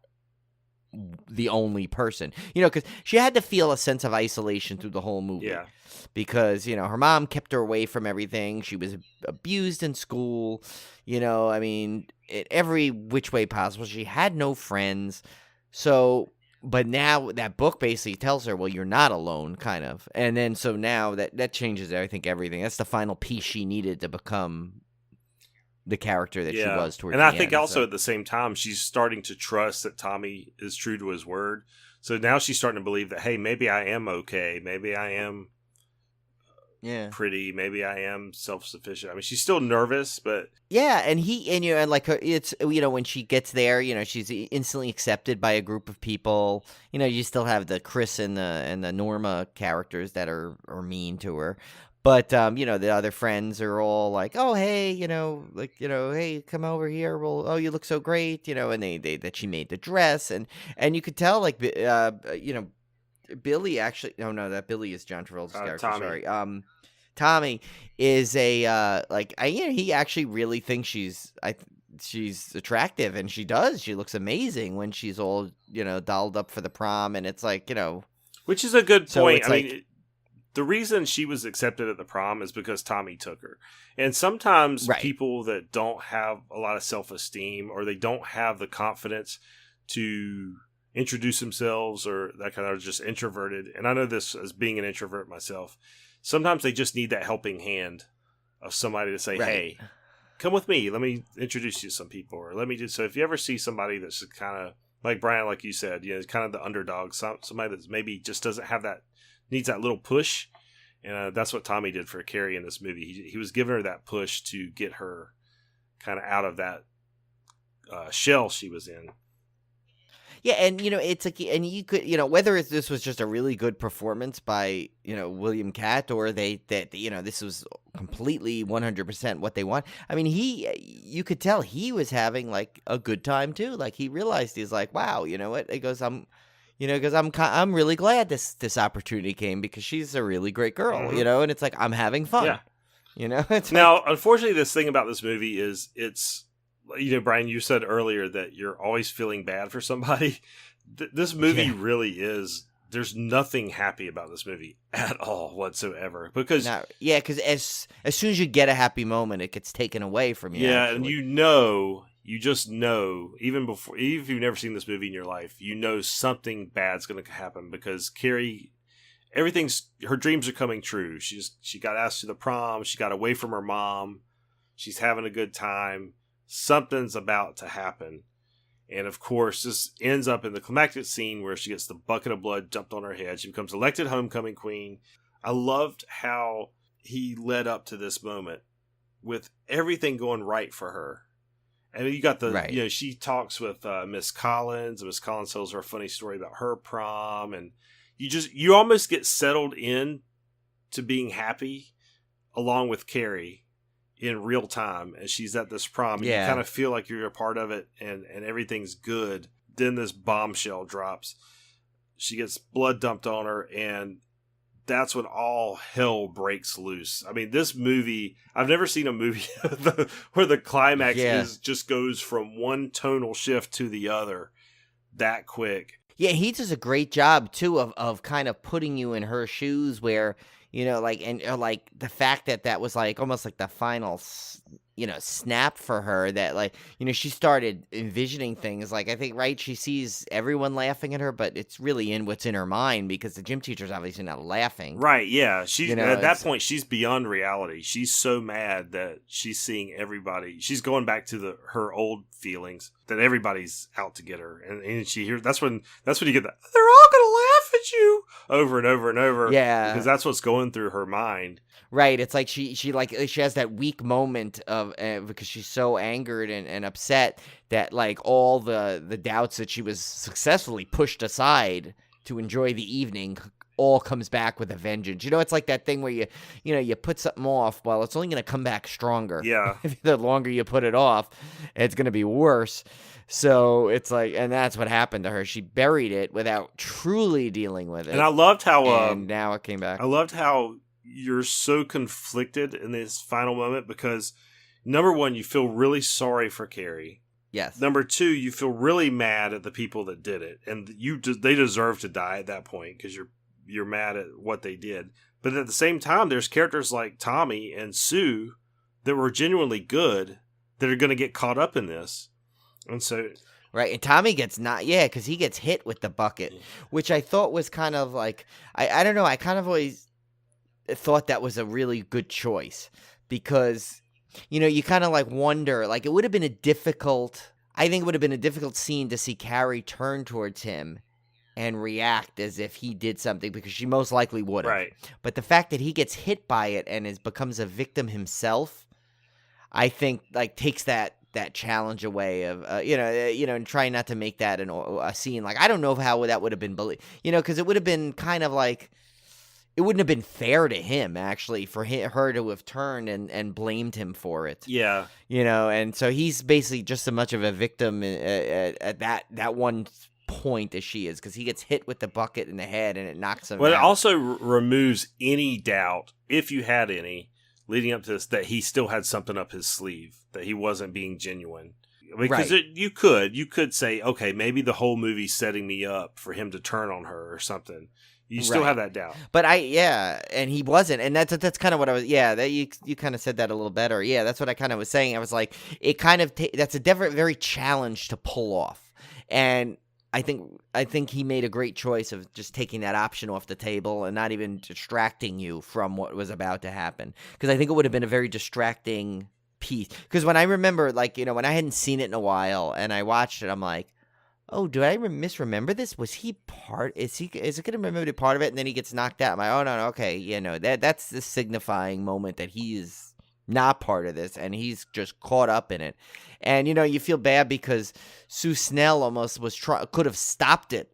B: the only person, because she had to feel a sense of isolation through the whole movie.
C: Yeah.
B: Because, her mom kept her away from everything. She was abused in school, every which way possible. She had no friends. So, but now that book basically tells her, well, you're not alone, kind of. And then, so now that changes, I think, everything. That's the final piece she needed to become the character that she was towards the end.
C: And I think also at the same time, she's starting to trust that Tommy is true to his word. So now she's starting to believe that, hey, maybe I am okay. Maybe I am pretty. Maybe I am self-sufficient. I mean, she's still nervous, but
B: it's when she gets there, she's instantly accepted by a group of people. You still have the Chris and the Norma characters that are mean to her. But, the other friends are all like, oh, hey, hey, come over here. Well, oh, you look so great, and that she made the dress. And you could tell, like, Billy actually, no, that Billy is John Travolta's character.
C: Tommy.
B: Sorry. Tommy is he actually really thinks she's attractive, and she does. She looks amazing when she's all, dolled up for the prom. And it's like,
C: which is a good point.
B: So
C: the reason she was accepted at the prom is because Tommy took her. And sometimes people that don't have a lot of self-esteem or they don't have the confidence to introduce themselves or that kind of just introverted. And I know this as being an introvert myself. Sometimes they just need that helping hand of somebody to say, hey, come with me. Let me introduce you to some people. Or let me do so. If you ever see somebody that's kind of like Brian, like you said, kind of the underdog, somebody that maybe just doesn't have that, needs that little push, and that's what Tommy did for Carrie in this movie. He was giving her that push to get her kind of out of that shell she was in.
B: Yeah, and it's like, and you could, whether this was just a really good performance by William Catt or this was completely 100% what they want. I mean, you could tell he was having like a good time too. Like he realized he's like, wow, you know what? He goes, because I'm really glad this opportunity came because she's a really great girl, and it's like I'm having fun. Yeah. It's
C: now, unfortunately, this thing about this movie is it's, Brian, you said earlier that you're always feeling bad for somebody. This movie really is. There's nothing happy about this movie at all whatsoever because
B: as soon as you get a happy moment, it gets taken away from you.
C: Yeah, actually. And you just know, even if you've never seen this movie in your life, something bad's going to happen because Carrie, her dreams are coming true. She got asked to the prom. She got away from her mom. She's having a good time. Something's about to happen. And of course, this ends up in the climactic scene where she gets the bucket of blood dumped on her head. She becomes elected homecoming queen. I loved how he led up to this moment with everything going right for her. And you got she talks with Miss Collins, and Miss Collins tells her a funny story about her prom, and you almost get settled in to being happy along with Carrie in real time as she's at this prom. And you kind of feel like you're a part of it, and everything's good. Then this bombshell drops. She gets blood dumped on her, and that's when all hell breaks loose. I mean, this movie, I've never seen a movie where the climax just goes from one tonal shift to the other that quick.
B: Yeah, he does a great job too of kind of putting you in her shoes where, like the fact that was like almost like the final snap for her that she started envisioning things like, I think, she sees everyone laughing at her, but it's really in what's in her mind because the gym teacher's obviously not laughing.
C: Right. Yeah. She, at that point, she's beyond reality. She's so mad that she's seeing everybody. She's going back to her old feelings that everybody's out to get her. And she hears, that's when you get that, they're all going to laugh you over and over and over.
B: Yeah.
C: Because that's what's going through her mind.
B: Right. It's like she has that weak moment of because she's so angered and upset that like all the doubts that she was successfully pushed aside to enjoy the evening all comes back with a vengeance. You know, it's like that thing where you put something off, well, it's only going to come back stronger.
C: Yeah.
B: The longer you put it off, it's going to be worse. So it's like, and that's what happened to her. She buried it without truly dealing with it.
C: And I loved how
B: and now it came back.
C: I loved how you're so conflicted in this final moment because number one, you feel really sorry for Carrie.
B: Yes.
C: Number two, you feel really mad at the people that did it, and they deserve to die at that point because you're mad at what they did. But at the same time, there's characters like Tommy and Sue that were genuinely good that are going to get caught up in this, and so.
B: Right, and Tommy gets because he gets hit with the bucket, which I thought was kind of like I don't know. I kind of always thought that was a really good choice because, you kind of like wonder, like it would have been a difficult scene to see Carrie turn towards him and react as if he did something because she most likely would have.
C: Right.
B: But the fact that he gets hit by it and becomes a victim himself, I think like takes that challenge away of, and trying not to make that a scene. Like, I don't know how that would have been, because it would have been kind of like, it wouldn't have been fair to him, actually, for her to have turned and blamed him for it.
C: Yeah.
B: And so he's basically just as much of a victim at that one point as she is, because he gets hit with the bucket in the head and it knocks him out.
C: Well, it also removes any doubt, if you had any, leading up to this, that he still had something up his sleeve, that he wasn't being genuine. Because
B: right.
C: you could say, okay, maybe the whole movie's setting me up for him to turn on her or something. You still have that doubt.
B: But and he wasn't. And that's kind of what I was, you kind of said that a little better. Yeah, that's what I kind of was saying. I was like, it kind of, that's a very challenge to pull off. And I think he made a great choice of just taking that option off the table and not even distracting you from what was about to happen. Because I think it would have been a very distracting piece. Because when I remember, like, when I hadn't seen it in a while and I watched it, I'm like, oh, do I misremember this? Was he part? Is it going to remember the part of it? And then he gets knocked out. I'm like, oh, no, okay. That's the signifying moment that he is not part of this and he's just caught up in it. And, you feel bad because Sue Snell almost could have stopped it.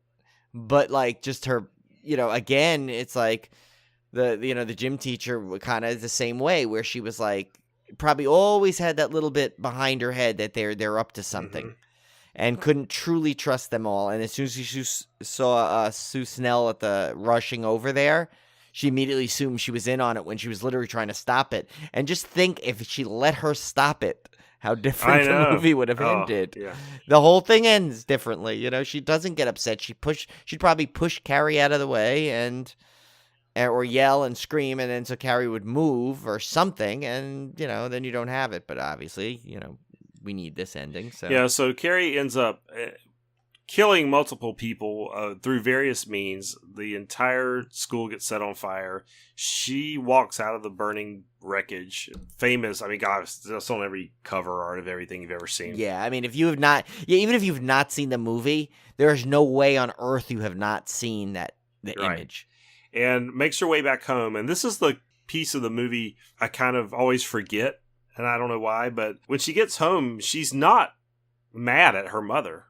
B: But, like, just her, again, it's like the gym teacher kind of is the same way where she was like, probably always had that little bit behind her head that they're up to something. Mm-hmm. And couldn't truly trust them all. And as soon as she saw Sue Snell at the rushing over there, she immediately assumed she was in on it when she was literally trying to stop it. And just think if she let her stop it, how different the movie would have ended.
C: Yeah.
B: The whole thing ends differently. She doesn't get upset. She'd probably push Carrie out of the way or yell and scream, and then so Carrie would move or something, and then you don't have it. But obviously, we need this ending. So
C: Carrie ends up killing multiple people through various means. The entire school gets set on fire. She walks out of the burning wreckage. Famous. I mean, God, that's on every cover art of everything you've ever seen.
B: Yeah, I mean, even if you've not seen the movie, there is no way on earth you have not seen the image.
C: And makes her way back home. And this is the piece of the movie I kind of always forget. And I don't know why, but when she gets home, she's not mad at her mother.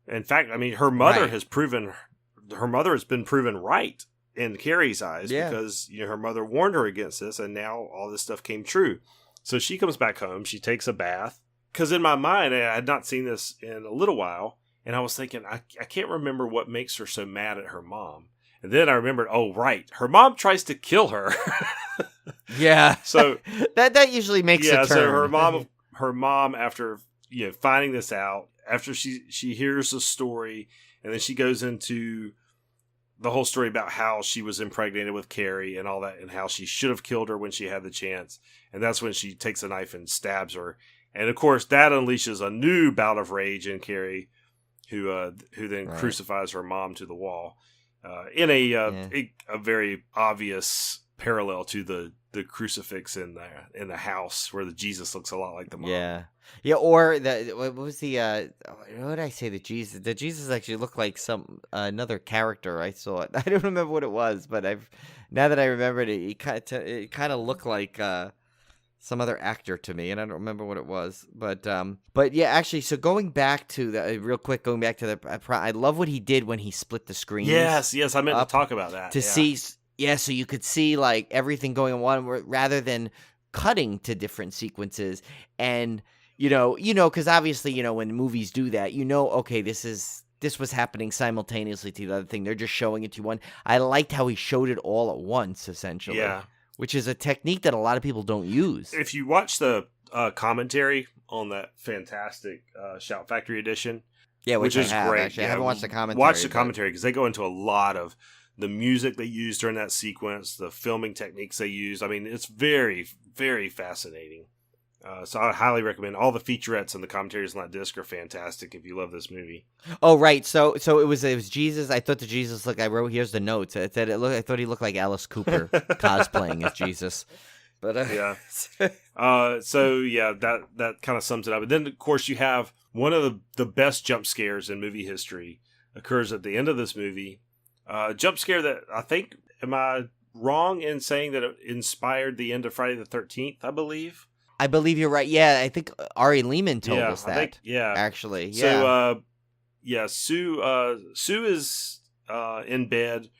C: In fact, I mean, her mother has been proven right in Carrie's eyes because her mother warned her against this, and now all this stuff came true. So she comes back home, she takes a bath. Because in my mind, I had not seen this in a little while, and I was thinking, I can't remember what makes her so mad at her mom. And then I remembered, oh, right, her mom tries to kill her.
B: Yeah.
C: So
B: that usually makes a turn.
C: So her mom, after finding this out, after she hears the story, and then she goes into the whole story about how she was impregnated with Carrie and all that, and how she should have killed her when she had the chance. And that's when she takes a knife and stabs her. And of course, that unleashes a new bout of rage in Carrie, who then crucifies her mom to the wall. In a very obvious parallel to the crucifix in the house where the Jesus looks a lot like the mom.
B: Yeah. Yeah, or what was what did I say? The Jesus actually looked like another character I saw. I don't remember what it was, but now that I remembered it, it kind of looked like some other actor to me, and I don't remember what it was. But yeah, actually, so going back to real quick, I love what he did when he split the screens.
C: Yes, I meant to talk about that.
B: See, so you could see like everything going on rather than cutting to different sequences. And because obviously when movies do that, okay, this was happening simultaneously to the other thing. They're just showing it to one. I liked how he showed it all at once, essentially.
C: Yeah.
B: Which is a technique that a lot of people don't use.
C: If you watch the commentary on that fantastic Shout Factory edition,
B: which
C: is great.
B: Actually, I haven't watched the commentary.
C: Watch the commentary because they go into a lot of the music they use during that sequence, the filming techniques they use. I mean, it's very, very fascinating. So I highly recommend. All the featurettes and the commentaries on that disc are fantastic if you love this movie.
B: Oh, right. So it was Jesus. I thought the Jesus look. I wrote here's the notes. It said I thought he looked like Alice Cooper cosplaying as Jesus. But
C: yeah. So yeah, that kind of sums it up. And then of course you have one of the best jump scares in movie history occurs at the end of this movie. Jump scare that I think, am I wrong in saying that it inspired the end of Friday the 13th? I believe
B: you're right. Yeah, I think Ari Lehman told us that.
C: I think,
B: actually. Yeah.
C: So, Sue is in bed.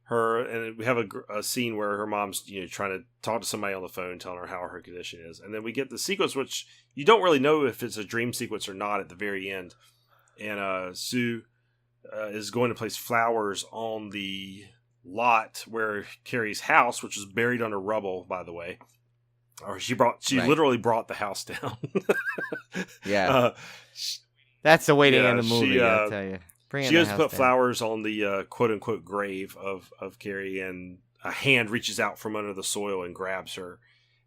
C: And we have a scene where her mom's trying to talk to somebody on the phone, telling her how her condition is, and then we get the sequence, which you don't really know if it's a dream sequence or not at the very end. And Sue is going to place flowers on the lot where Carrie's house, which is buried under rubble, by the way. Or she literally brought the house down.
B: Yeah. That's the way to end the movie, I'll tell you.
C: She goes to put flowers on the quote-unquote grave of Carrie, and a hand reaches out from under the soil and grabs her.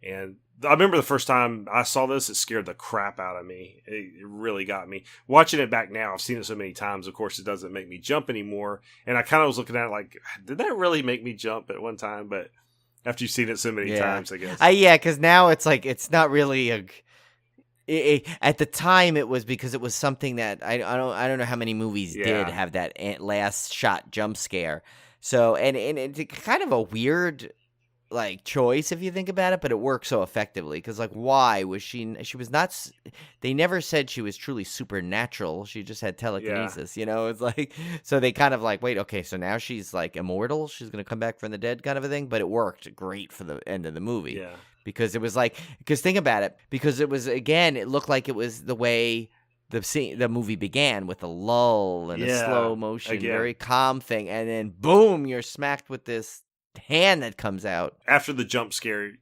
C: And I remember the first time I saw this, it scared the crap out of me. It really got me. Watching it back now, I've seen it so many times, of course it doesn't make me jump anymore. And I kind of was looking at it like, did that really make me jump at one time? But after you've seen it so many times, I guess.
B: Because now it's like, it's not really at the time it was because it was something that I don't know how many movies did have that last shot jump scare. So and it's kind of a weird choice if you think about it, but it works so effectively because why was she was not, they never said she was truly supernatural. She just had telekinesis, it's so they kind of wait, okay, so now she's immortal, she's gonna come back from the dead kind of a thing. But it worked great for the end of the movie because it was because think about it, because it was, again, it looked like it was the way the movie began, with a lull and a slow motion, very calm thing, and then boom, you're smacked with this hand that comes out.
C: After the jump scare,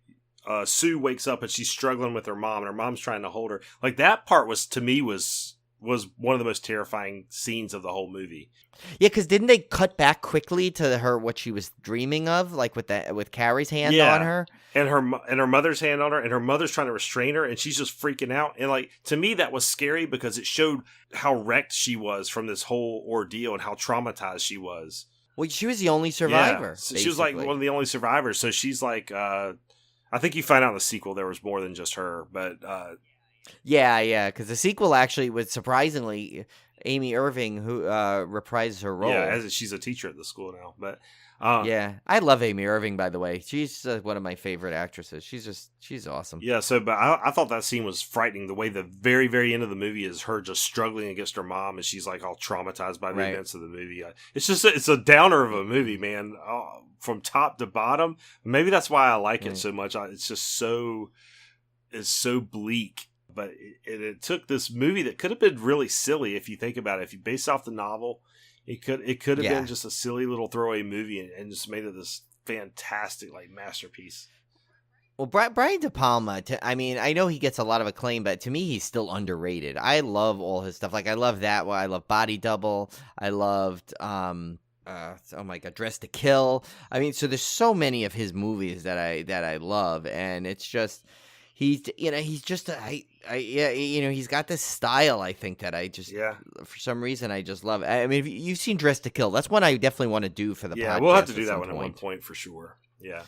C: Sue wakes up and she's struggling with her mom, and her mom's trying to hold her. That part was one of the most terrifying scenes of the whole movie.
B: Yeah, because didn't they cut back quickly to her, what she was dreaming of, with Carrie's hand on her,
C: and her mother's hand on her, and her mother's trying to restrain her, and she's just freaking out. And to me, that was scary because it showed how wrecked she was from this whole ordeal and how traumatized she was.
B: Well, she was the only survivor.
C: Yeah. She was one of the only survivors. So she's I think you find out in the sequel there was more than just her, but
B: yeah, because the sequel actually was surprisingly Amy Irving, who reprised her role.
C: Yeah, she's a teacher at the school now. But
B: I love Amy Irving, by the way. She's one of my favorite actresses. She's awesome.
C: Yeah, but I thought that scene was frightening. The way the very, very end of the movie is her just struggling against her mom, and she's all traumatized by the events of the movie. It's a downer of a movie, man, from top to bottom. Maybe that's why I like it so much. It's just it's so bleak. But it took this movie that could have been really silly if you think about it. If you base off the novel, it could have been just a silly little throwaway movie and just made it this fantastic masterpiece.
B: Well, Brian De Palma, I know he gets a lot of acclaim, but to me, he's still underrated. I love all his stuff. I love that one. I love Body Double. I loved, oh my God, Dress to Kill. So there's so many of his movies that I love, and it's just, he's just he's got this style, I think, that I just, for some reason, I just love. If you've seen Dress to Kill, that's one I definitely want to do for the podcast.
C: Yeah, we'll have to do that one at one point for sure. Yeah.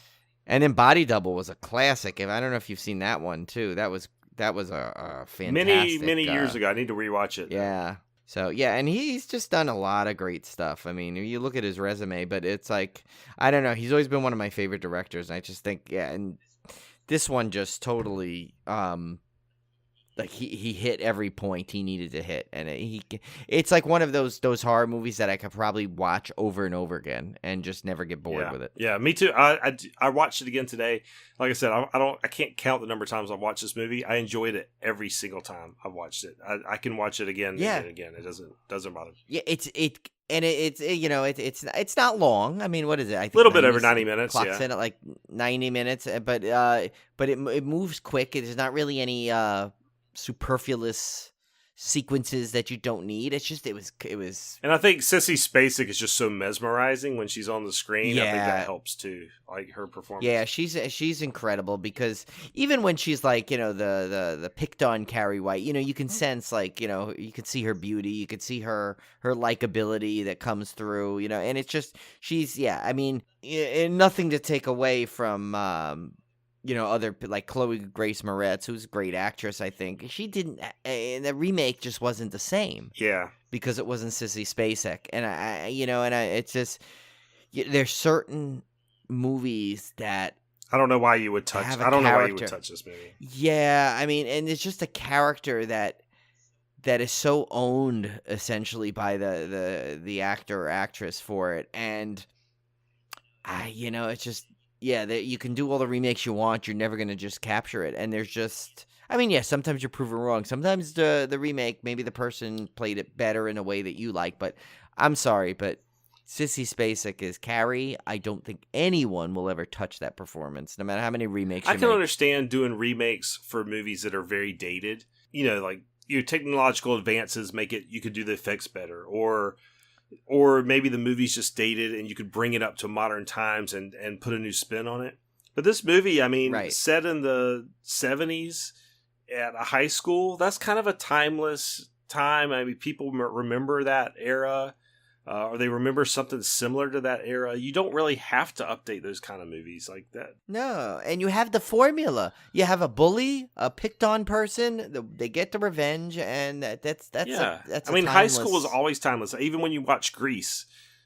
B: And then Body Double was a classic. I don't know if you've seen that one too. That was that was a
C: many
B: fantastic
C: years ago. I need to rewatch it.
B: Yeah. So yeah, and he's just done a lot of great stuff. I mean, you look at his resume, but it's like, I don't know, he's always been one of my favorite directors, and I just think, yeah, and this one just totally like he hit every point he needed to hit, and it's like one of those horror movies that I could probably watch over and over again and just never get bored with it.
C: Yeah, me too. I watched it again today. Like I said, I can't count the number of times I've watched this movie. I enjoyed it every single time I've watched it. I can watch it again and again. It doesn't bother me.
B: Yeah, it's you know, it's not long. I mean, what is it? I think
C: a little bit over 90 minutes.
B: Clocks in at like 90 minutes, but it moves quick. There's not really any superfluous sequences that you don't need. It's just it was.
C: And I think Sissy Spacek is just so mesmerizing when she's on the screen.
B: Yeah.
C: I think that helps too, like her performance.
B: Yeah, she's incredible, because even when she's like, you know, the picked on Carrie White, you know, you can sense, like, you know, you could see her beauty, you could see her likability that comes through, you know, and it's just I mean, nothing to take away from you know, other like Chloe Grace Moretz, who's a great actress. I think she didn't. And the remake just wasn't the same.
C: Yeah,
B: because it wasn't Sissy Spacek, and it's just there's certain movies that
C: I don't know why you would touch. I don't know why you would touch this movie.
B: Yeah, I mean, and it's just a character that is so owned essentially by the actor or actress for it, and it's just. Yeah, you can do all the remakes you want. You're never going to just capture it. And there's just... I mean, yeah, sometimes you're proven wrong. Sometimes the remake, maybe the person played it better in a way that you like. But I'm sorry, but Sissy Spacek is Carrie. I don't think anyone will ever touch that performance, no matter how many remakes you
C: I can
B: make.
C: understand doing remakes for movies that are very dated. You know, like your technological advances make it... You could do the effects better. Or maybe the movie's just dated and you could bring it up to modern times and put a new spin on it. But this movie, I mean, set in the 70s at a high school, that's kind of a timeless time. I mean, people remember that era, or they remember something similar to that era. You don't really have to update those kind of movies like that.
B: No, and you have the formula. You have a bully, a picked on person. They get the revenge, and that's
C: yeah.
B: That's
C: I mean, high school is always timeless. Even when you watch Grease,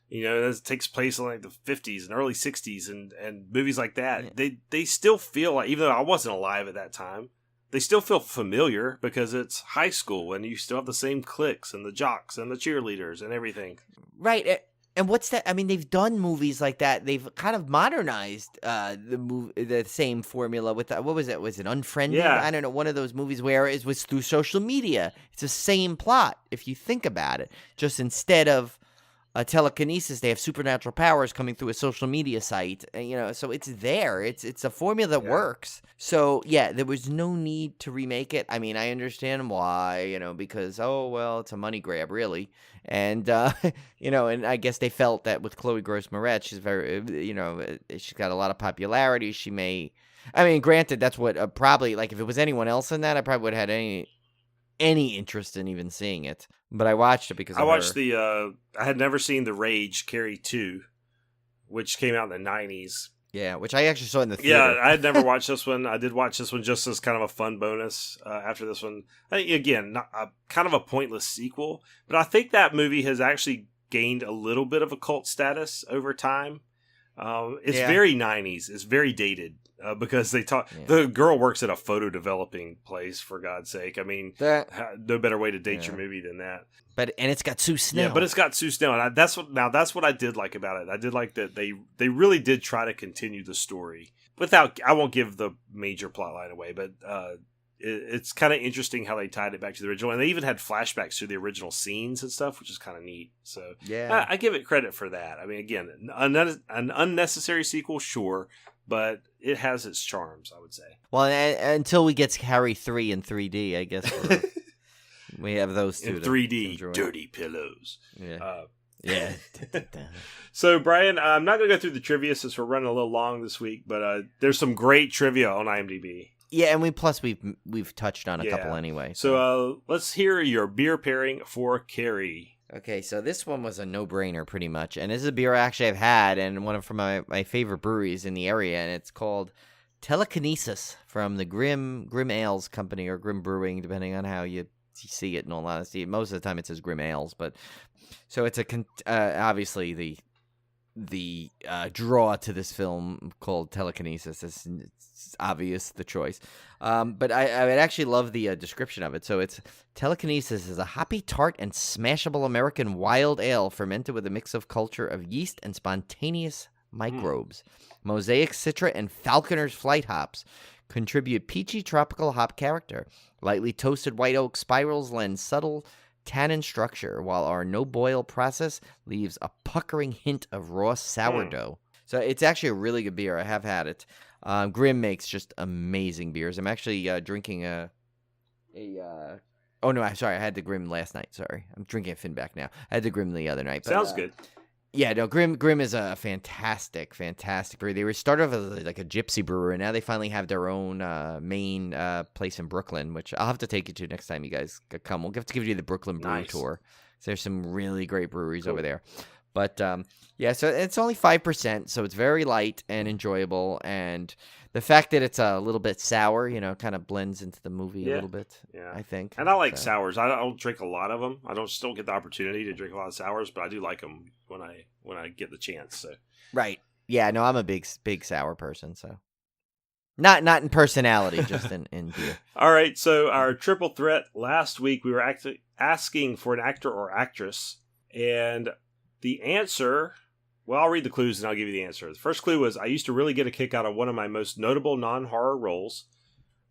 C: you know, it takes place in like the 50s and early 60s, and movies like that. Yeah. They still feel like, even though I wasn't alive at that time, they still feel familiar because it's high school and you still have the same cliques and the jocks and the cheerleaders and everything.
B: Right. And what's that? I mean, they've done movies like that. They've kind of modernized the same formula with what was it? Was it Unfriended?
C: Yeah.
B: I don't know. One of those movies where it was through social media. It's the same plot if you think about it. Just instead of telekinesis, they have supernatural powers coming through a social media site. You know, so it's there. It's a formula that works. So yeah, there was no need to remake it. I mean, I understand why. You know, because it's a money grab, really. And and I guess they felt that with Chloe Grace Moretz, she's very, she's got a lot of popularity. She may, I mean, granted, that's what probably, like, if it was anyone else in that, I probably would have had any interest in even seeing it. But I watched it because
C: I watched I had never seen The Rage, Carrie 2, which came out in the 90s.
B: Yeah, which I actually saw in the theater.
C: Yeah, I had never watched this one. I did watch this one just as kind of a fun bonus after this one. Again, kind of a pointless sequel, but I think that movie has actually gained a little bit of a cult status over time. It's very 90s. It's very dated because they talk. Yeah. The girl works at a photo developing place, for God's sake. I mean, no better way to date your movie than that.
B: And it's got Sue Snell.
C: Yeah, but it's got Sue Snell, and that's what I did like about it. I did like that they really did try to continue the story without. I won't give the major plot line away, but it's kind of interesting how they tied it back to the original, and they even had flashbacks to the original scenes and stuff, which is kind of neat. So yeah, I give it credit for that. I mean, again, an unnecessary sequel, sure, but it has its charms, I would say.
B: Well, until we get Carrie 3 in 3D, I guess. We have those two.
C: In 3D, dirty pillows.
B: Yeah. Yeah.
C: So, Brian, I'm not going to go through the trivia since we're running a little long this week, but there's some great trivia on IMDb.
B: Yeah, and we've touched on a couple anyway.
C: So let's hear your beer pairing for Carrie.
B: Okay, so this one was a no-brainer pretty much, and this is a beer actually I've had, and one from my favorite breweries in the area, and it's called Telekinesis from the Grim Ales Company, or Grim Brewing, depending on how you see it, in all honesty. Most of the time it says Grim Ales, but so it's obviously the draw to this film called Telekinesis is it's obvious, the choice. But I would actually love the description of it. So it's Telekinesis is a hoppy, tart, and smashable American wild ale fermented with a mix of culture of yeast and spontaneous microbes. Mosaic Citra and Falconer's Flight hops contribute peachy tropical hop character. Lightly toasted white oak spirals lend subtle tannin structure, while our no-boil process leaves a puckering hint of raw sourdough. So it's actually a really good beer. I have had it. Grim makes just amazing beers. I'm actually drinking oh no, I'm sorry. I had the Grim last night. Sorry. I'm drinking a Finback now. I had the Grim the other night. But,
C: Sounds good.
B: Yeah, no, Grim is a fantastic brewery. They were started off as like a gypsy brewer, and now they finally have their own main place in Brooklyn, which I'll have to take you to next time you guys come. We'll have to give you the Brooklyn Brew Tour. So there's some really great breweries over there. But yeah, so it's only 5%, so it's very light and enjoyable. And the fact that it's a little bit sour, kind of blends into the movie a little bit, I think.
C: And I like sours. I don't drink a lot of them. I don't get the opportunity to drink a lot of sours, but I do like them when I get the chance. So.
B: Right. Yeah, no, I'm a big sour person, so. Not in personality, just in beer.
C: All right, so our triple threat last week, we were actually asking for an actor or actress, and the answer, well, I'll read the clues and I'll give you the answer. The first clue was, I used to really get a kick out of one of my most notable non-horror roles.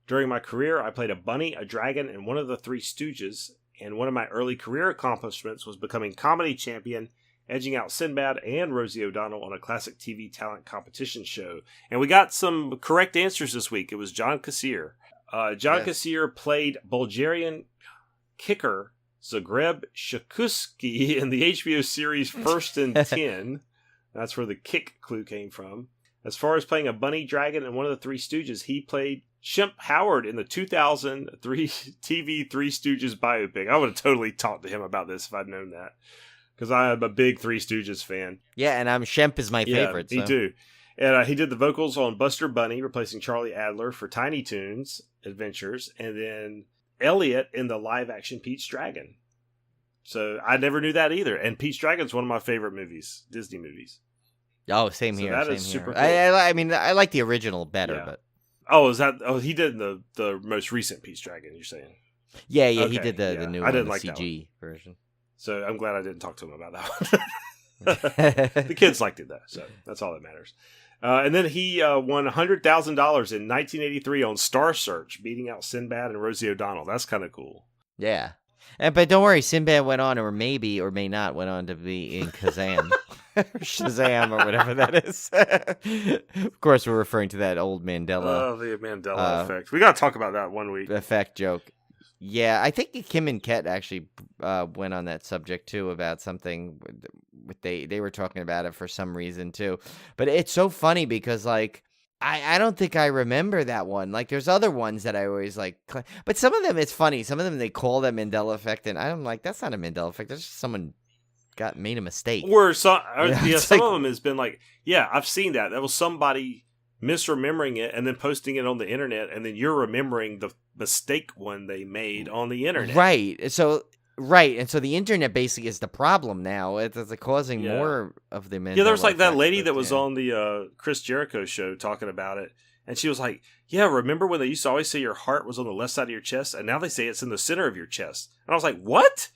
C: During my career, I played a bunny, a dragon, and one of the Three Stooges, and one of my early career accomplishments was becoming comedy champion, edging out Sinbad and Rosie O'Donnell on a classic TV talent competition show. And we got some correct answers this week. It was John Kassir. Kassir played Bulgarian kicker Zagreb Shakuski in the HBO series First and 10. That's where the kick clue came from. As far as playing a bunny, dragon, and one of the Three Stooges, he played Shemp Howard in the 2003 TV Three Stooges biopic. I would have totally talked to him about this if I'd known that, because I am a big Three Stooges fan.
B: Yeah, and Shemp is my favorite.
C: Me too. And he did the vocals on Buster Bunny, replacing Charlie Adler for Tiny Toons Adventures, and then Elliot in the live-action Pete's Dragon. So I never knew that either. And Pete's Dragon's one of my favorite movies, Disney movies.
B: Oh, same here.
C: That
B: same
C: is
B: here.
C: super cool.
B: I mean, I like the original better, but
C: he did the most recent Pete's Dragon, you're saying?
B: Yeah, okay. He did the new one, the
C: like
B: CG version.
C: So I'm glad I didn't talk to him about that one. The kids liked it though, so that's all that matters. And then he won $100,000 in 1983 on Star Search, beating out Sinbad and Rosie O'Donnell. That's kind of cool.
B: Yeah. But don't worry, Sinbad went on, or maybe or may not went on to be in Kazam. Shazam, or whatever that is. Of course, we're referring to that old Mandela.
C: Oh, the Mandela effect. We got to talk about that one week.
B: Effect joke. Yeah, I think Kim and Ket actually went on that subject too, about something. They were talking about it for some reason too. But it's so funny because I don't think I remember that one. There's other ones that I always like. But some of them, it's funny. Some of them, they call that Mandela effect. And I'm like, that's not a Mandela effect. That's just someone made a mistake.
C: Or some of them has been I've seen that. That was somebody misremembering it and then posting it on the internet. And then you're remembering the mistake one they made on the internet.
B: Right. So the internet basically is the problem now. It's causing more of the Mandela
C: there was that
B: effect,
C: lady that was on the Chris Jericho show talking about it, and she was like, yeah, remember when they used to always say your heart was on the left side of your chest, and now they say it's in the center of your chest? And I was like, what?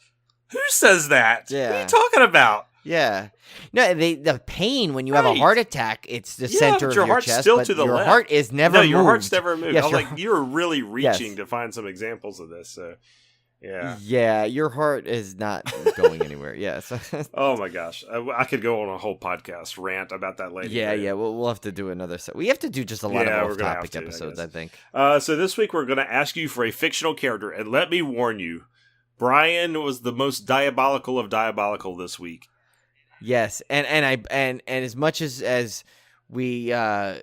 C: Who says that?
B: Yeah.
C: What are you talking about?
B: Yeah. No, the pain when you have a heart attack, it's the center of your
C: heart's
B: chest,
C: still
B: but
C: to the
B: your
C: left.
B: heart is never moved.
C: No, your heart's never moved.
B: Yes,
C: I was like, you were really reaching to find some examples of this, so... Yeah.
B: Yeah, your heart is not going anywhere. Yes.
C: Oh my gosh, I could go on a whole podcast rant about that lady.
B: Yeah. We'll have to do another set. We have to do just a lot of off-topic episodes, I think.
C: So this week we're going to ask you for a fictional character, and let me warn you, Brian was the most diabolical of diabolical this week.
B: Yes, and as much as we are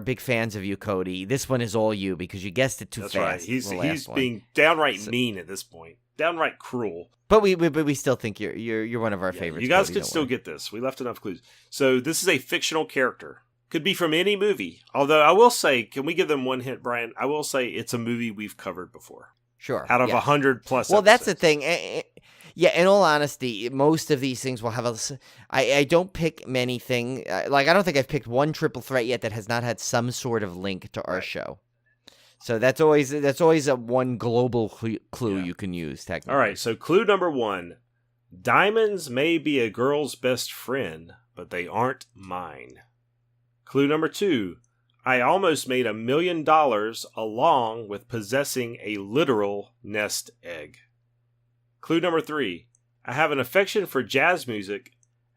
B: big fans of you, Cody, this one is all you because you guessed it too fast.
C: That's right. He's being downright mean at this point, downright cruel.
B: But we still think you're one of our favorites.
C: You guys
B: Cody,
C: could still get this. We left enough clues. So this is a fictional character. Could be from any movie. Although I will say, can we give them one hint, Brian? I will say it's a movie we've covered before.
B: Sure.
C: Out of
B: yes.
C: 100 plus
B: Well,
C: episodes.
B: that's the thing. Yeah, in all honesty, most of these things will have a. I don't pick many things. Like, I don't think I've picked one triple threat yet that has not had some sort of link to our show. So that's always a one global clue you can use, technically.
C: All right, so clue number 1. Diamonds may be a girl's best friend, but they aren't mine. Clue number 2. I almost made $1 million along with possessing a literal nest egg. Clue number 3. I have an affection for jazz music,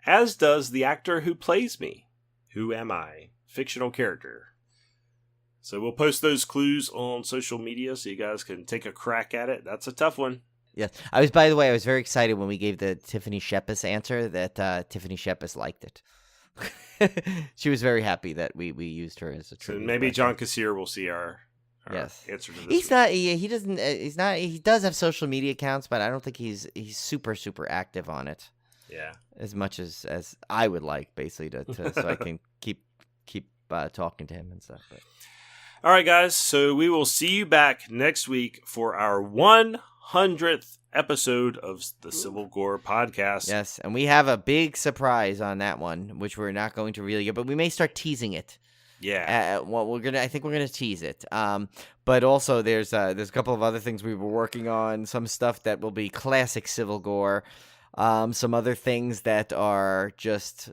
C: as does the actor who plays me. Who am I? Fictional character. So we'll post those clues on social media so you guys can take a crack at it. That's a tough one.
B: Yes. By the way, I was very excited when we gave the Tiffany Shepis answer that Tiffany Shepis liked it. She was very happy that we used her as a tribute.
C: So maybe John Kassir will see our answer to this.
B: He's not. He doesn't. He's not. He does have social media accounts, but I don't think he's super active on it.
C: Yeah.
B: As much as I would like, basically, to so I can keep talking to him and stuff. But.
C: All right, guys. So we will see you back next week for our 100th episode of the Civil Gore podcast.
B: Yes, and we have a big surprise on that one, which we're not going to really get, but we may start teasing it.
C: Yeah.
B: I think we're gonna tease it. But also there's a couple of other things we were working on. Some stuff that will be classic Civil Gore. Some other things that are just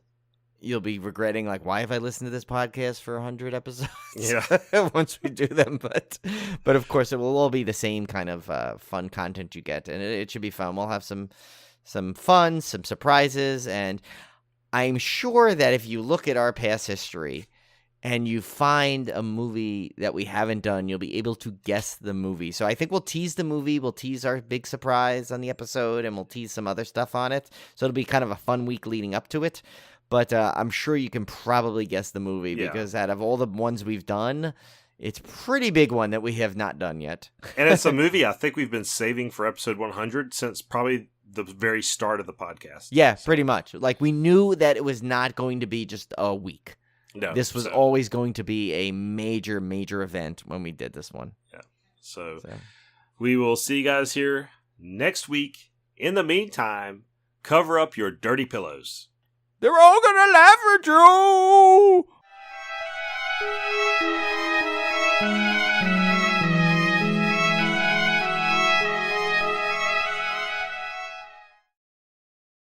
B: you'll be regretting, like, why have I listened to this podcast for 100 episodes?
C: Yeah.
B: Once we do them, but of course it will all be the same kind of fun content you get, and it should be fun. We'll have some fun, some surprises, and I'm sure that if you look at our past history and you find a movie that we haven't done, you'll be able to guess the movie. So I think we'll tease the movie, we'll tease our big surprise on the episode, and we'll tease some other stuff on it. So it'll be kind of a fun week leading up to it. But I'm sure you can probably guess the movie because out of all the ones we've done, it's a pretty big one that we have not done yet.
C: And it's a movie I think we've been saving for episode 100 since probably the very start of the podcast.
B: Yeah, pretty much. Like, we knew that it was not going to be just a week.
C: No,
B: this was always going to be a major, major event when we did this one.
C: Yeah. So we will see you guys here next week. In the meantime, cover up your dirty pillows.
B: They're all gonna laugh at you!